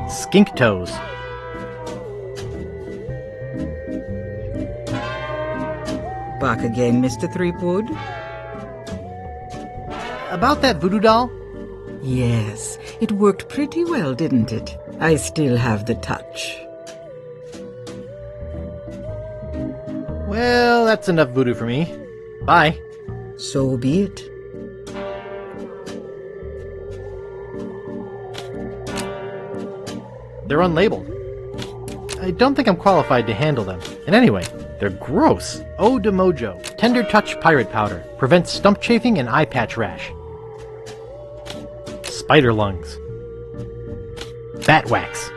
Skink toes. Back again, Mr. Threepwood? About that voodoo doll? Yes, it worked pretty well, didn't it? I still have the touch. Well, that's enough voodoo for me. Bye. So be it. They're unlabeled. I don't think I'm qualified to handle them. And anyway, they're gross. Eau de Mojo. Tender Touch Pirate Powder. Prevents stump chafing and eye patch rash. Spider Lungs. Bat Wax.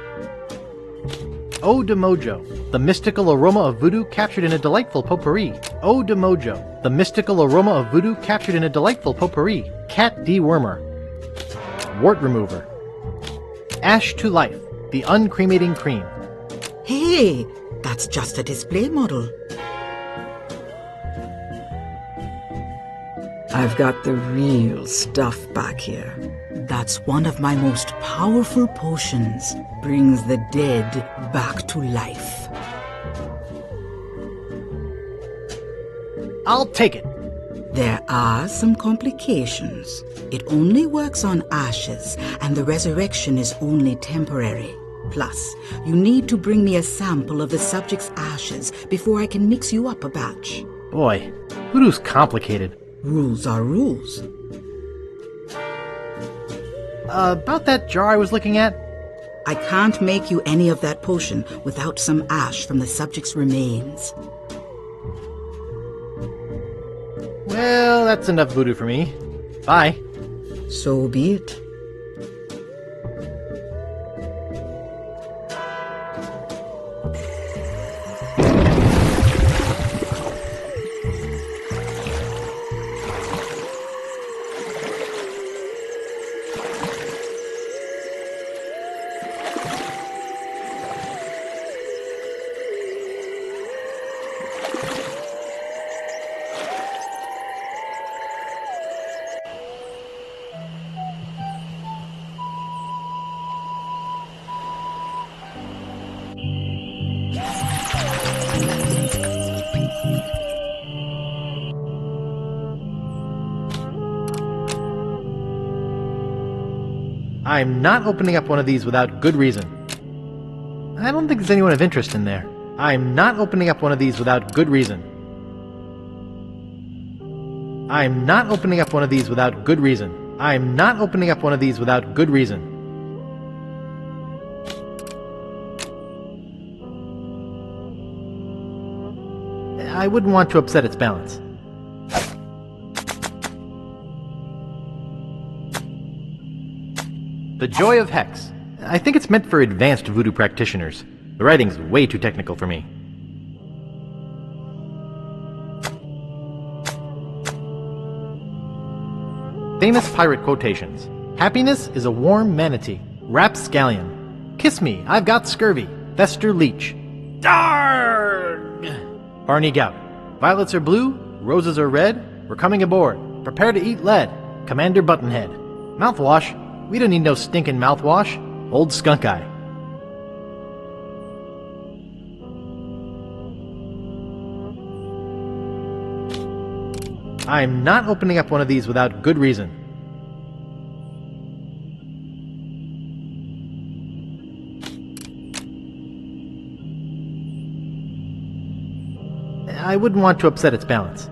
Eau de Mojo. The mystical aroma of voodoo captured in a delightful potpourri. Eau de Mojo. The mystical aroma of voodoo captured in a delightful potpourri. Cat Dewormer. Wart Remover. Ash to Life. The uncremating cream. Hey, that's just a display model. I've got the real stuff back here. That's one of my most powerful potions. Brings the dead back to life. I'll take it. There are some complications. It only works on ashes, and the resurrection is only temporary. Plus, you need to bring me a sample of the subject's ashes before I can mix you up a batch. Boy, voodoo's complicated. Rules are rules. About that jar I was looking at? I can't make you any of that potion without some ash from the subject's remains. Well, that's enough voodoo for me. Bye. So be it. I'm not opening up one of these without good reason. I don't think there's anyone of interest in there. I'm not opening up one of these without good reason. I'm not opening up one of these without good reason. I'm not opening up one of these without good reason. I wouldn't want to upset its balance. The Joy of Hex. I think it's meant for advanced voodoo practitioners. The writing's way too technical for me. Famous pirate quotations. Happiness is a warm manatee. Rapscallion. Kiss me, I've got scurvy. Fester Leech. Darg! Barney Gout. Violets are blue, roses are red. We're coming aboard. Prepare to eat lead. Commander Buttonhead. Mouthwash? We don't need no stinking mouthwash. Old Skunk Eye. I'm not opening up one of these without good reason. I wouldn't want to upset its balance.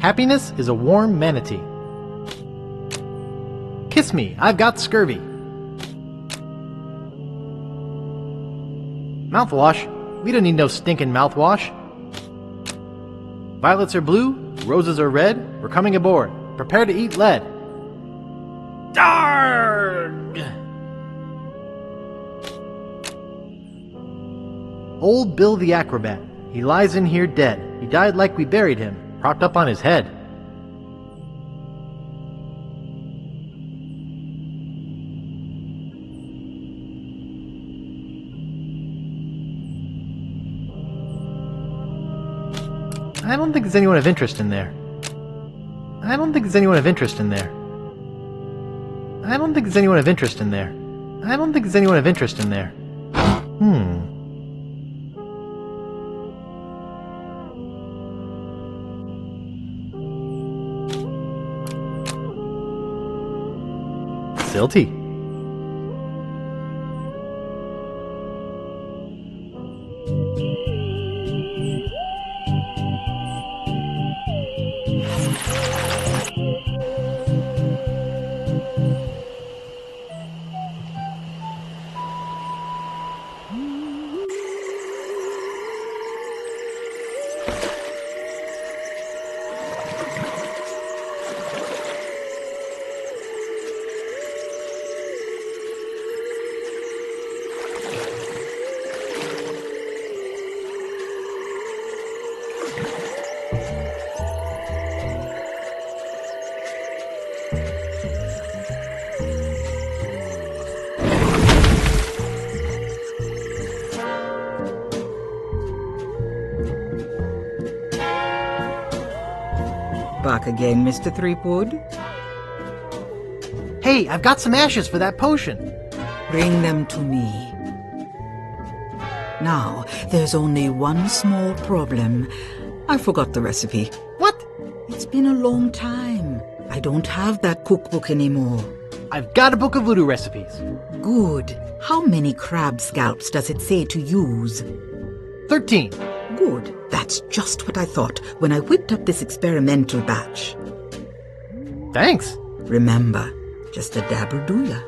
Happiness is a warm manatee. Kiss me, I've got scurvy. Mouthwash? We don't need no stinking mouthwash. Violets are blue, roses are red. We're coming aboard. Prepare to eat lead. Darg! Old Bill the Acrobat. He lies in here dead. He died like we buried him, propped up on his head. I don't think there's anyone of interest in there. I don't think there's anyone of interest in there. I don't think there's anyone of interest in there. I don't think there's anyone of interest in there. Silty. Back again, Mr. Threepwood? Hey, I've got some ashes for that potion. Bring them to me. Now, there's only one small problem. I forgot the recipe. What? It's been a long time. I don't have that cookbook anymore. I've got a book of voodoo recipes. Good. How many crab scalps does it say to use? 13. Good. That's just what I thought when I whipped up this experimental batch. Thanks. Remember, just a dab will do ya.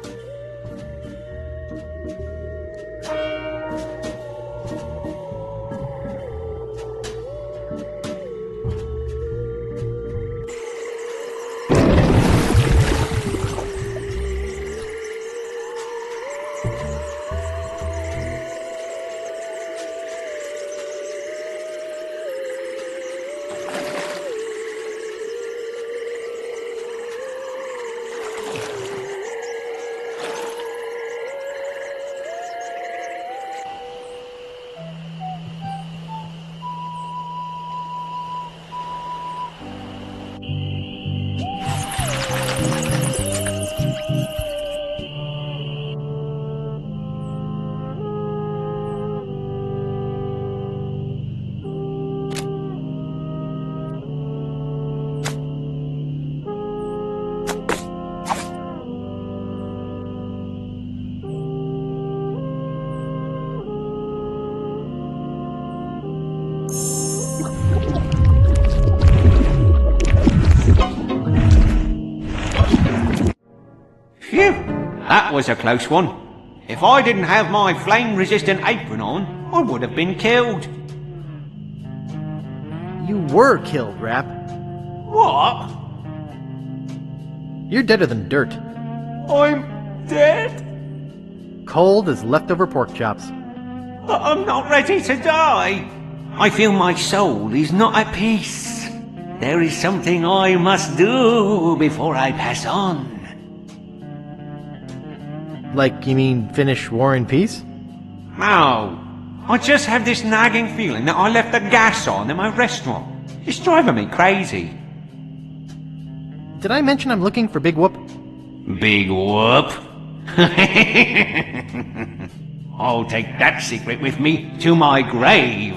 Phew! That was a close one. If I didn't have my flame-resistant apron on, I would have been killed. You were killed, Rap. What? You're deader than dirt. I'm dead? Cold as leftover pork chops. I'm not ready to die. I feel my soul is not at peace. There is something I must do before I pass on. Like, you mean finish War and Peace? No. I just have this nagging feeling that I left the gas on in my restaurant. It's driving me crazy. Did I mention I'm looking for Big Whoop? Big Whoop? I'll take that secret with me to my grave.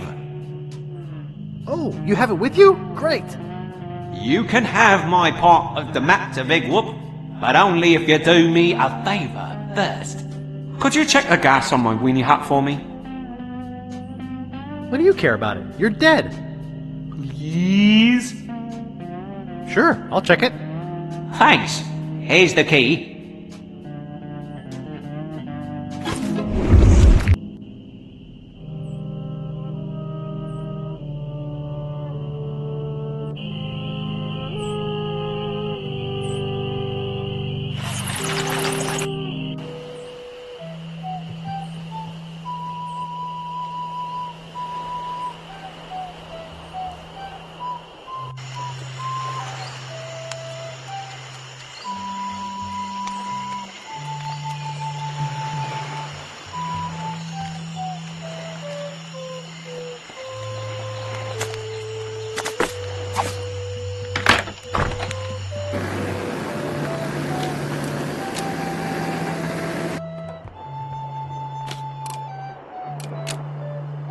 Oh, you have it with you? Great. You can have my part of the map to Big Whoop, but only if you do me a favour first. Could you check the gas on my weenie hat for me? What do you care about it? You're dead. Please? Sure, I'll check it. Thanks. Here's the key.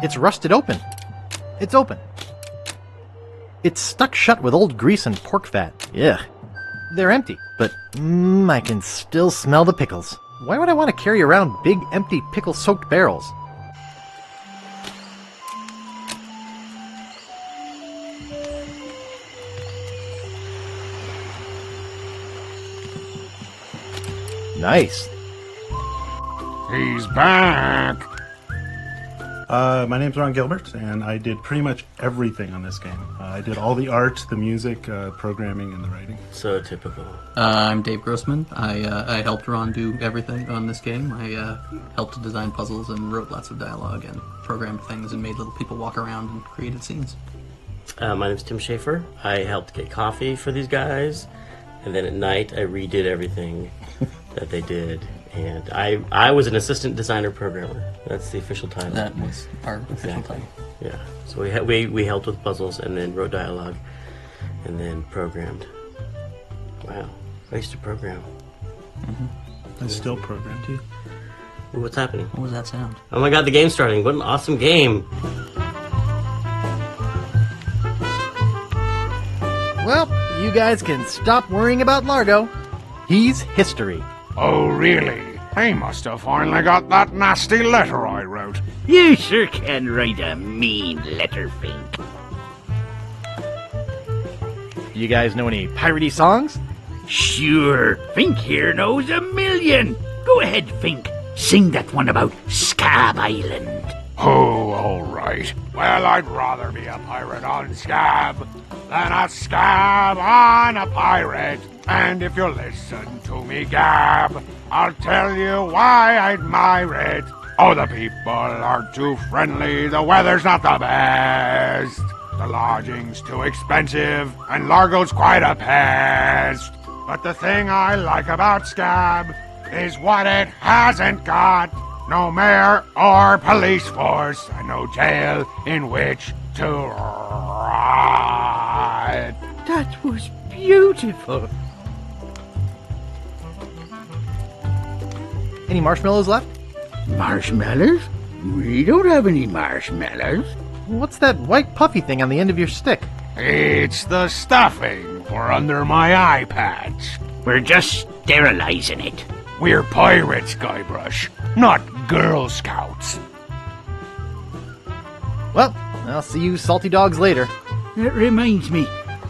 It's rusted open. It's open. It's stuck shut with old grease and pork fat. Ugh. They're empty, but I can still smell the pickles. Why would I want to carry around big, empty, pickle-soaked barrels? Nice. He's back. My name's Ron Gilbert, and I did pretty much everything on this game. I did all the art, the music, programming, and the writing. So typical. I'm Dave Grossman. I helped Ron do everything on this game. I helped to design puzzles and wrote lots of dialogue and programmed things and made little people walk around and created scenes. My name's Tim Schaefer. I helped get coffee for these guys, and then at night I redid everything that they did. And I was an assistant designer programmer. That's the official title. That was our official title. Yeah. So we helped with puzzles and then wrote dialogue and then programmed. Wow. I used to program. I still program too. Ooh, what's happening? What was that sound? Oh my god, the game's starting. What an awesome game. Well, you guys can stop worrying about Largo. He's history. Oh, really? I must have finally got that nasty letter I wrote. You sure can write a mean letter, Fink. You guys know any piratey songs? Sure, Fink here knows a million. Go ahead, Fink. Sing that one about Scab Island. Oh, all right. Well, I'd rather be a pirate on Scab than a scab on a pirate. And if you listen to me gab, I'll tell you why I admire it. Oh, the people aren't too friendly, the weather's not the best. The lodging's too expensive, and Largo's quite a pest. But the thing I like about Scab is what it hasn't got. No mayor or police force, and no jail in which to ride. That was beautiful. Any marshmallows left? Marshmallows? We don't have any marshmallows. What's that white puffy thing on the end of your stick? It's the stuffing for under my eye patch. We're just sterilizing it. We're pirates, Guybrush, not Girl Scouts. Well, I'll see you salty dogs later. That reminds me,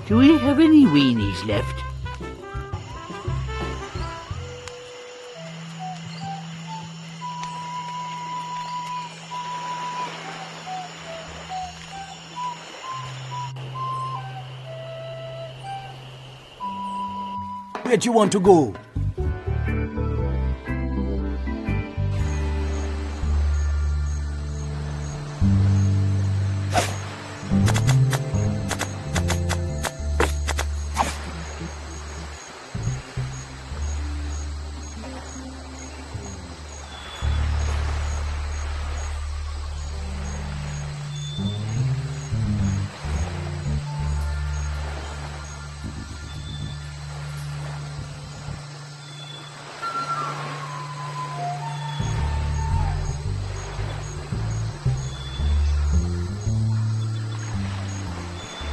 do we have any weenies left? Where do you want to go?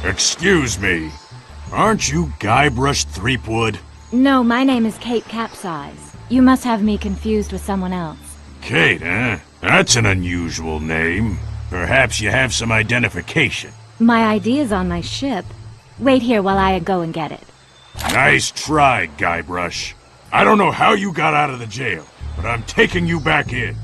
Excuse me. Aren't you Guybrush Threepwood? No, my name is Kate Capsize. You must have me confused with someone else. Kate, eh? That's an unusual name. Perhaps you have some identification. My ID is on my ship. Wait here while I go and get it. Nice try, Guybrush. I don't know how you got out of the jail, but I'm taking you back in.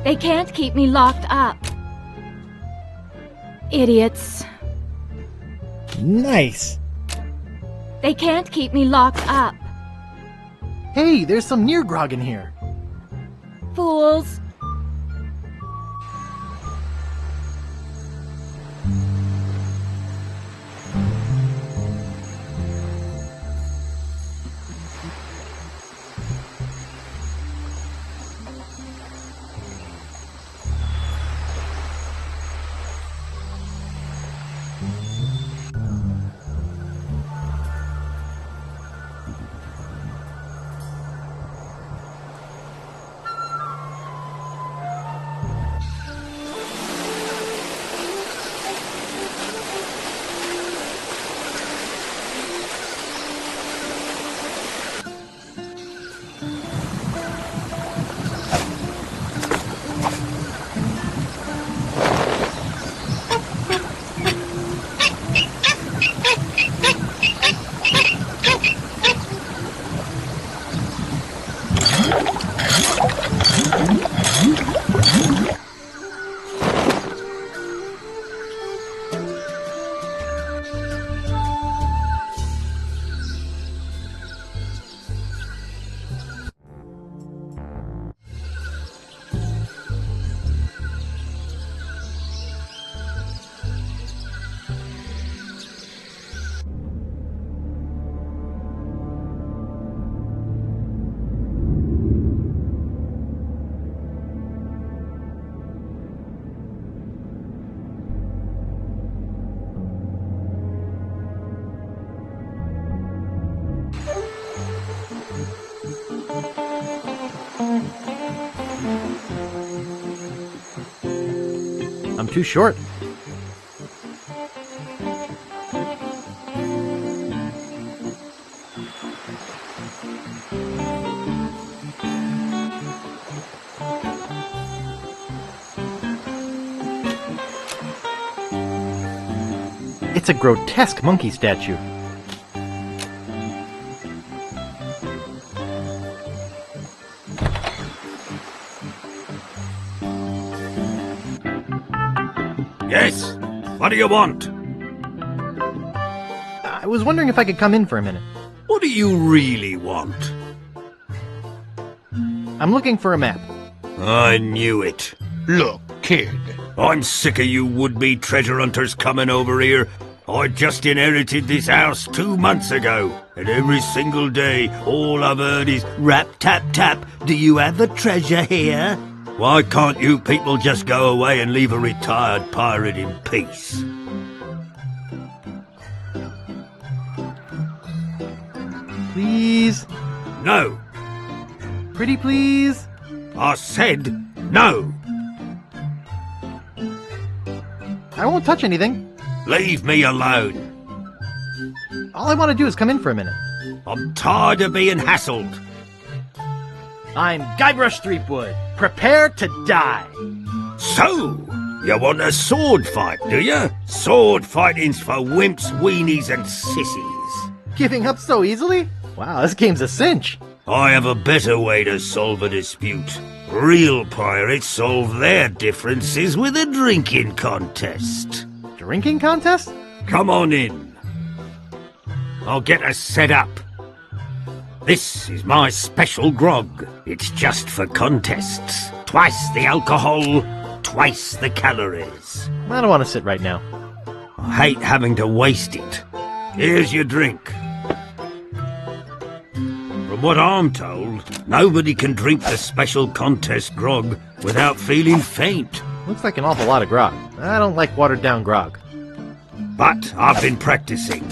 They can't keep me locked up. Idiots. Nice. They can't keep me locked up. Hey, there's some near grog in here. Fools. I'm too short. It's a grotesque monkey statue. Yes? What do you want? I was wondering if I could come in for a minute. What do you really want? I'm looking for a map. I knew it. Look, kid, I'm sick of you would-be treasure hunters coming over here. I just inherited this house 2 months ago, and every single day all I've heard is rap tap tap, do you have a treasure here? Why can't you people just go away and leave a retired pirate in peace? Please? No. Pretty please? I said no. I won't touch anything. Leave me alone. All I want to do is come in for a minute. I'm tired of being hassled. I'm Guybrush Threepwood. Prepare to die. So, you want a sword fight, do you? Sword fighting's for wimps, weenies, and sissies. Giving up so easily? Wow, this game's a cinch. I have a better way to solve a dispute. Real pirates solve their differences with a drinking contest. Drinking contest? Come on in. I'll get us set up. This is my special grog. It's just for contests. Twice the alcohol, twice the calories. I don't want to sit right now. I hate having to waste it. Here's your drink. From what I'm told, nobody can drink the special contest grog without feeling faint. Looks like an awful lot of grog. I don't like watered-down grog. But I've been practicing.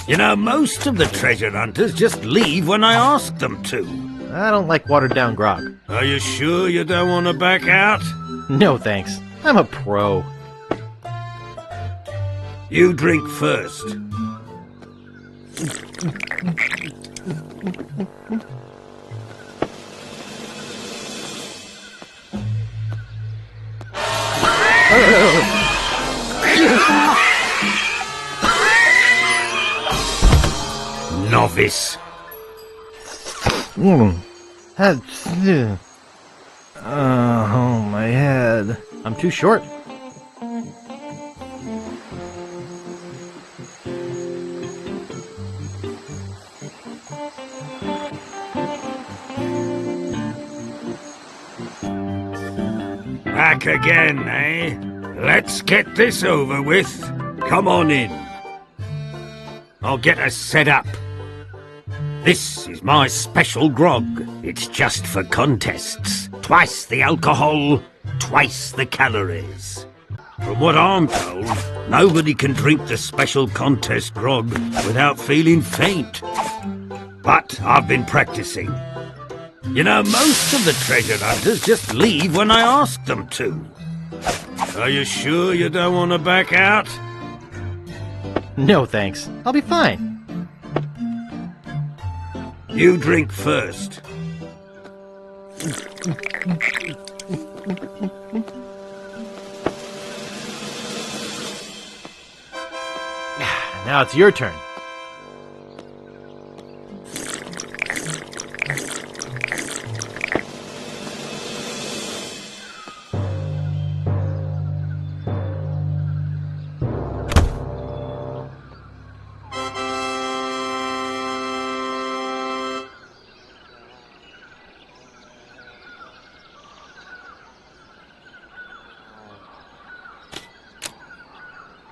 You know, most of the treasure hunters just leave when I ask them to. I don't like watered-down grog. Are you sure you don't want to back out? No, thanks. I'm a pro. You drink first. Novice. Oh, my head. I'm too short. Back again, eh? Let's get this over with. Come on in. I'll get us set up. This is my special grog. It's just for contests. Twice the alcohol, twice the calories. From what I'm told, nobody can drink the special contest grog without feeling faint. But I've been practicing. You know, most of the treasure hunters just leave when I ask them to. Are you sure you don't want to back out? No, thanks. I'll be fine. You drink first. Now it's your turn.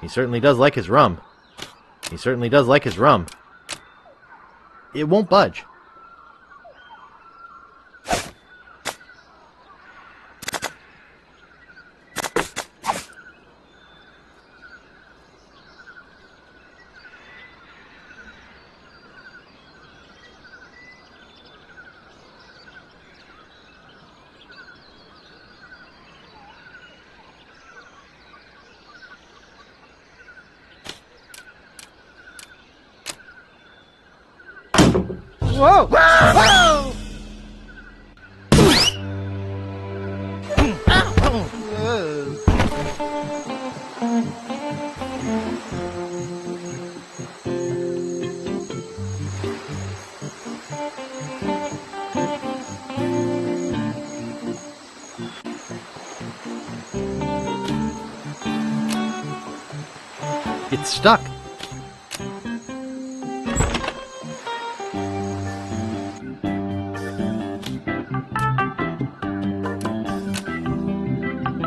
He certainly does like his rum. He certainly does like his rum. It won't budge. Whoa! Whoa! It's stuck.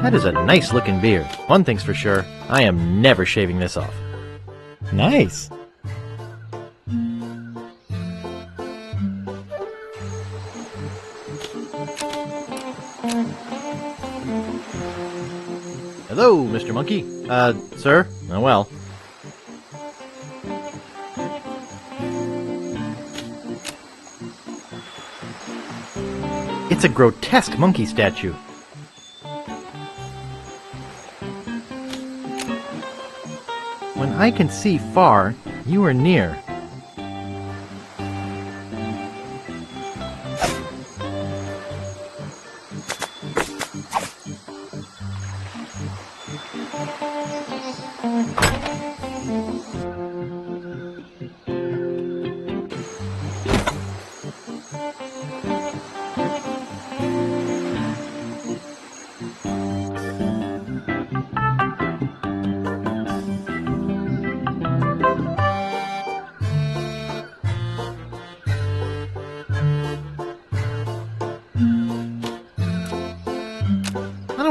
That is a nice looking beard. One thing's for sure, I am never shaving this off. Nice. Hello, Mr. Monkey. Sir? Oh, well. It's a grotesque monkey statue. When I can see far, you are near.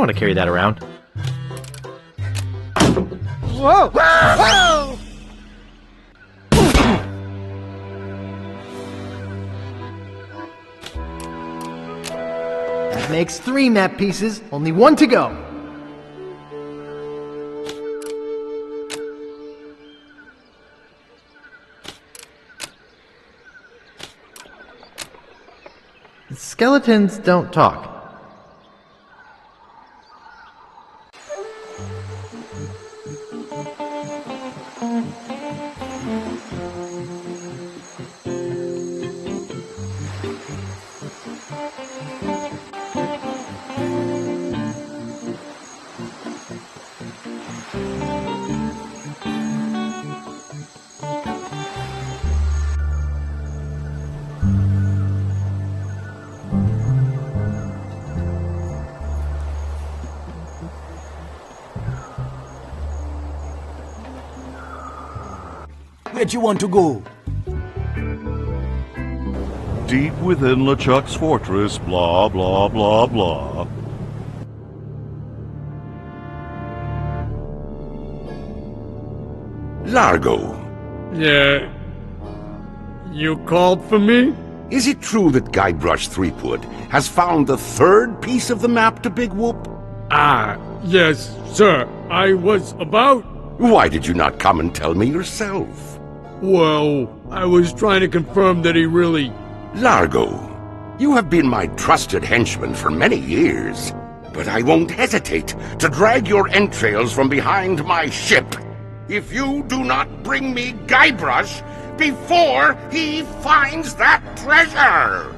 want to carry that around. Whoa! Whoa! That makes 3 map pieces, only 1 to go. Skeletons don't talk. Where'd you want to go? Deep within LeChuck's fortress, blah, blah, blah, blah. Largo. Yeah. You called for me? Is it true that Guybrush Threepwood has found the 3rd piece of the map to Big Whoop? Ah, yes, sir. I was about... Why did you not come and tell me yourself? Well, I was trying to confirm that he really... Largo, you have been my trusted henchman for many years, but I won't hesitate to drag your entrails from behind my ship if you do not bring me Guybrush before he finds that treasure!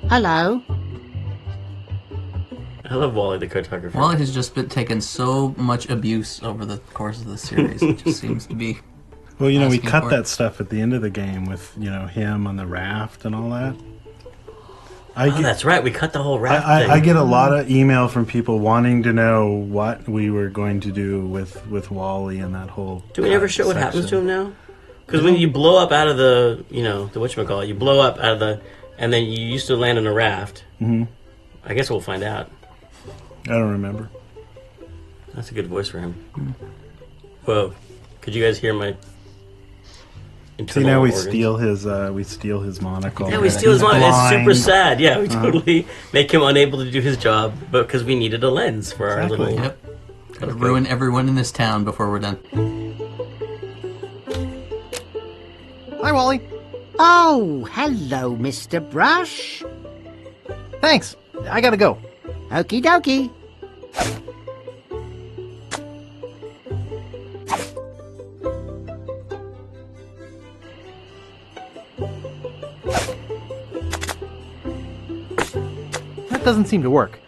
Hello. I love Wally the cartographer. Wally has just been taking so much abuse over the course of the series. It just seems to be... Well, you know, we asking cut for that it. stuff at the end of the game with, you know, him on the raft and all that. That's right. We cut the whole raft thing. I get a lot of email from people wanting to know what we were going to do with Wally and that whole... Do we ever show what happens to him now? Because when you blow up out of the, you know, the whatchamacallit, you blow up out of the... And then you used to land on a raft. Mm-hmm. I guess we'll find out. I don't remember. That's a good voice for him. Whoa. Could you guys hear my internal See, now we organs? steal his monocle. Yeah, we steal his monocle. It's super sad. Yeah, we Uh-huh. totally make him unable to do his job, but because we needed a lens for our little... Yep. Gotta ruin everyone in this town before we're done. Hi, Wally. Oh, hello, Mr. Brush. Thanks. I gotta go. Okie dokie. That doesn't seem to work.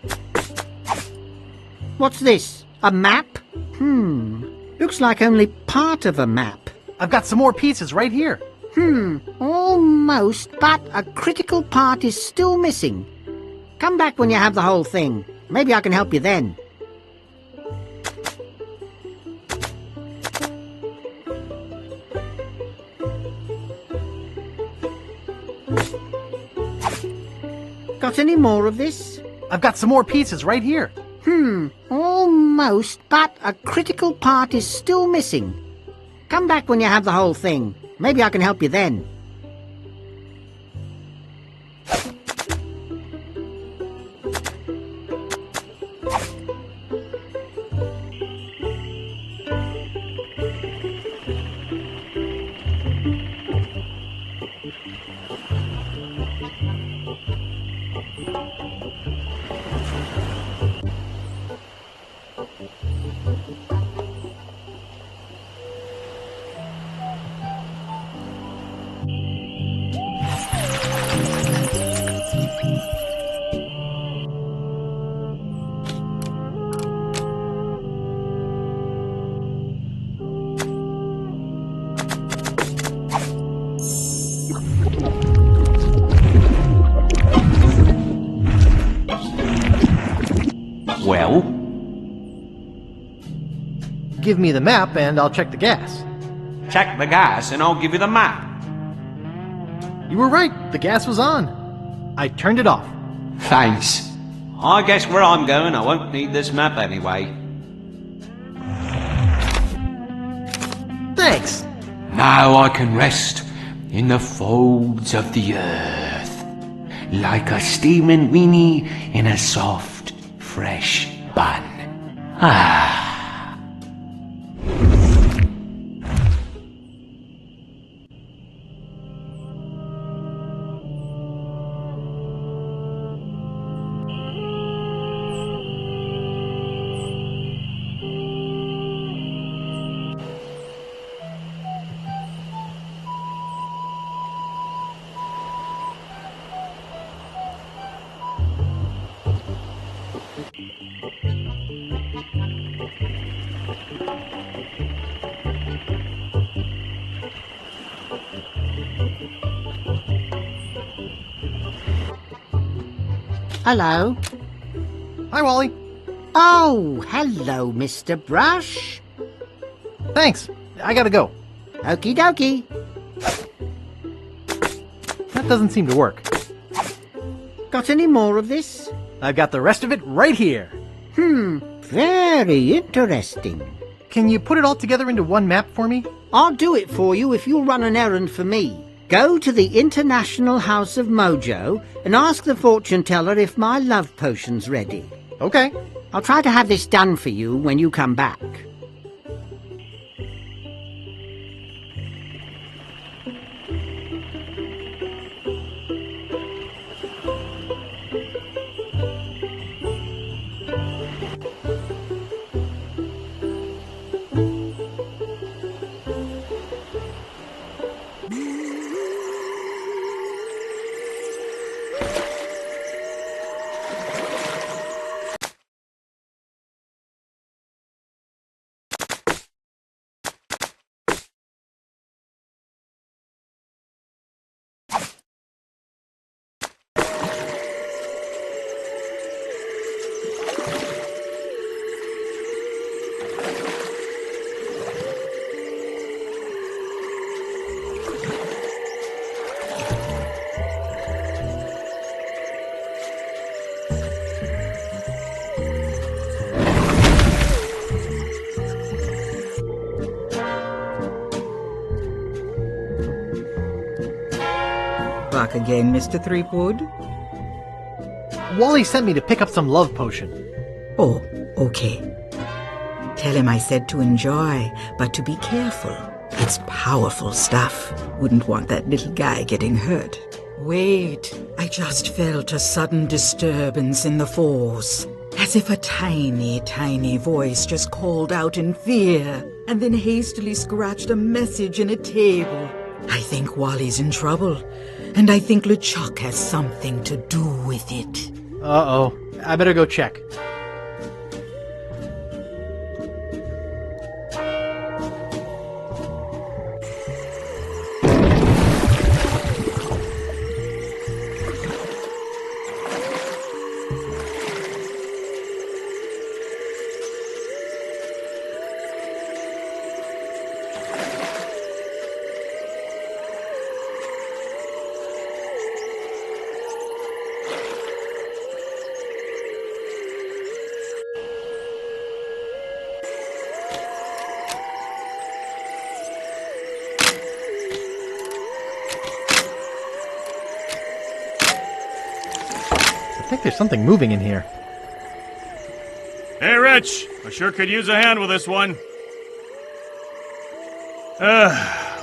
What's this? A map? Looks like only part of a map. I've got some more pieces right here. Almost, but a critical part is still missing. Come back when you have the whole thing. Maybe I can help you then. Got any more of this? I've got some more pieces right here. Almost, but a critical part is still missing. Come back when you have the whole thing. Maybe I can help you then. Well? Give me the map and I'll check the gas. Check the gas and I'll give you the map. You were right, the gas was on. I turned it off. Thanks. I guess where I'm going I won't need this map anyway. Thanks. Now I can rest in the folds of the earth, like a steaming weenie in a soft, fresh bun. Ah. Hello. Hi, Wally. Oh, hello, Mr. Brush. Thanks. I gotta go. Okie dokie. That doesn't seem to work. Got any more of this? I've got the rest of it right here. Very interesting. Can you put it all together into one map for me? I'll do it for you if you'll run an errand for me. Go to the International House of Mojo and ask the fortune teller if my love potion's ready. Okay. I'll try to have this done for you when you come back. Back again, Mr. Threepwood? Wally sent me to pick up some love potion. Oh, okay. Tell him I said to enjoy, but to be careful. It's powerful stuff. Wouldn't want that little guy getting hurt. Wait, I just felt a sudden disturbance in the force. As if a tiny, tiny voice just called out in fear, and then hastily scratched a message in a table. I think Wally's in trouble, and I think LeChuck has something to do with it. Uh-oh. I better go check. I think there's something moving in here. Hey, Rich! I sure could use a hand with this one.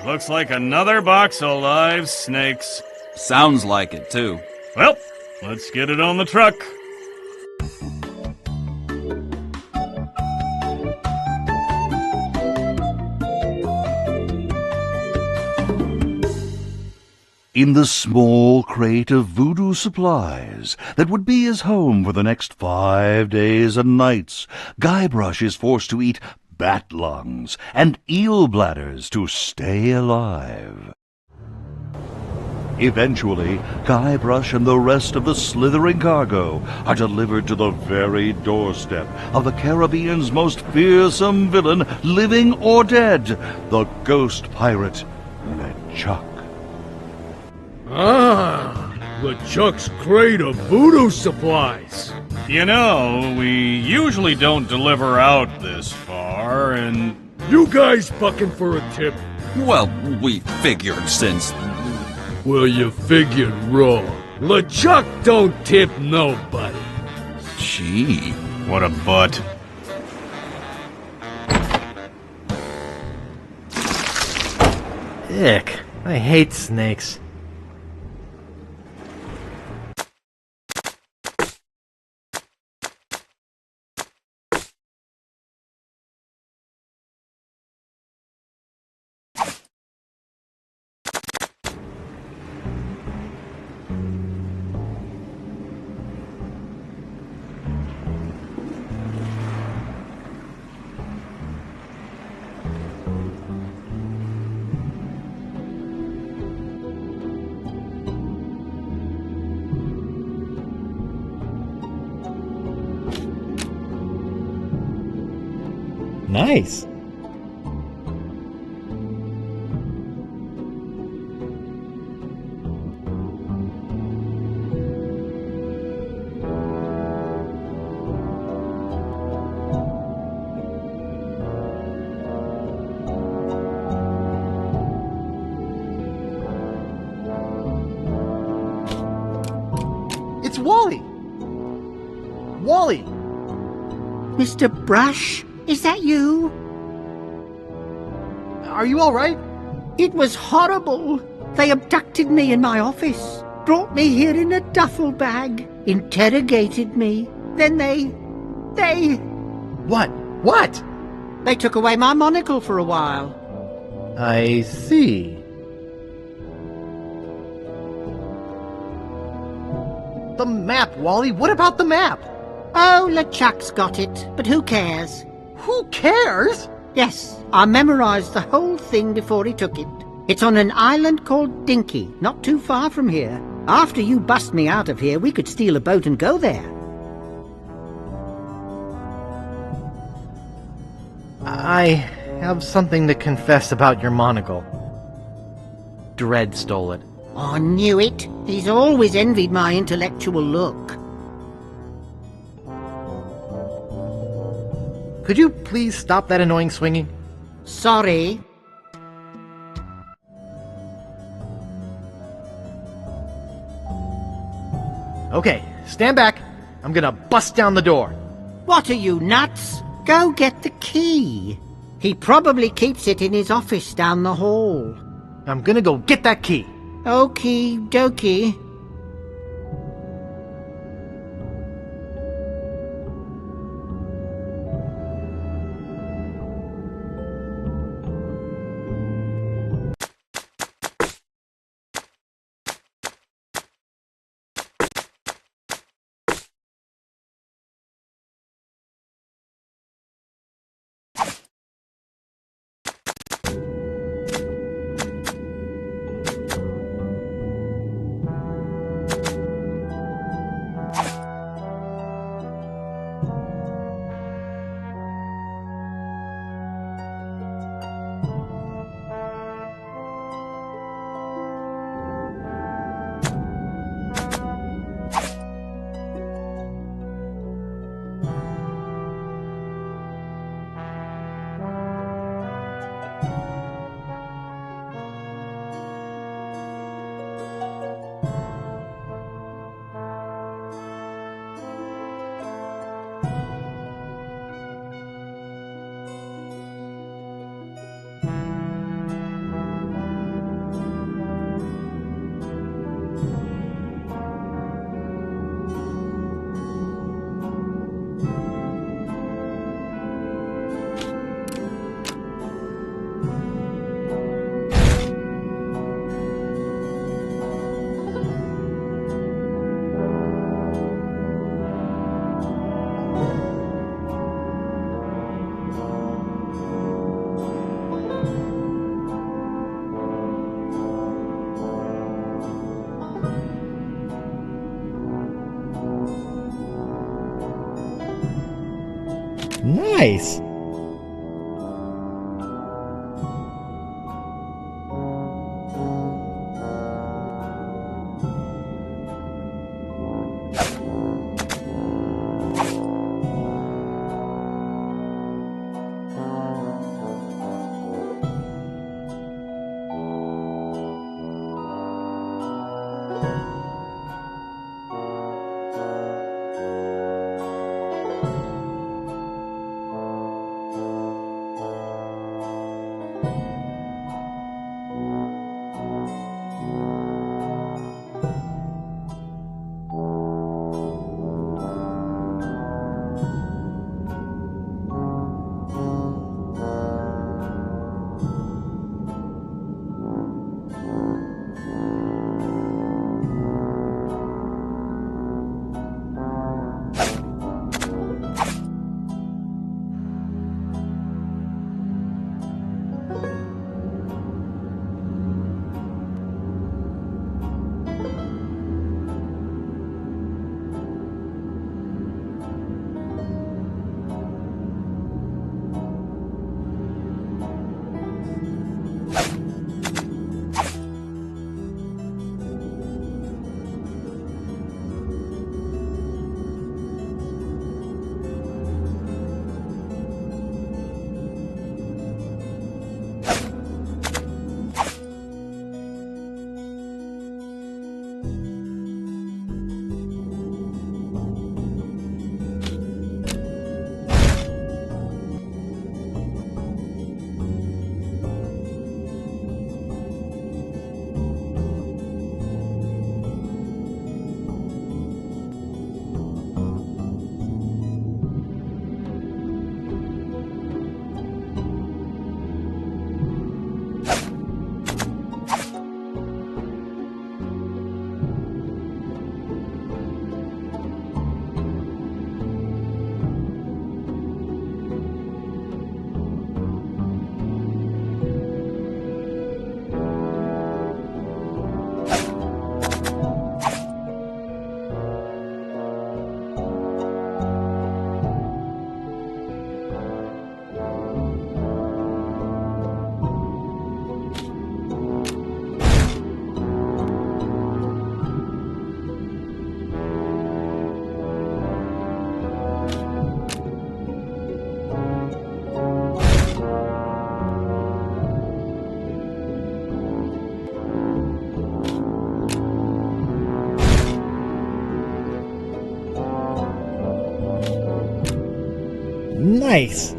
Looks like another box of live snakes. Sounds like it, too. Well, let's get it on the truck. In the small crate of voodoo supplies that would be his home for the next 5 days and nights, Guybrush is forced to eat bat lungs and eel bladders to stay alive. Eventually, Guybrush and the rest of the slithering cargo are delivered to the very doorstep of the Caribbean's most fearsome villain, living or dead, the ghost pirate, LeChuck. Ah, LeChuck's crate of voodoo supplies. You know, we usually don't deliver out this far, and... You guys bucking for a tip? Well, we figured since... Well, you figured wrong. LeChuck don't tip nobody. Gee, what a butt. Ick. I hate snakes. Nice. It's Wally! Wally! Mr. Brush, is that you? Are you all right? It was horrible. They abducted me in my office, brought me here in a duffel bag, interrogated me. Then they... What? What? They took away my monocle for a while. I see. The map, Wally! What about the map? Oh, LeChuck's got it, but who cares? Who cares? Yes, I memorized the whole thing before he took it. It's on an island called Dinky, not too far from here. After you bust me out of here, we could steal a boat and go there. I have something to confess about your monocle. Dredd stole it. I knew it. He's always envied my intellectual look. Could you please stop that annoying swinging? Sorry. Okay, stand back. I'm gonna bust down the door. What are you, nuts? Go get the key. He probably keeps it in his office down the hall. I'm gonna go get that key. Okie dokie. Nice. Nice.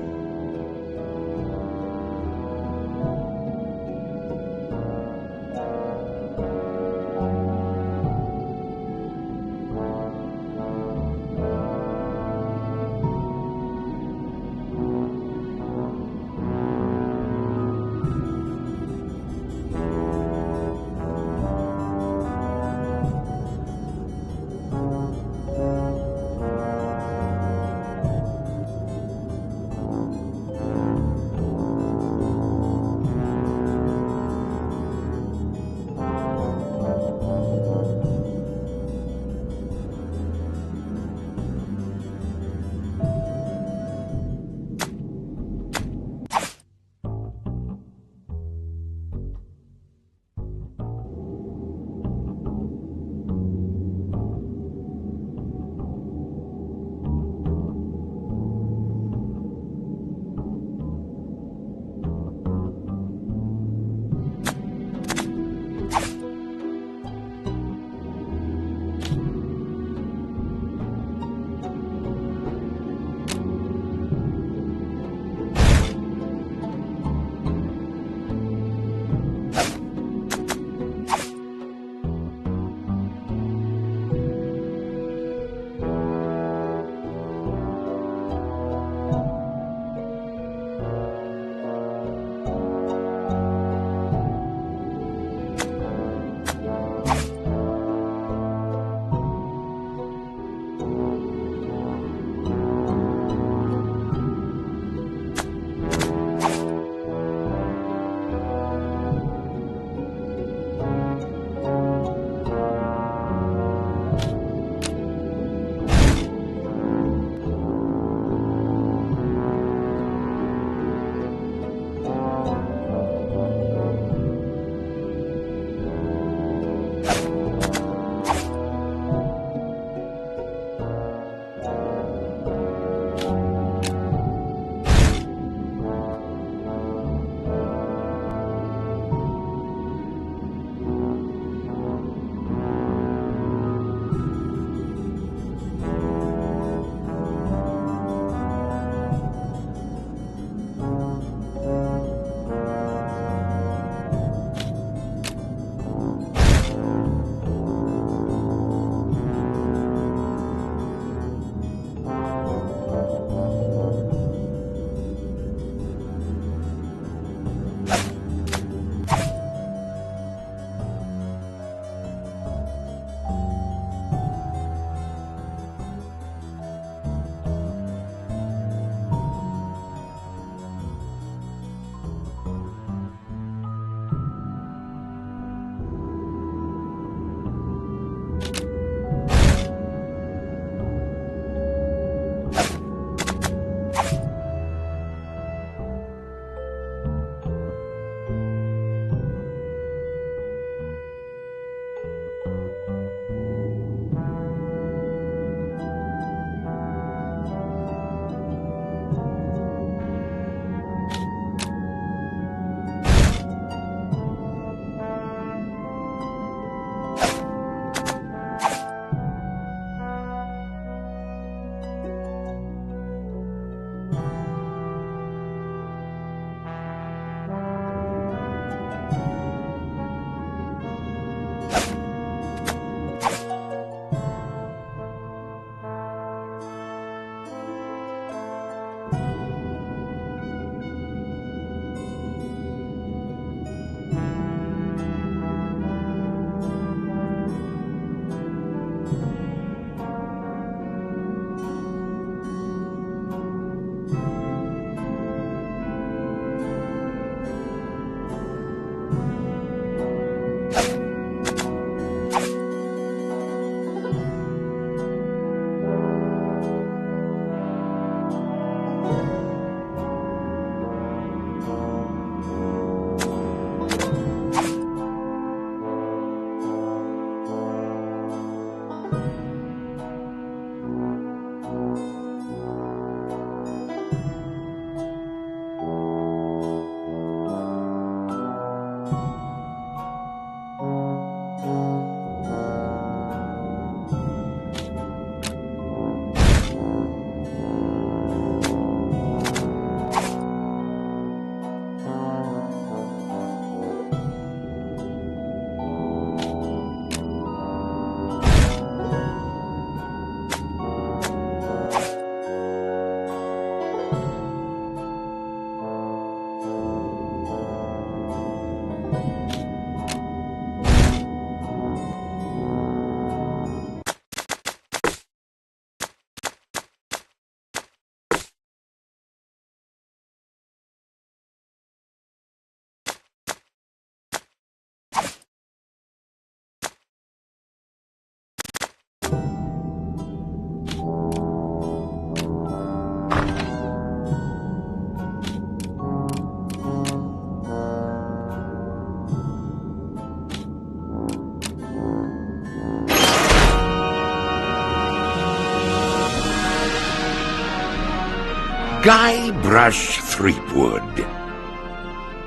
Guybrush Threepwood.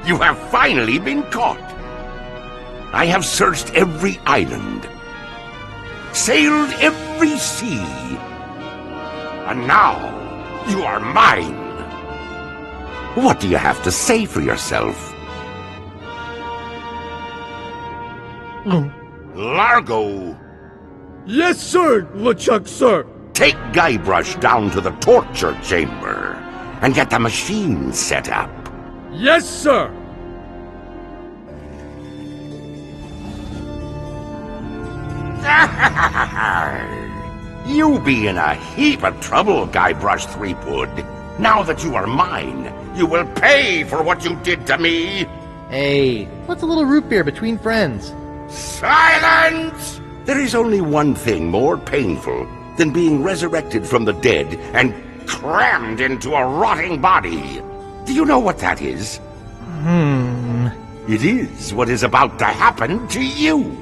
You have finally been caught. I have searched every island, sailed every sea, and now you are mine. What do you have to say for yourself? Largo! Yes, sir, LeChuck, sir. Take Guybrush down to the torture chamber and get the machine set up. Yes, sir. You be in a heap of trouble, Guybrush Threepwood. Now that you are mine, you will pay for what you did to me. Hey, what's a little root beer between friends? Silence! There is only one thing more painful than being resurrected from the dead and crammed into a rotting body. Do you know what that is? It is what is about to happen to you.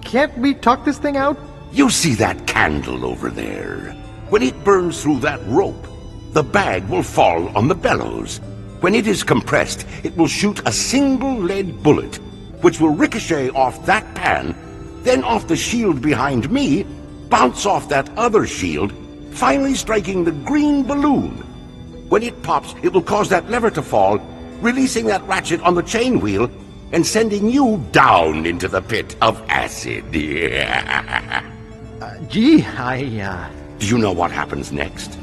Can't we talk this thing out? You see that candle over there? When it burns through that rope, the bag will fall on the bellows. When it is compressed, it will shoot a single lead bullet, which will ricochet off that pan, then off the shield behind me, bounce off that other shield, finally striking the green balloon. When it pops, it will cause that lever to fall, releasing that ratchet on the chain wheel, and sending you down into the pit of acid. Gee, Do you know what happens next?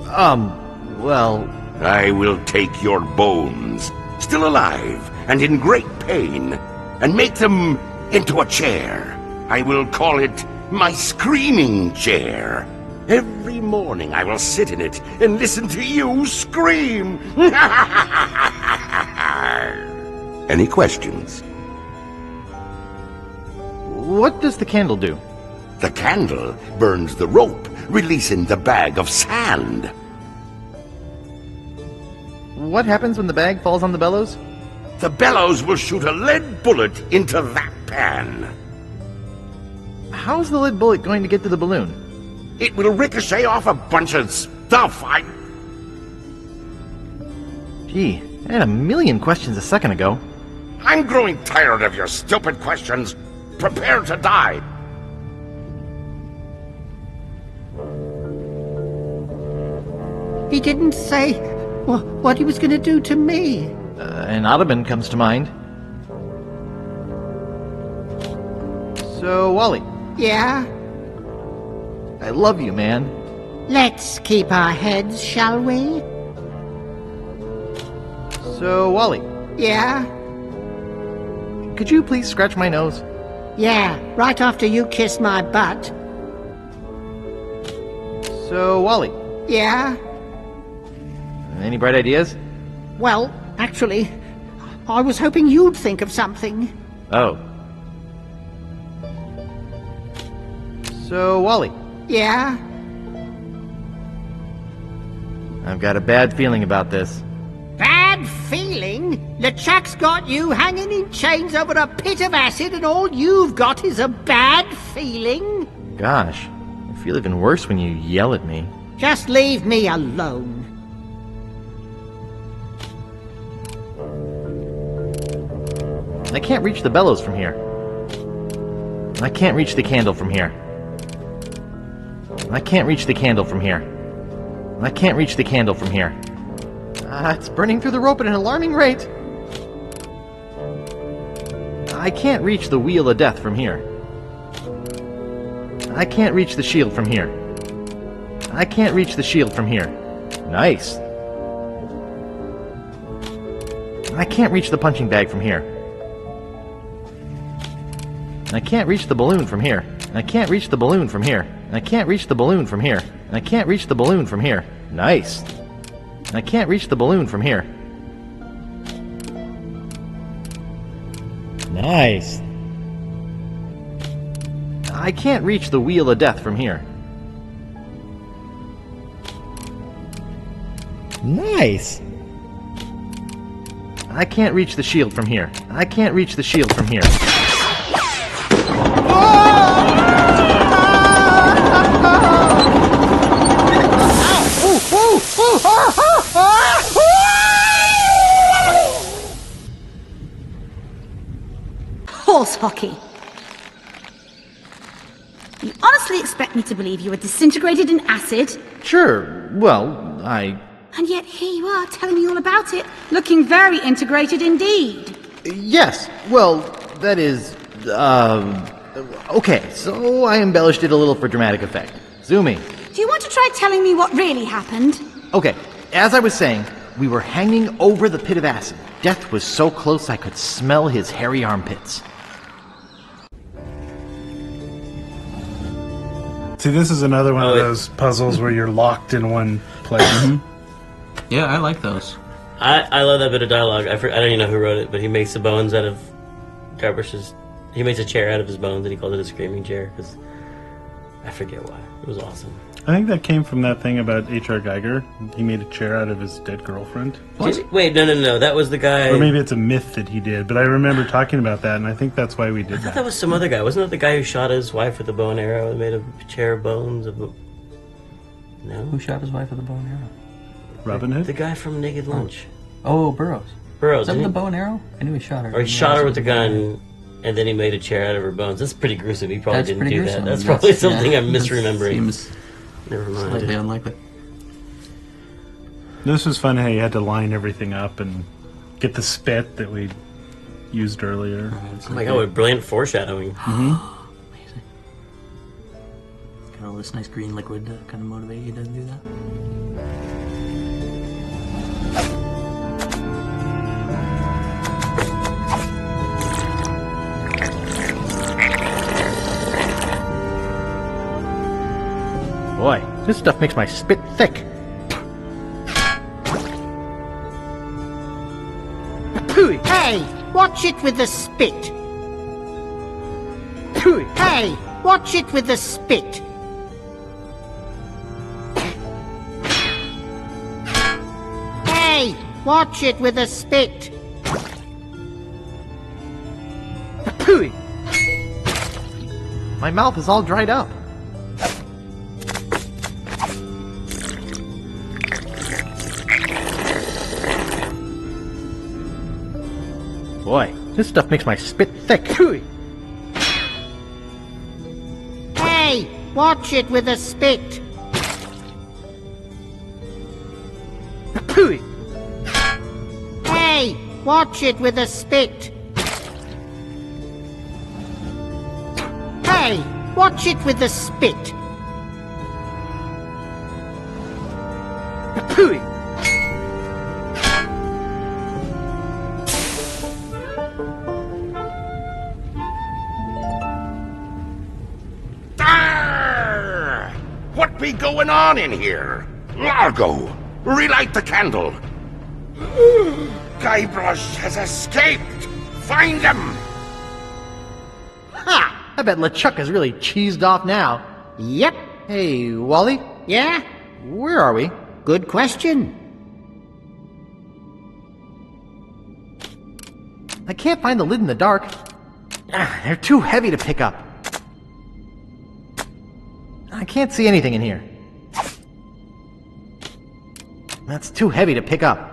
Well... I will take your bones, still alive and in great pain, and make them into a chair. I will call it my screaming chair. Every morning I will sit in it and listen to you scream. Any questions? What does the candle do? The candle burns the rope, releasing the bag of sand. What happens when the bag falls on the bellows? The bellows will shoot a lead bullet into that pan. How's the lead bullet going to get to the balloon? It will ricochet off a bunch of stuff. Gee, I had a million questions a second ago. I'm growing tired of your stupid questions. Prepare to die. He didn't say what he was going to do to me. An Ottoman comes to mind. So, Wally. Yeah? I love you, man. Let's keep our heads, shall we? So, Wally. Yeah? Could you please scratch my nose? Yeah, right after you kiss my butt. So, Wally. Yeah? Any bright ideas? Well, actually, I was hoping you'd think of something. Oh. So, Wally. Yeah? I've got a bad feeling about this. Bad feeling? LeChuck's got you hanging in chains over a pit of acid and all you've got is a bad feeling? Gosh, I feel even worse when you yell at me. Just leave me alone. I can't reach the bellows from here. I can't reach the candle from here. I can't reach the candle from here. I can't reach the candle from here. It's burning through the rope at an alarming rate. I can't reach the wheel of death from here. I can't reach the shield from here. I can't reach the shield from here. Nice. I can't reach the punching bag from here. I can't reach the balloon from here. I can't reach the balloon from here. I can't reach the balloon from here. I can't reach the balloon from here. Nice. I can't reach the balloon from here. Nice. I can't reach the wheel of death from here. Nice. I can't reach the shield from here. I can't reach the shield from here. horse hockey. You honestly expect me to believe you were disintegrated in acid? Sure, well, And yet here you are telling me all about it, looking very integrated indeed. Yes, well, that is, okay, so I embellished it a little for dramatic effect. Zooming. Do you want to try telling me what really happened? Okay, as I was saying, we were hanging over the pit of acid. Death was so close I could smell his hairy armpits. See, this is another one of those puzzles where you're locked in one place. Yeah, I like those. I love that bit of dialogue. I don't even know who wrote it, but he makes the bones out of Guybrush's. He makes a chair out of his bones, and he calls it a screaming chair because I forget why. It was awesome. I think that came from that thing about H.R. Geiger. He made a chair out of his dead girlfriend. Wait, no. That was the guy. Or maybe it's a myth that he did, but I remember talking about that, and I think that's why we did I thought that was some other guy. Wasn't that the guy who shot his wife with a bow and arrow and made a chair of bones? No? Who shot his wife with a bow and arrow? Robin Hood? The guy from Naked Lunch. Oh, Burroughs. Burroughs. Is that with the bow and arrow? I knew he shot her. Or he shot her with a gun, and then he made a chair out of her bones. That's pretty gruesome. He probably didn't do that. That's probably something I'm misremembering. Seems Never mind. slightly unlikely. This was fun how you had to line everything up and get the spit that we used earlier. Oh my god, what brilliant foreshadowing. Amazing. Got all this nice green liquid to kind of motivate you to do that. Boy, this stuff makes my spit thick. Hey, watch it with the spit. Hey, watch it with the spit. Hey, watch it with the spit. My mouth is all dried up. Boy, this stuff makes my spit thick. Hey, watch it with the spit. Hey, watch it with the spit. Hey, watch it with the spit. What be going on in here? Largo, relight the candle. Guybrush has escaped. Find him. Ha! I bet LeChuck is really cheesed off now. Yep. Hey, Wally? Yeah? Where are we? Good question. I can't find the lid in the dark. They're too heavy to pick up. I can't see anything in here. That's too heavy to pick up.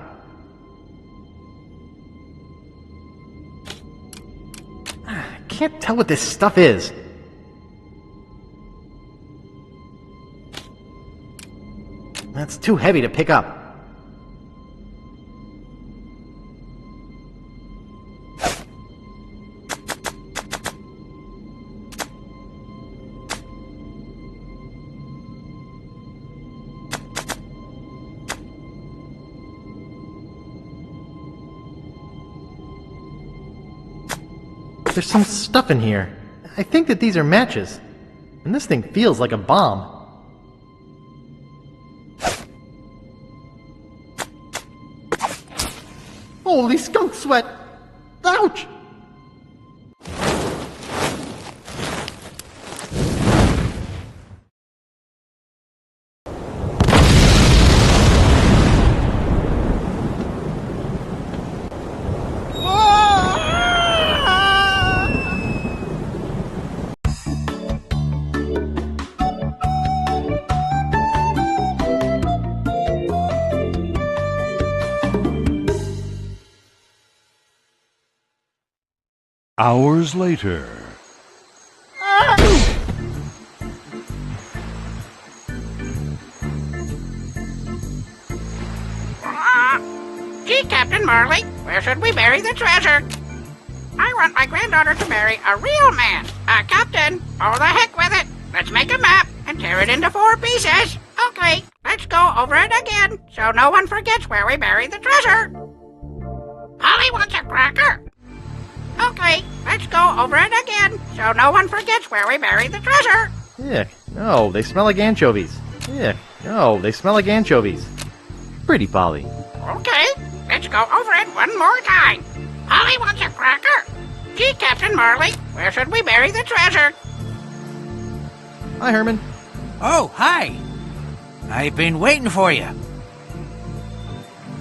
I can't tell what this stuff is. That's too heavy to pick up. There's some stuff in here. I think that these are matches. And this thing feels like a bomb. Holy skunk sweat! Ouch! Hours later. Gee, Captain Marley, where should we bury the treasure? I want my granddaughter to marry a real man. Captain, oh the heck with it. Let's make a map and tear it into 4 pieces. Okay, let's go over it again so no one forgets where we buried the treasure. Polly wants a cracker. Okay, let's go over it again so no one forgets where we buried the treasure. Ick. No, they smell like anchovies. Ick. No, they smell like anchovies. Pretty Polly. Okay, let's go over it one more time. Polly wants a cracker. Gee, Captain Marley, where should we bury the treasure? Hi, Herman. Oh, hi. I've been waiting for you.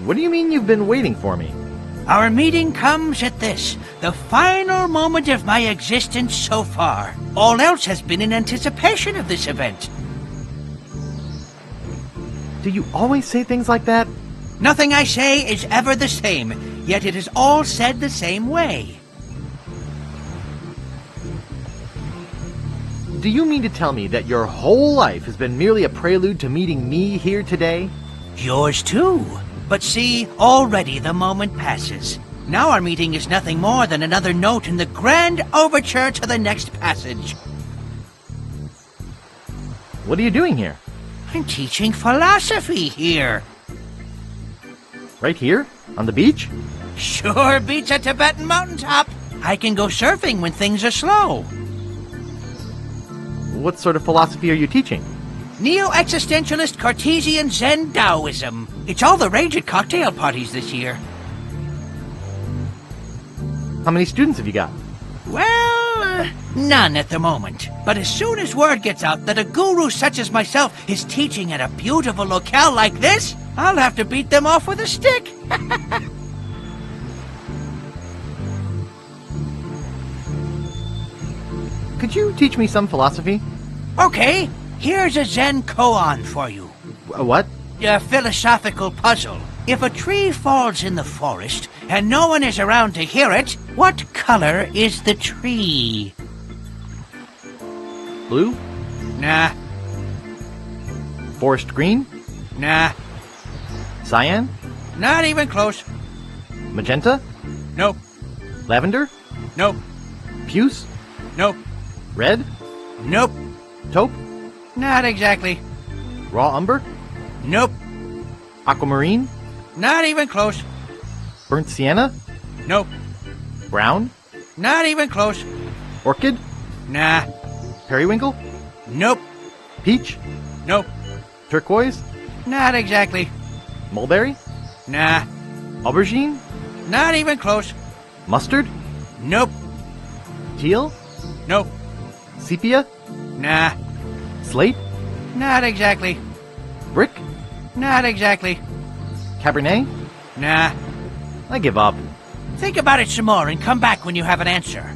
What do you mean you've been waiting for me? Our meeting comes at this, the final moment of my existence so far. All else has been in anticipation of this event. Do you always say things like that? Nothing I say is ever the same, yet it is all said the same way. Do you mean to tell me that your whole life has been merely a prelude to meeting me here today? Yours too. But see, already the moment passes. Now our meeting is nothing more than another note in the grand overture to the next passage. What are you doing here? I'm teaching philosophy here. Right here? On the beach? Sure beats a Tibetan mountaintop. I can go surfing when things are slow. What sort of philosophy are you teaching? Neo-existentialist Cartesian Zen Taoism. It's all the rage at cocktail parties this year. How many students have you got? Well, none at the moment. But as soon as word gets out that a guru such as myself is teaching at a beautiful locale like this, I'll have to beat them off with a stick. Could you teach me some philosophy? Okay, here's a Zen koan for you. A what? A philosophical puzzle. If a tree falls in the forest and no one is around to hear it, what color is the tree? Blue? Nah. Forest green? Nah. Cyan? Not even close. Magenta? Nope. Lavender? Nope. Puce? Nope. Red? Nope. Taupe? Not exactly. Raw umber? Nope. Aquamarine? Not even close. Burnt sienna? Nope. Brown? Not even close. Orchid? Nah. Periwinkle? Nope. Peach? Nope. Turquoise? Not exactly. Mulberry? Nah. Aubergine? Not even close. Mustard? Nope. Teal? Nope. Sepia? Nah. Slate? Not exactly. Brick? Not exactly. Cabernet? Nah. I give up. Think about it some more and come back when you have an answer.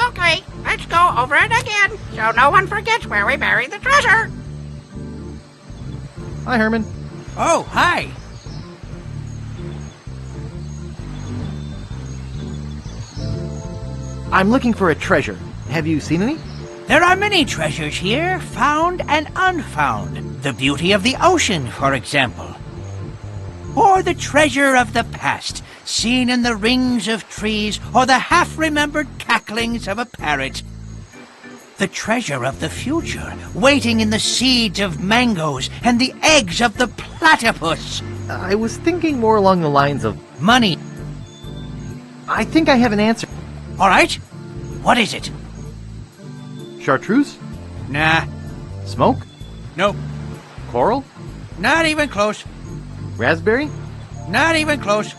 Okay, let's go over it again so no one forgets where we buried the treasure. Hi, Herman. Oh, hi. I'm looking for a treasure. Have you seen any? There are many treasures here, found and unfound. The beauty of the ocean, for example. Or the treasure of the past, seen in the rings of trees or the half-remembered cacklings of a parrot. The treasure of the future, waiting in the seeds of mangoes and the eggs of the platypus. I was thinking more along the lines of money. I think I have an answer. All right. What is it? Chartreuse? Nah. Smoke? Nope. Coral? Not even close. Raspberry? Not even close.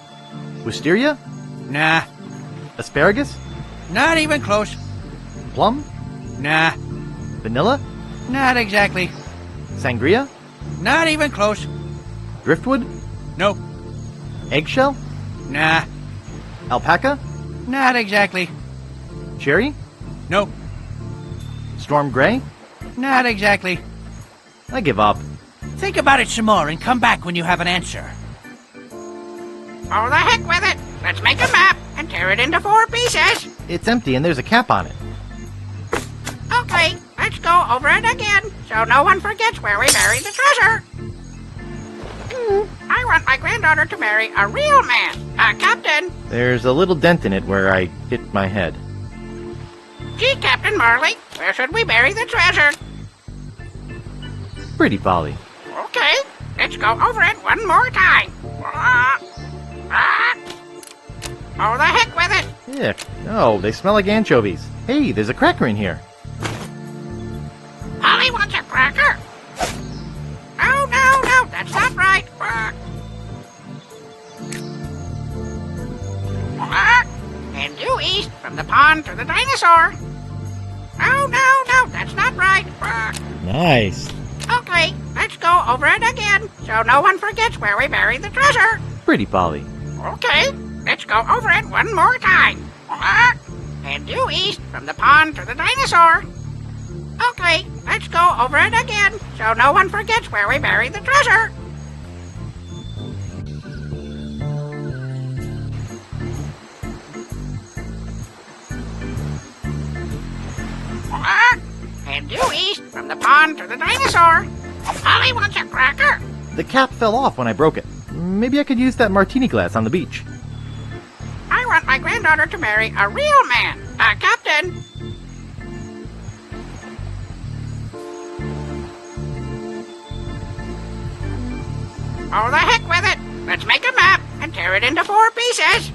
Wisteria? Nah. Asparagus? Not even close. Plum? Nah. Vanilla? Not exactly. Sangria? Not even close. Driftwood? Nope. Eggshell? Nah. Alpaca? Not exactly. Cherry? Nope. Storm gray? Not exactly. I give up. Think about it some more and come back when you have an answer. Oh, the heck with it. Let's make a map and tear it into 4 pieces. It's empty and there's a cap on it. Okay, let's go over it again, so no one forgets where we buried the treasure. I want my granddaughter to marry a real man, a captain. There's a little dent in it where I hit my head. Gee, Captain Marley, where should we bury the treasure? Pretty Polly. Okay, let's go over it one more time. Oh, the heck with it. Yeah. Oh, they smell like anchovies. Hey, there's a cracker in here. Polly wants a cracker. Oh, no, that's not right. And due east from the pond to the dinosaur. Oh, no, that's not right. Nice. Okay, let's go over it again, so no one forgets where we buried the treasure. Pretty Polly. Okay, let's go over it one more time. And due east from the pond to the dinosaur. Okay, let's go over it again, so no one forgets where we buried the treasure. And due east from the pond to the dinosaur. Polly wants a cracker. The cap fell off when I broke it. Maybe I could use that martini glass on the beach. I want my granddaughter to marry a real man, a captain. Oh, the heck with it. Let's make a map and tear it into 4 pieces.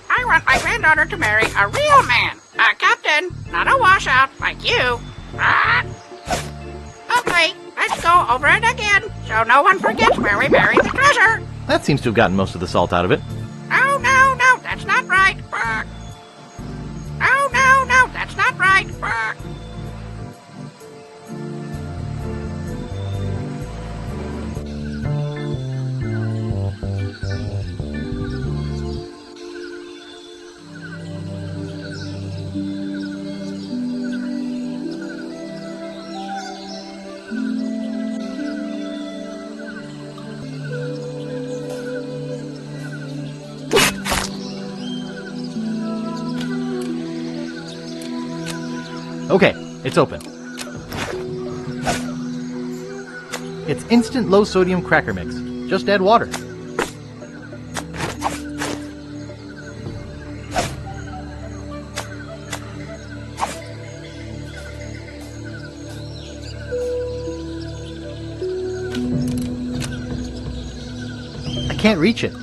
I want my granddaughter to marry a real man, a captain, not a washout like you. Okay, let's go over it again, so no one forgets where we buried the treasure. That seems to have gotten most of the salt out of it. Oh, no, that's not right. Oh, no, that's not right. Okay, it's open. It's instant low-sodium cracker mix. Just add water. I can't reach it.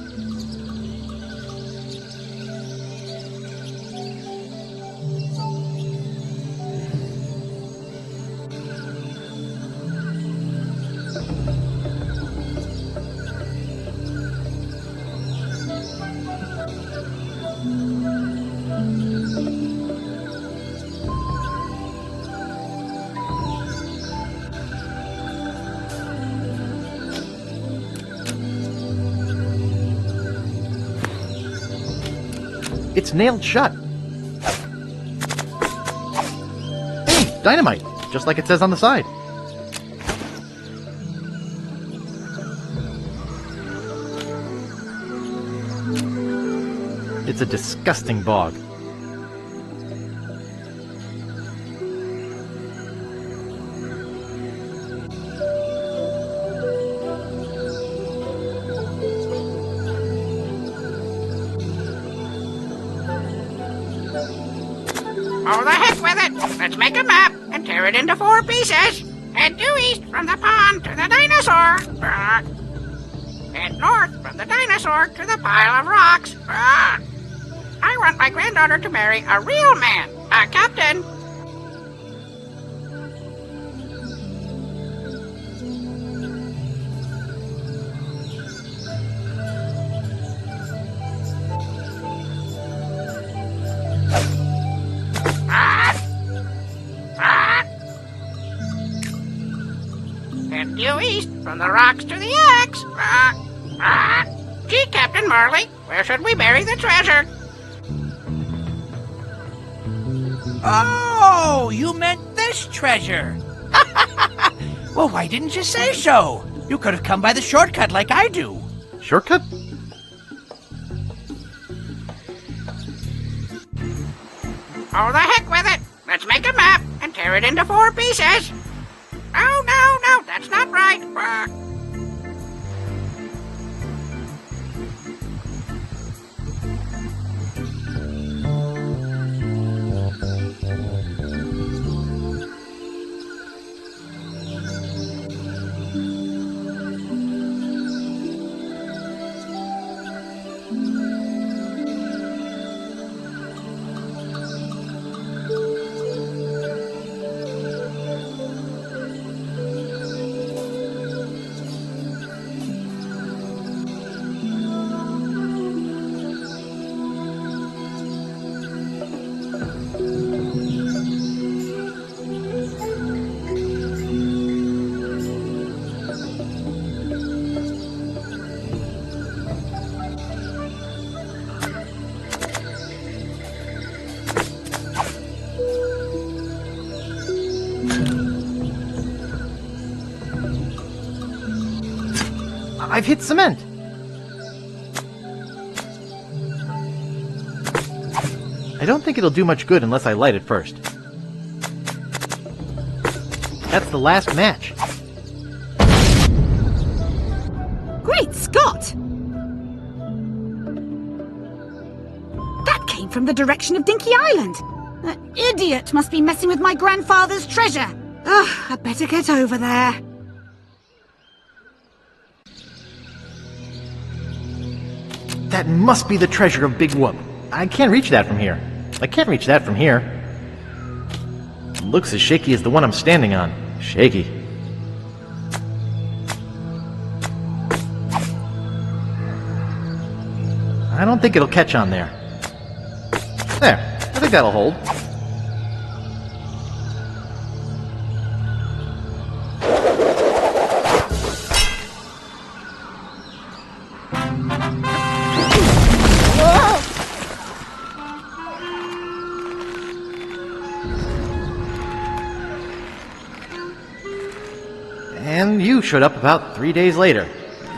It's nailed shut. Hey, dynamite, just like it says on the side. It's a disgusting bog. Oh, the heck with it. Let's make a map and tear it into 4 pieces. Head due east from the pond to the dinosaur. Head north from the dinosaur to the pile of rocks. I want my granddaughter to marry a real man, a captain. Head due east from the rocks to the axe. Gee, Captain Marley, where should we bury the treasure? Oh, you meant this treasure. Well, why didn't you say so? You could have come by the shortcut like I do. Shortcut? Oh, the heck with it. Let's make a map and tear it into 4 pieces. No, that's not right. I've hit cement! I don't think it'll do much good unless I light it first. That's the last match. Great Scott! That came from the direction of Dinky Island. That idiot must be messing with my grandfather's treasure. Ugh, I'd better get over there. That must be the treasure of Big Whoop. I can't reach that from here. I can't reach that from here. It looks as shaky as the one I'm standing on. Shaky. I don't think it'll catch on there. There. I think that'll hold. And you showed up about 3 days later.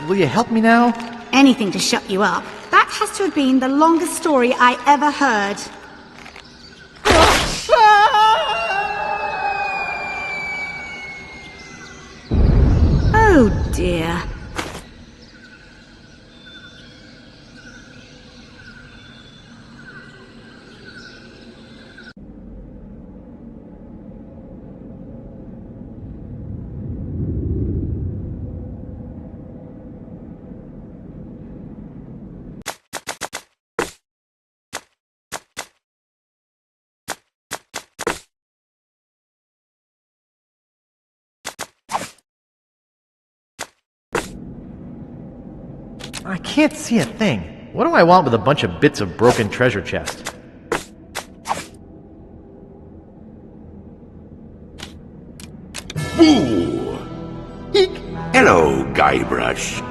Will you help me now? Anything to shut you up. That has to have been the longest story I ever heard. Oh dear. I can't see a thing. What do I want with a bunch of bits of broken treasure chest? Boo! Eek! Hello, Guybrush.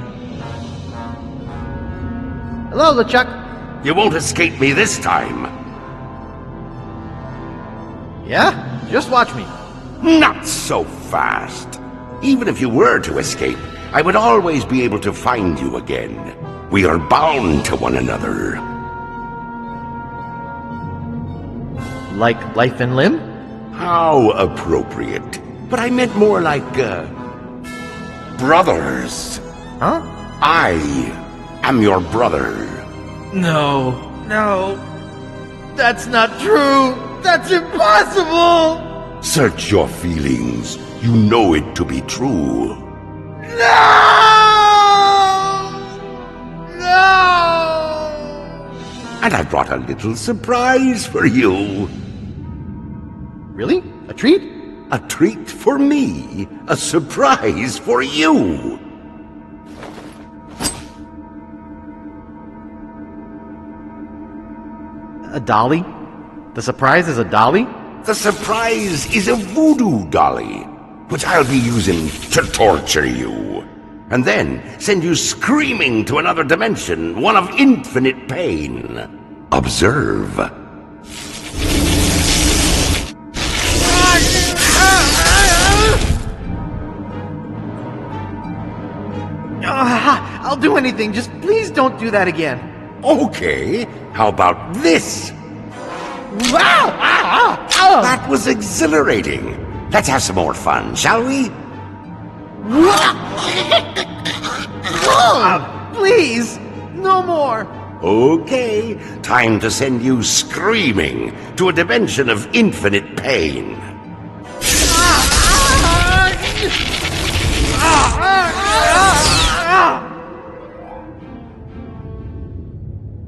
Hello, LeChuck. You won't escape me this time. Yeah? Just watch me. Not so fast. Even if you were to escape, I would always be able to find you again. We are bound to one another. Like life and limb? How appropriate. But I meant more like, brothers. Huh? I am your brother. No. That's not true. That's impossible. Search your feelings. You know it to be true. And I brought a little surprise for you. Really? A treat? A treat for me. A surprise for you. A dolly? The surprise is a dolly? The surprise is a voodoo dolly, which I'll be using to torture you. And then send you screaming to another dimension, one of infinite pain. Observe. I'll do anything, just please don't do that again. Okay, how about this? That was exhilarating. Let's have some more fun, shall we? Please, no more. Okay, time to send you screaming to a dimension of infinite pain.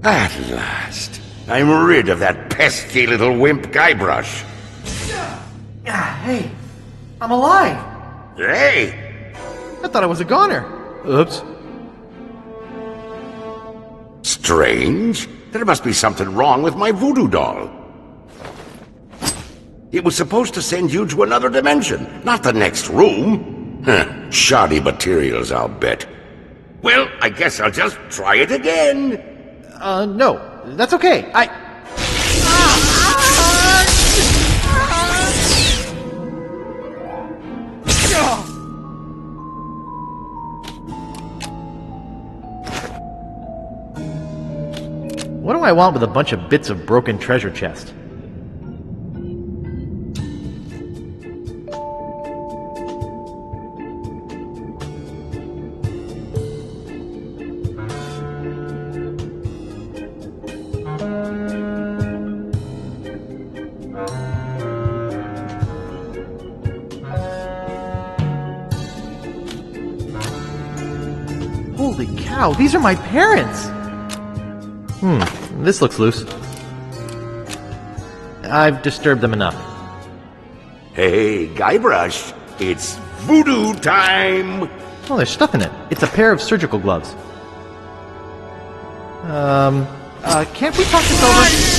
At last, I'm rid of that pesky little wimp Guybrush. Hey, I'm alive. Hey! I thought I was a goner. Oops. Strange. There must be something wrong with my voodoo doll. It was supposed to send you to another dimension, not the next room. Shoddy materials, I'll bet. Well, I guess I'll just try it again. No. That's okay. What do I want with a bunch of bits of broken treasure chest? Holy cow, these are my parents! This looks loose. I've disturbed them enough. Hey, Guybrush, it's voodoo time! Oh, there's stuff in it. It's a pair of surgical gloves. Can't we talk this over?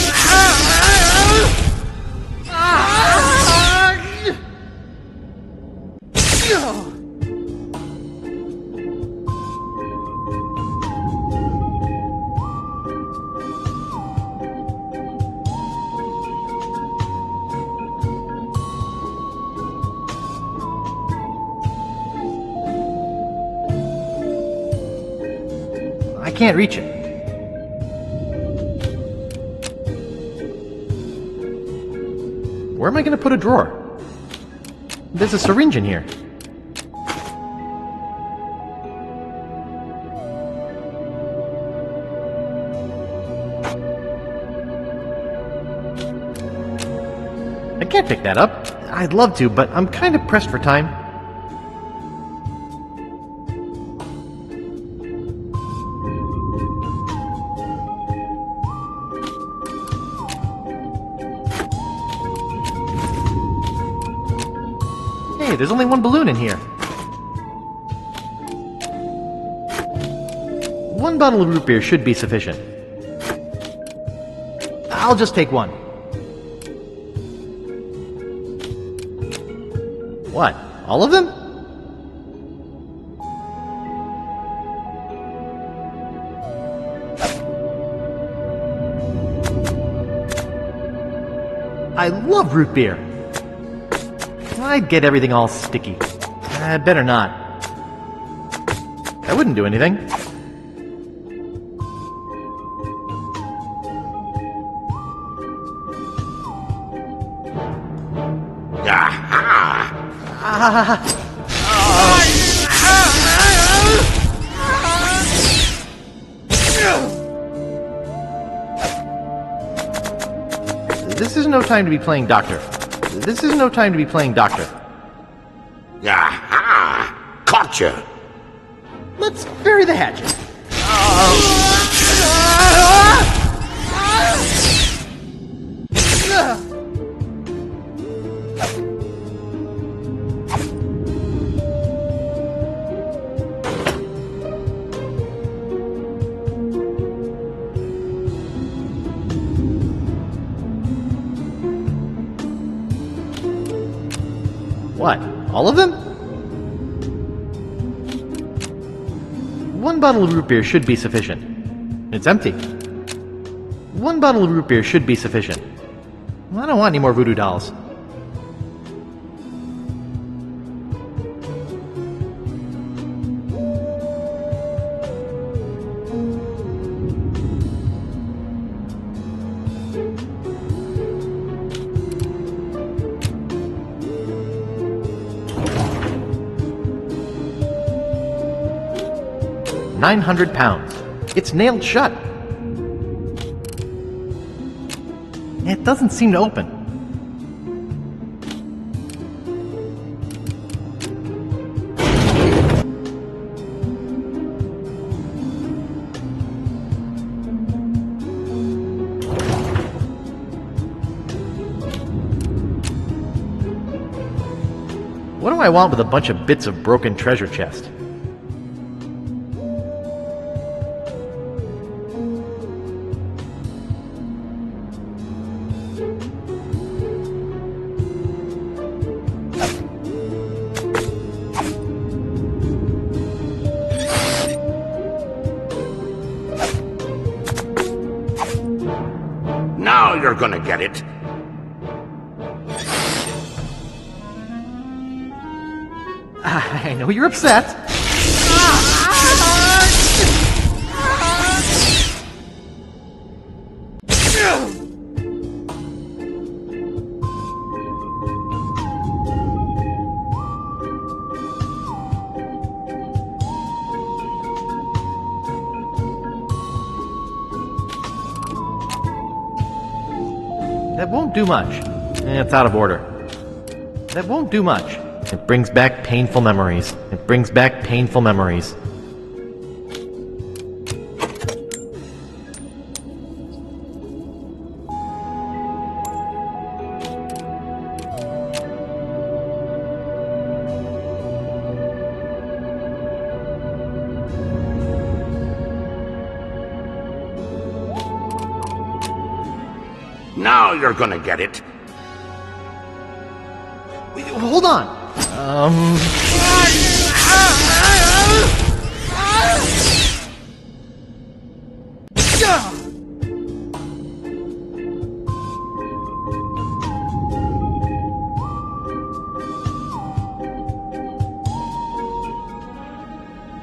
I can't reach it. Where am I going to put a drawer? There's a syringe in here. I can't pick that up. I'd love to, but I'm kind of pressed for time. Hey, there's only one balloon in here. One bottle of root beer should be sufficient. I'll just take one. What? All of them? I love root beer. I'd get everything all sticky. I'd better not. That wouldn't do anything. This is no time to be playing doctor. This is no time to be playing doctor. Aha! Gotcha! Let's bury the hatchet. What? All of them? One bottle of root beer should be sufficient. It's empty. One bottle of root beer should be sufficient. I don't want any more voodoo dolls. 900 pounds. It's nailed shut. It doesn't seem to open. What do I want with a bunch of bits of broken treasure chest? Now you're gonna get it. I know you're upset. That won't do much. It's out of order. That won't do much. It brings back painful memories. It brings back painful memories. Now you're gonna get it. Hold on.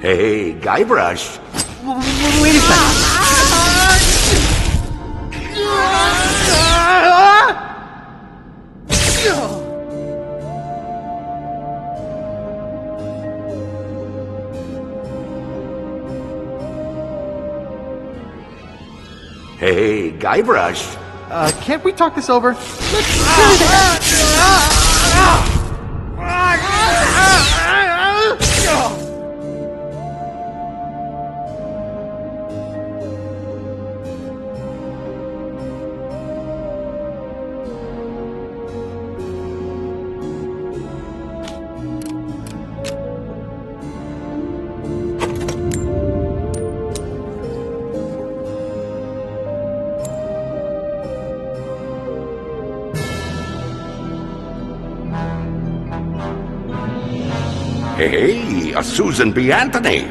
Hey, Guybrush. Wait a second. Hey, Guybrush. Can't we talk this over? Hey, a Susan B. Anthony.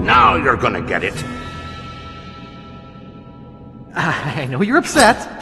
Now you're gonna get it. I know you're upset.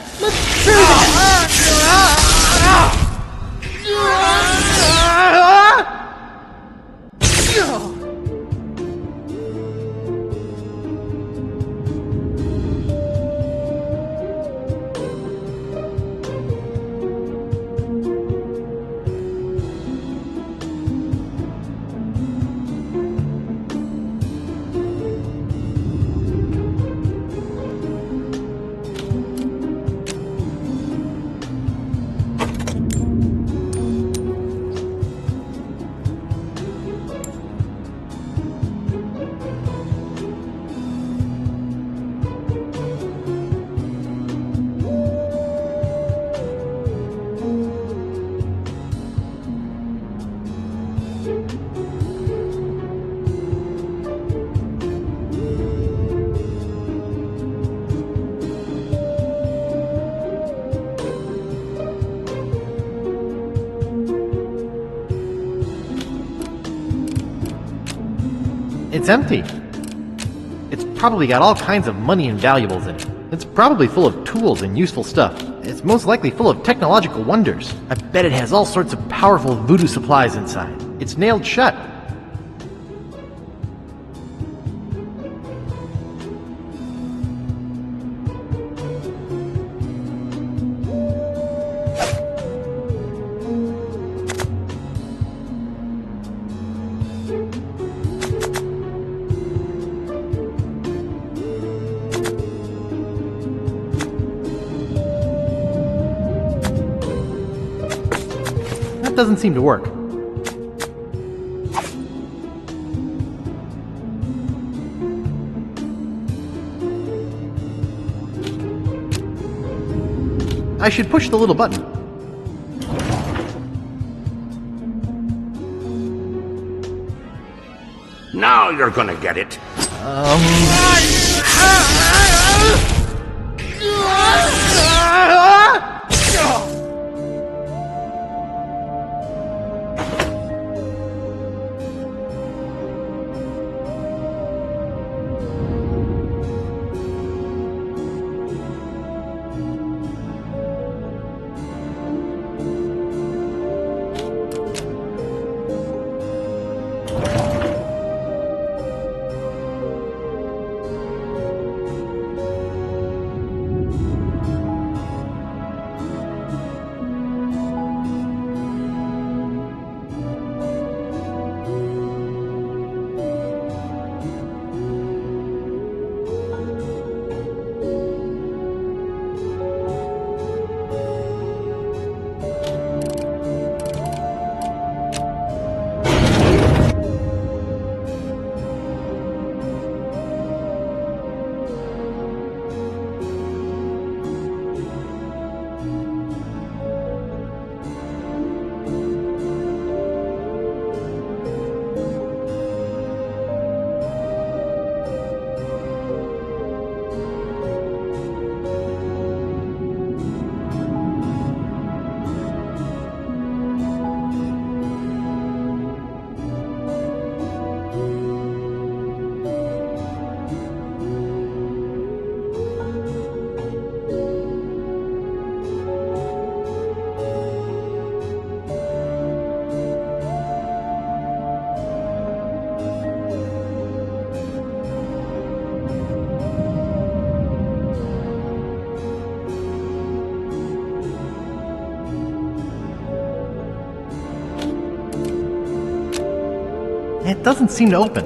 It's empty. It's probably got all kinds of money and valuables in it. It's probably full of tools and useful stuff. It's most likely full of technological wonders. I bet it has all sorts of powerful voodoo supplies inside. It's nailed shut. That doesn't seem to work. I should push the little button. Now you're gonna get it. It doesn't seem to open.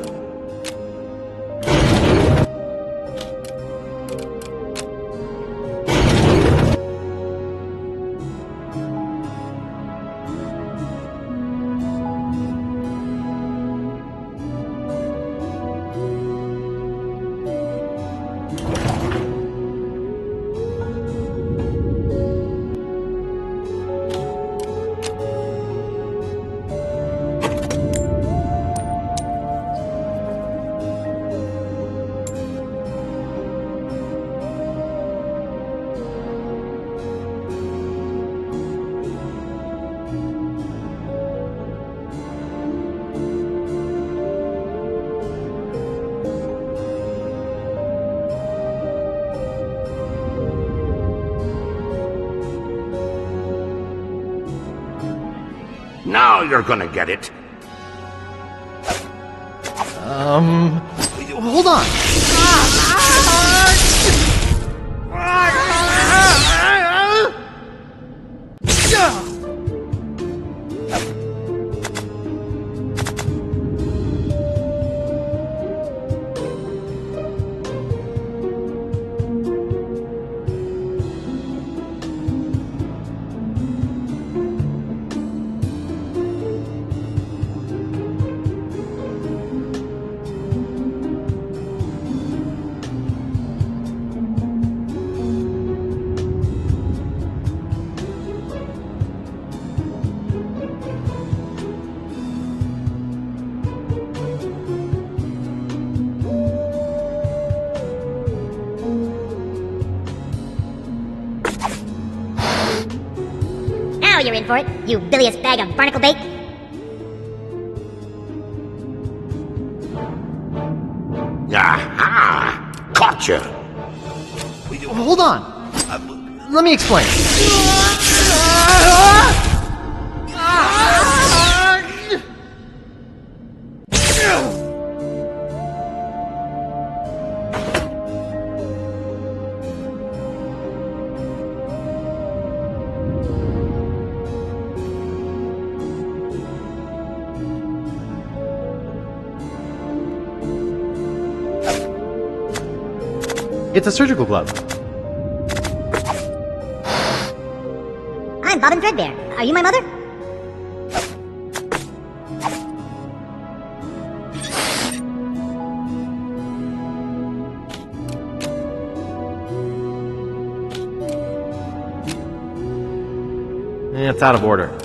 Now you're gonna get it. Hold on. Now you're in for it, you bilious bag of barnacle bait. Aha! Gotcha! Hold on. Let me explain. It's a surgical glove. I'm Bobbin Threadbare. Are you my mother? It's out of order.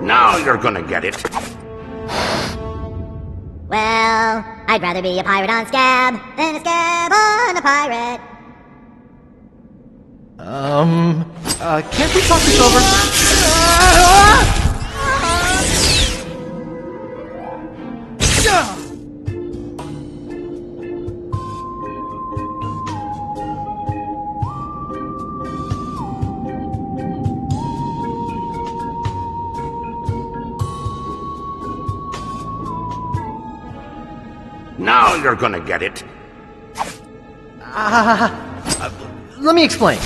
Now you're gonna get it. Well, I'd rather be a pirate on Scab than a Scab on a pirate. Can't we talk this over? Now you're gonna get it. Let me explain.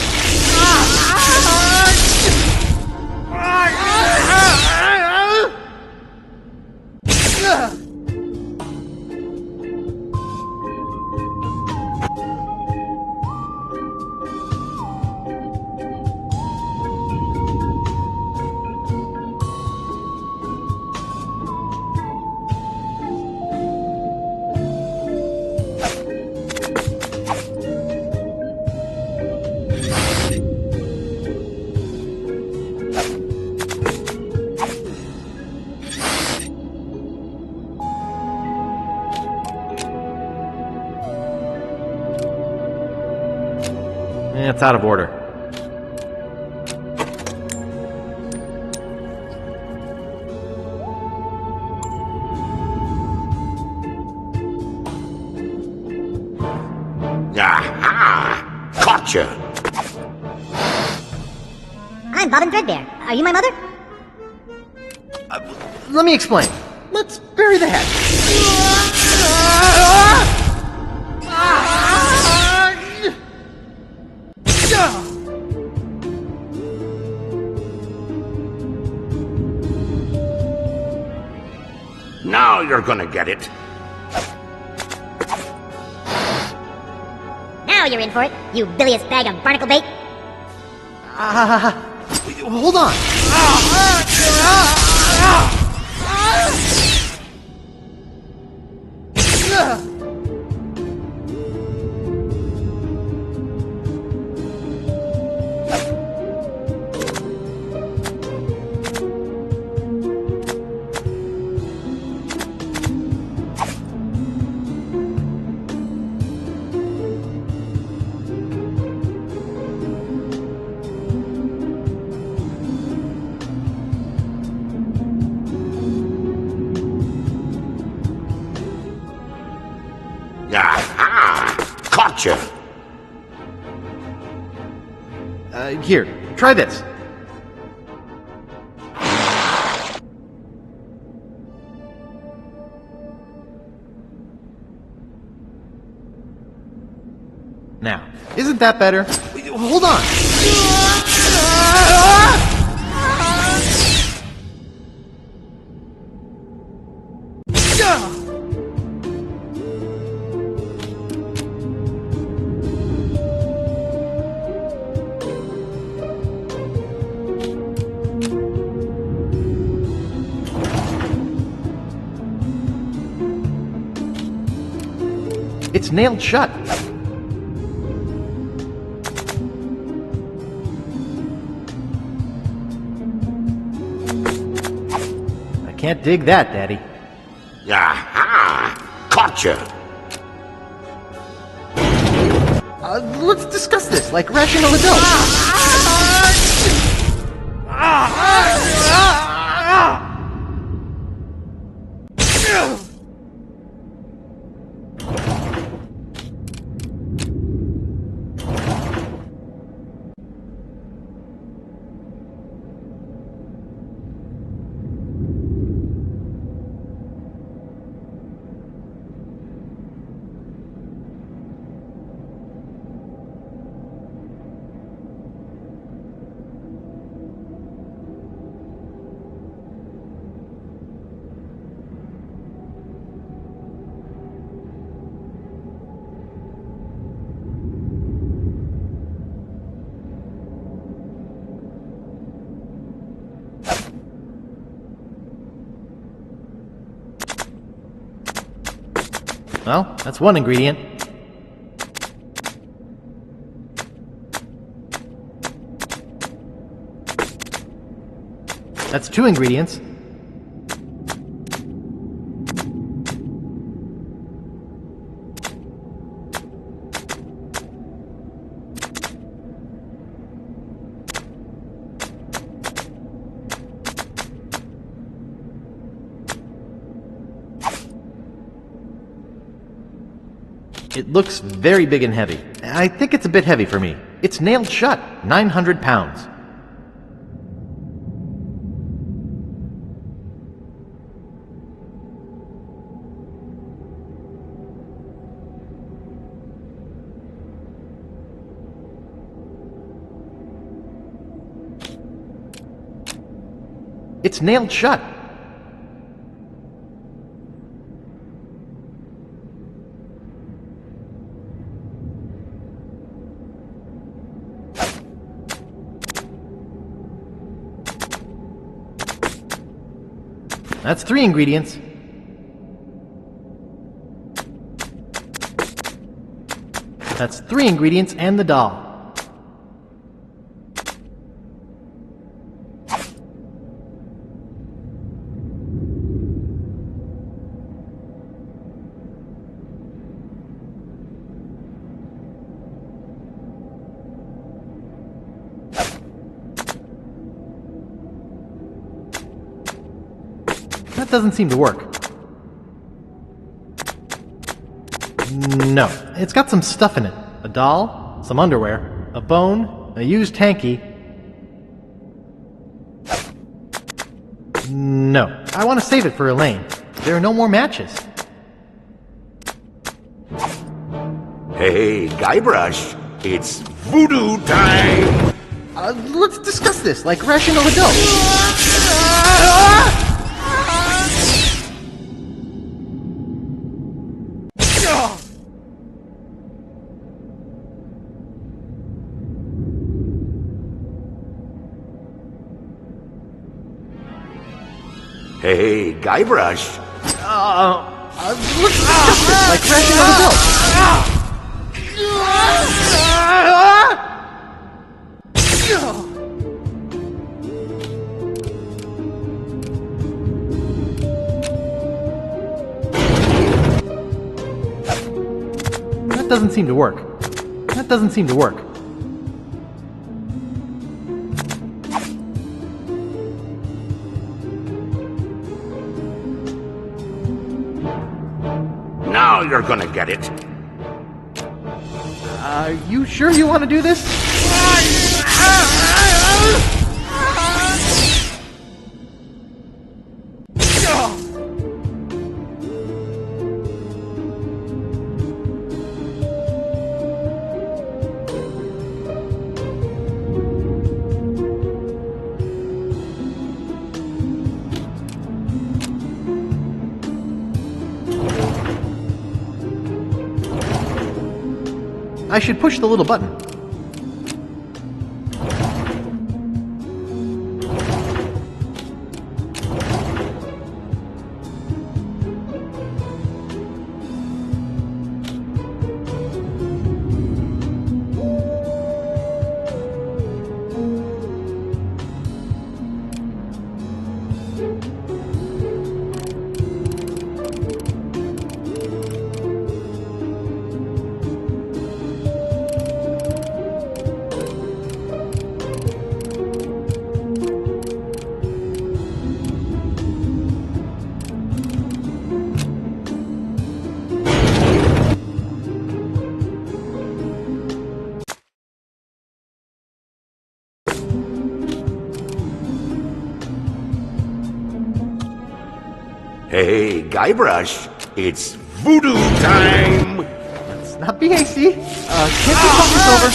It's out of order. Aha! Gotcha! I'm Bobbin Threadbare. Are you my mother? Let me explain. Let's bury the head. Now you're gonna get it. Now you're in for it, you bilious bag of barnacle bait. Hold on. Aha! Gotcha! Here, try this. Now, isn't that better? Hold on! It's nailed shut. I can't dig that, Daddy. Aha! Gotcha! Let's discuss this like rational adults. Well, that's one ingredient. That's two ingredients. It looks very big and heavy. I think it's a bit heavy for me. It's nailed shut, 900 pounds. It's nailed shut. That's three ingredients. That's three ingredients and the doll. That doesn't seem to work. No, it's got some stuff in it. A doll, some underwear, a bone, a used hanky. No, I want to save it for Elaine. There are no more matches. Hey, Guybrush, it's voodoo time! Let's discuss this like rational adults. Hey, Guybrush. Looks disgusting, like crashing on the That doesn't seem to work. That doesn't seem to work. Now you're gonna get it. You sure you want to do this? I should push the little button. Hey, Guybrush, it's voodoo time! Let's not be hasty. Can't we talk this over?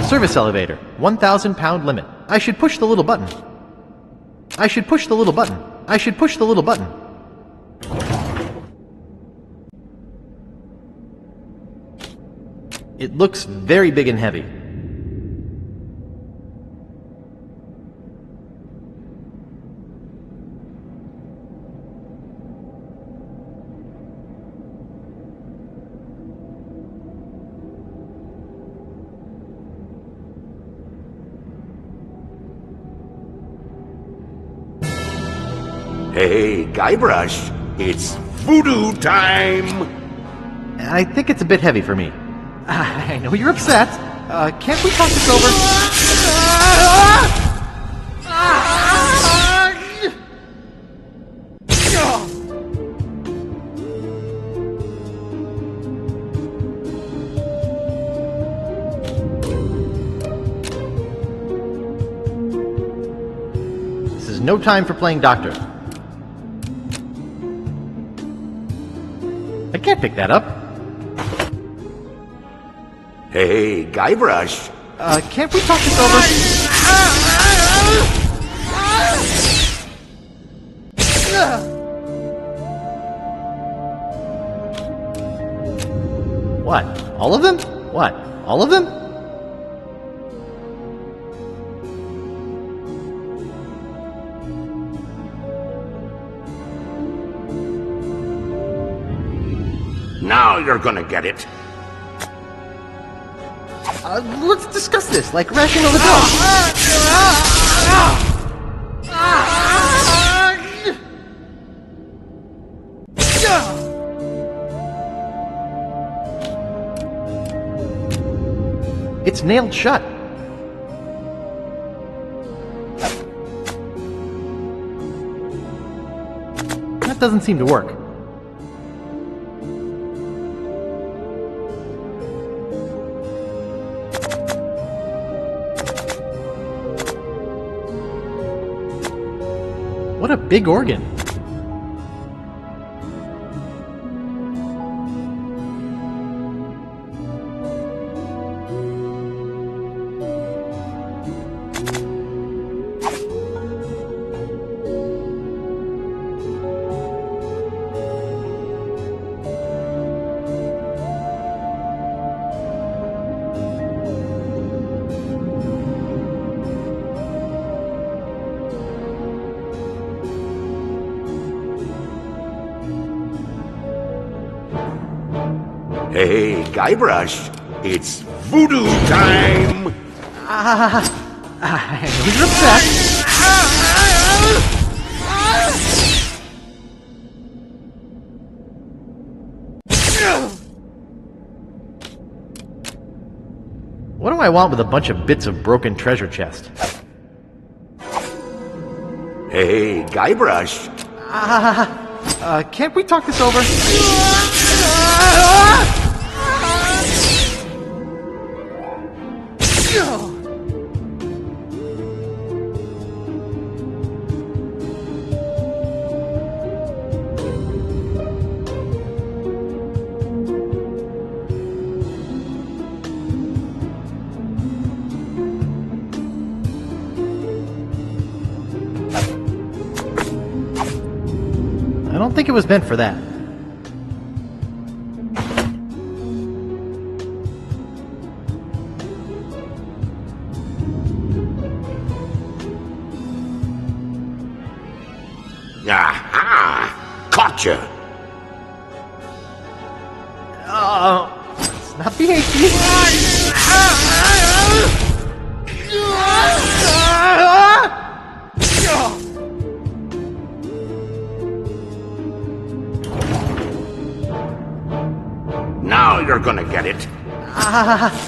Service elevator, 1,000 pound limit. I should push the little button. I should push the little button. I should push the little button. It looks very big and heavy. Hey, Guybrush, it's voodoo time! I think it's a bit heavy for me. I know you're upset. Can't we talk this over? This is no time for playing doctor. I can't pick that up. Hey, Guybrush. Can't we talk this over? What? All of them? What? All of them? Now you're gonna get it. Let's discuss this, like rational adults. It's nailed shut. That doesn't seem to work. What a big organ. Hey, Guybrush, it's voodoo time! You're upset. What do I want with a bunch of bits of broken treasure chest? Hey, Guybrush. Can't we talk this over? I don't think it was meant for that. Aha! Gotcha! Let's not be hasty. Now you're gonna get it. Aha!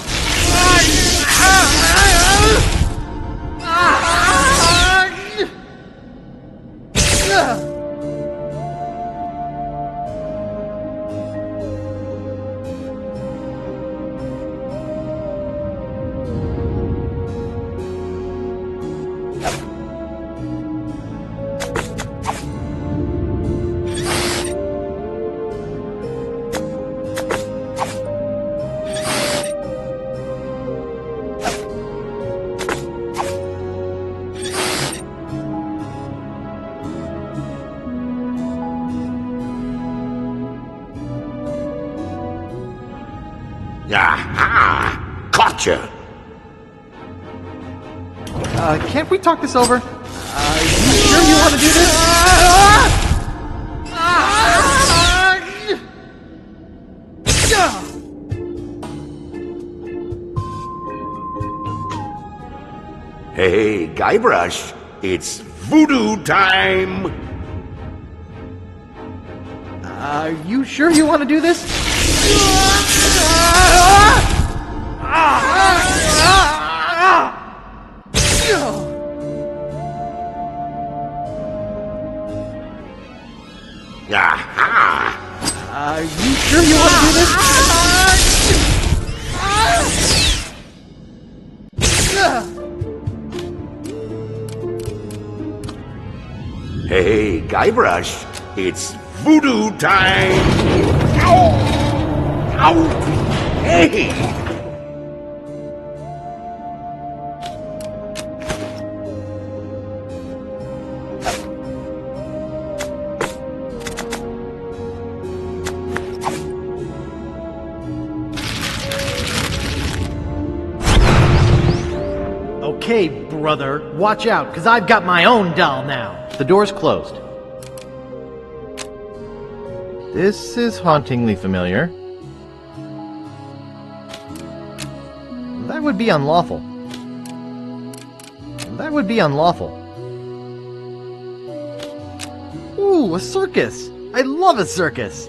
Gotcha! Can't we talk this over? You sure you want to do this? Hey, Guybrush, it's voodoo time! You sure you want to do this? Aha! You sure you want to do this? Hey, Guybrush, it's voodoo time! Ow! Ow! Hey! Okay, brother, watch out, because I've got my own doll now. The door's closed. This is hauntingly familiar. That would be unlawful. That would be unlawful. Ooh, a circus! I love a circus!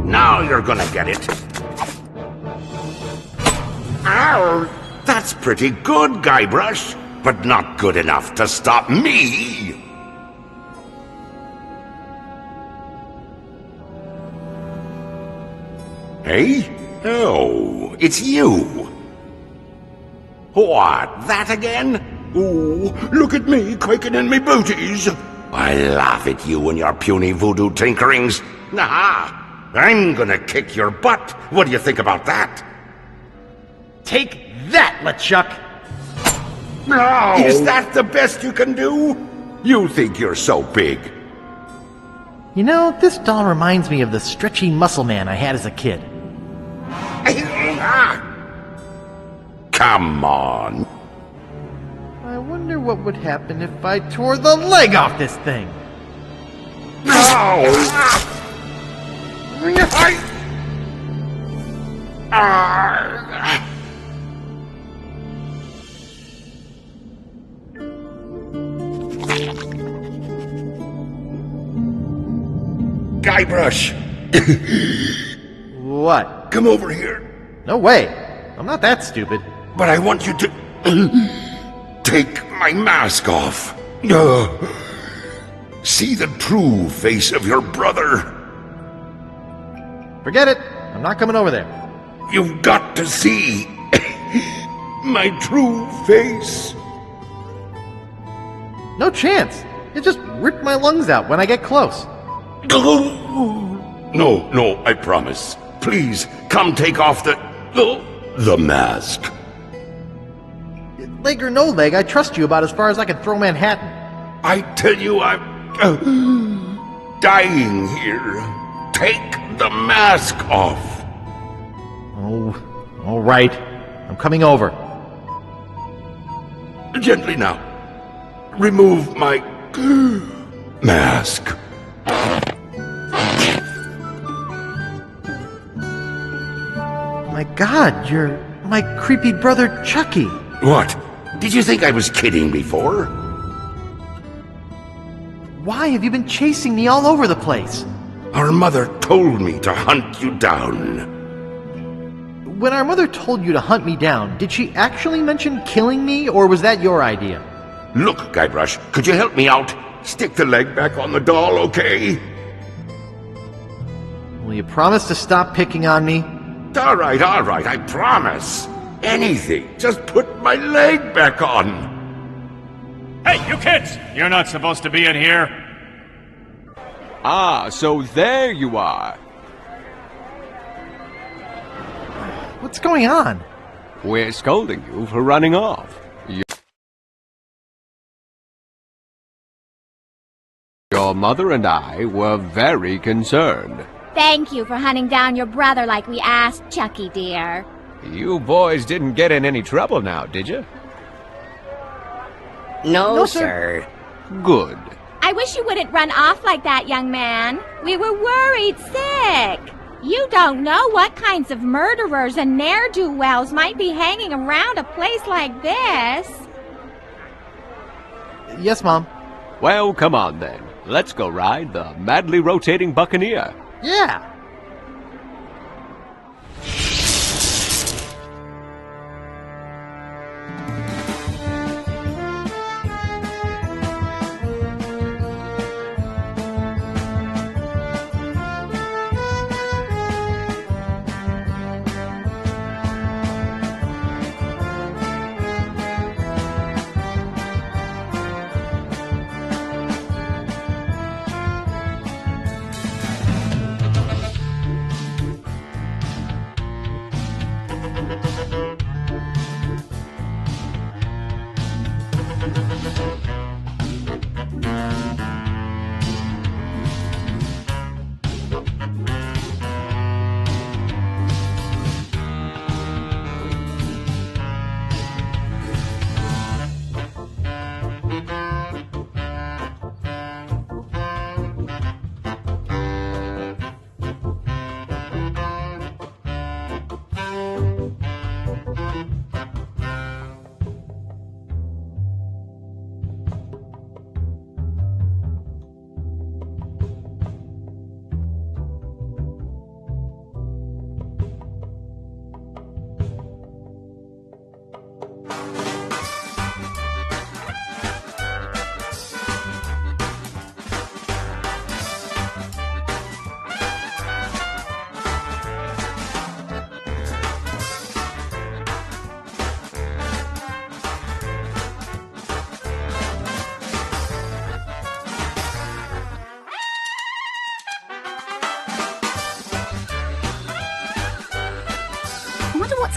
Now you're gonna get it. Ow! That's pretty good, Guybrush, but not good enough to stop me! Hey? Oh, it's you! What, that again? Ooh, look at me quaking in me booties! I laugh at you and your puny voodoo tinkerings! Aha! I'm gonna kick your butt! What do you think about that? Take that, LeChuck! No! Is that the best you can do? You think you're so big? You know, this doll reminds me of the stretchy muscle man I had as a kid. Come on. I wonder what would happen if I tore the leg off this thing. Guybrush! What? Come over here. No way. I'm not that stupid. But I want you to take my mask off. See the true face of your brother. Forget it. I'm not coming over there. You've got to see my true face. No chance. It just ripped my lungs out when I get close. No, I promise. Please, come take off the mask. Leg or no leg, I trust you about as far as I can throw Manhattan. I tell you, I'm dying here. Take the mask off. Oh, all right. I'm coming over. Gently now. Remove my mask. My God, you're my creepy brother Chucky. What? Did you think I was kidding before? Why have you been chasing me all over the place? Our mother told me to hunt you down. When our mother told you to hunt me down, did she actually mention killing me, or was that your idea? Look, Guybrush, could you help me out? Stick the leg back on the doll, okay? Will you promise to stop picking on me? All right, I promise. Anything, just put my leg back on. Hey, you kids! You're not supposed to be in here. Ah, so there you are. What's going on? We're scolding you for running off. Your mother and I were very concerned. Thank you for hunting down your brother like we asked, Chucky dear. You boys didn't get in any trouble now, did you? No, sir. Good. I wish you wouldn't run off like that, young man. We were worried sick. You don't know what kinds of murderers and ne'er-do-wells might be hanging around a place like this. Yes, Mom. Well, come on then. Let's go ride the madly rotating Buccaneer. Yeah.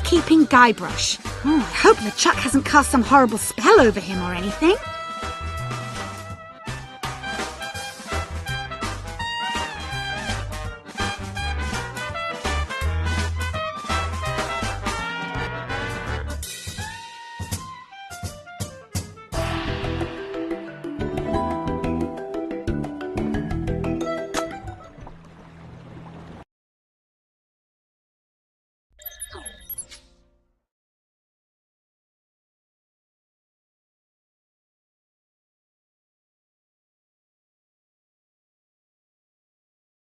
Keeping Guybrush. Oh, I hope LeChuck hasn't cast some horrible spell over him or anything.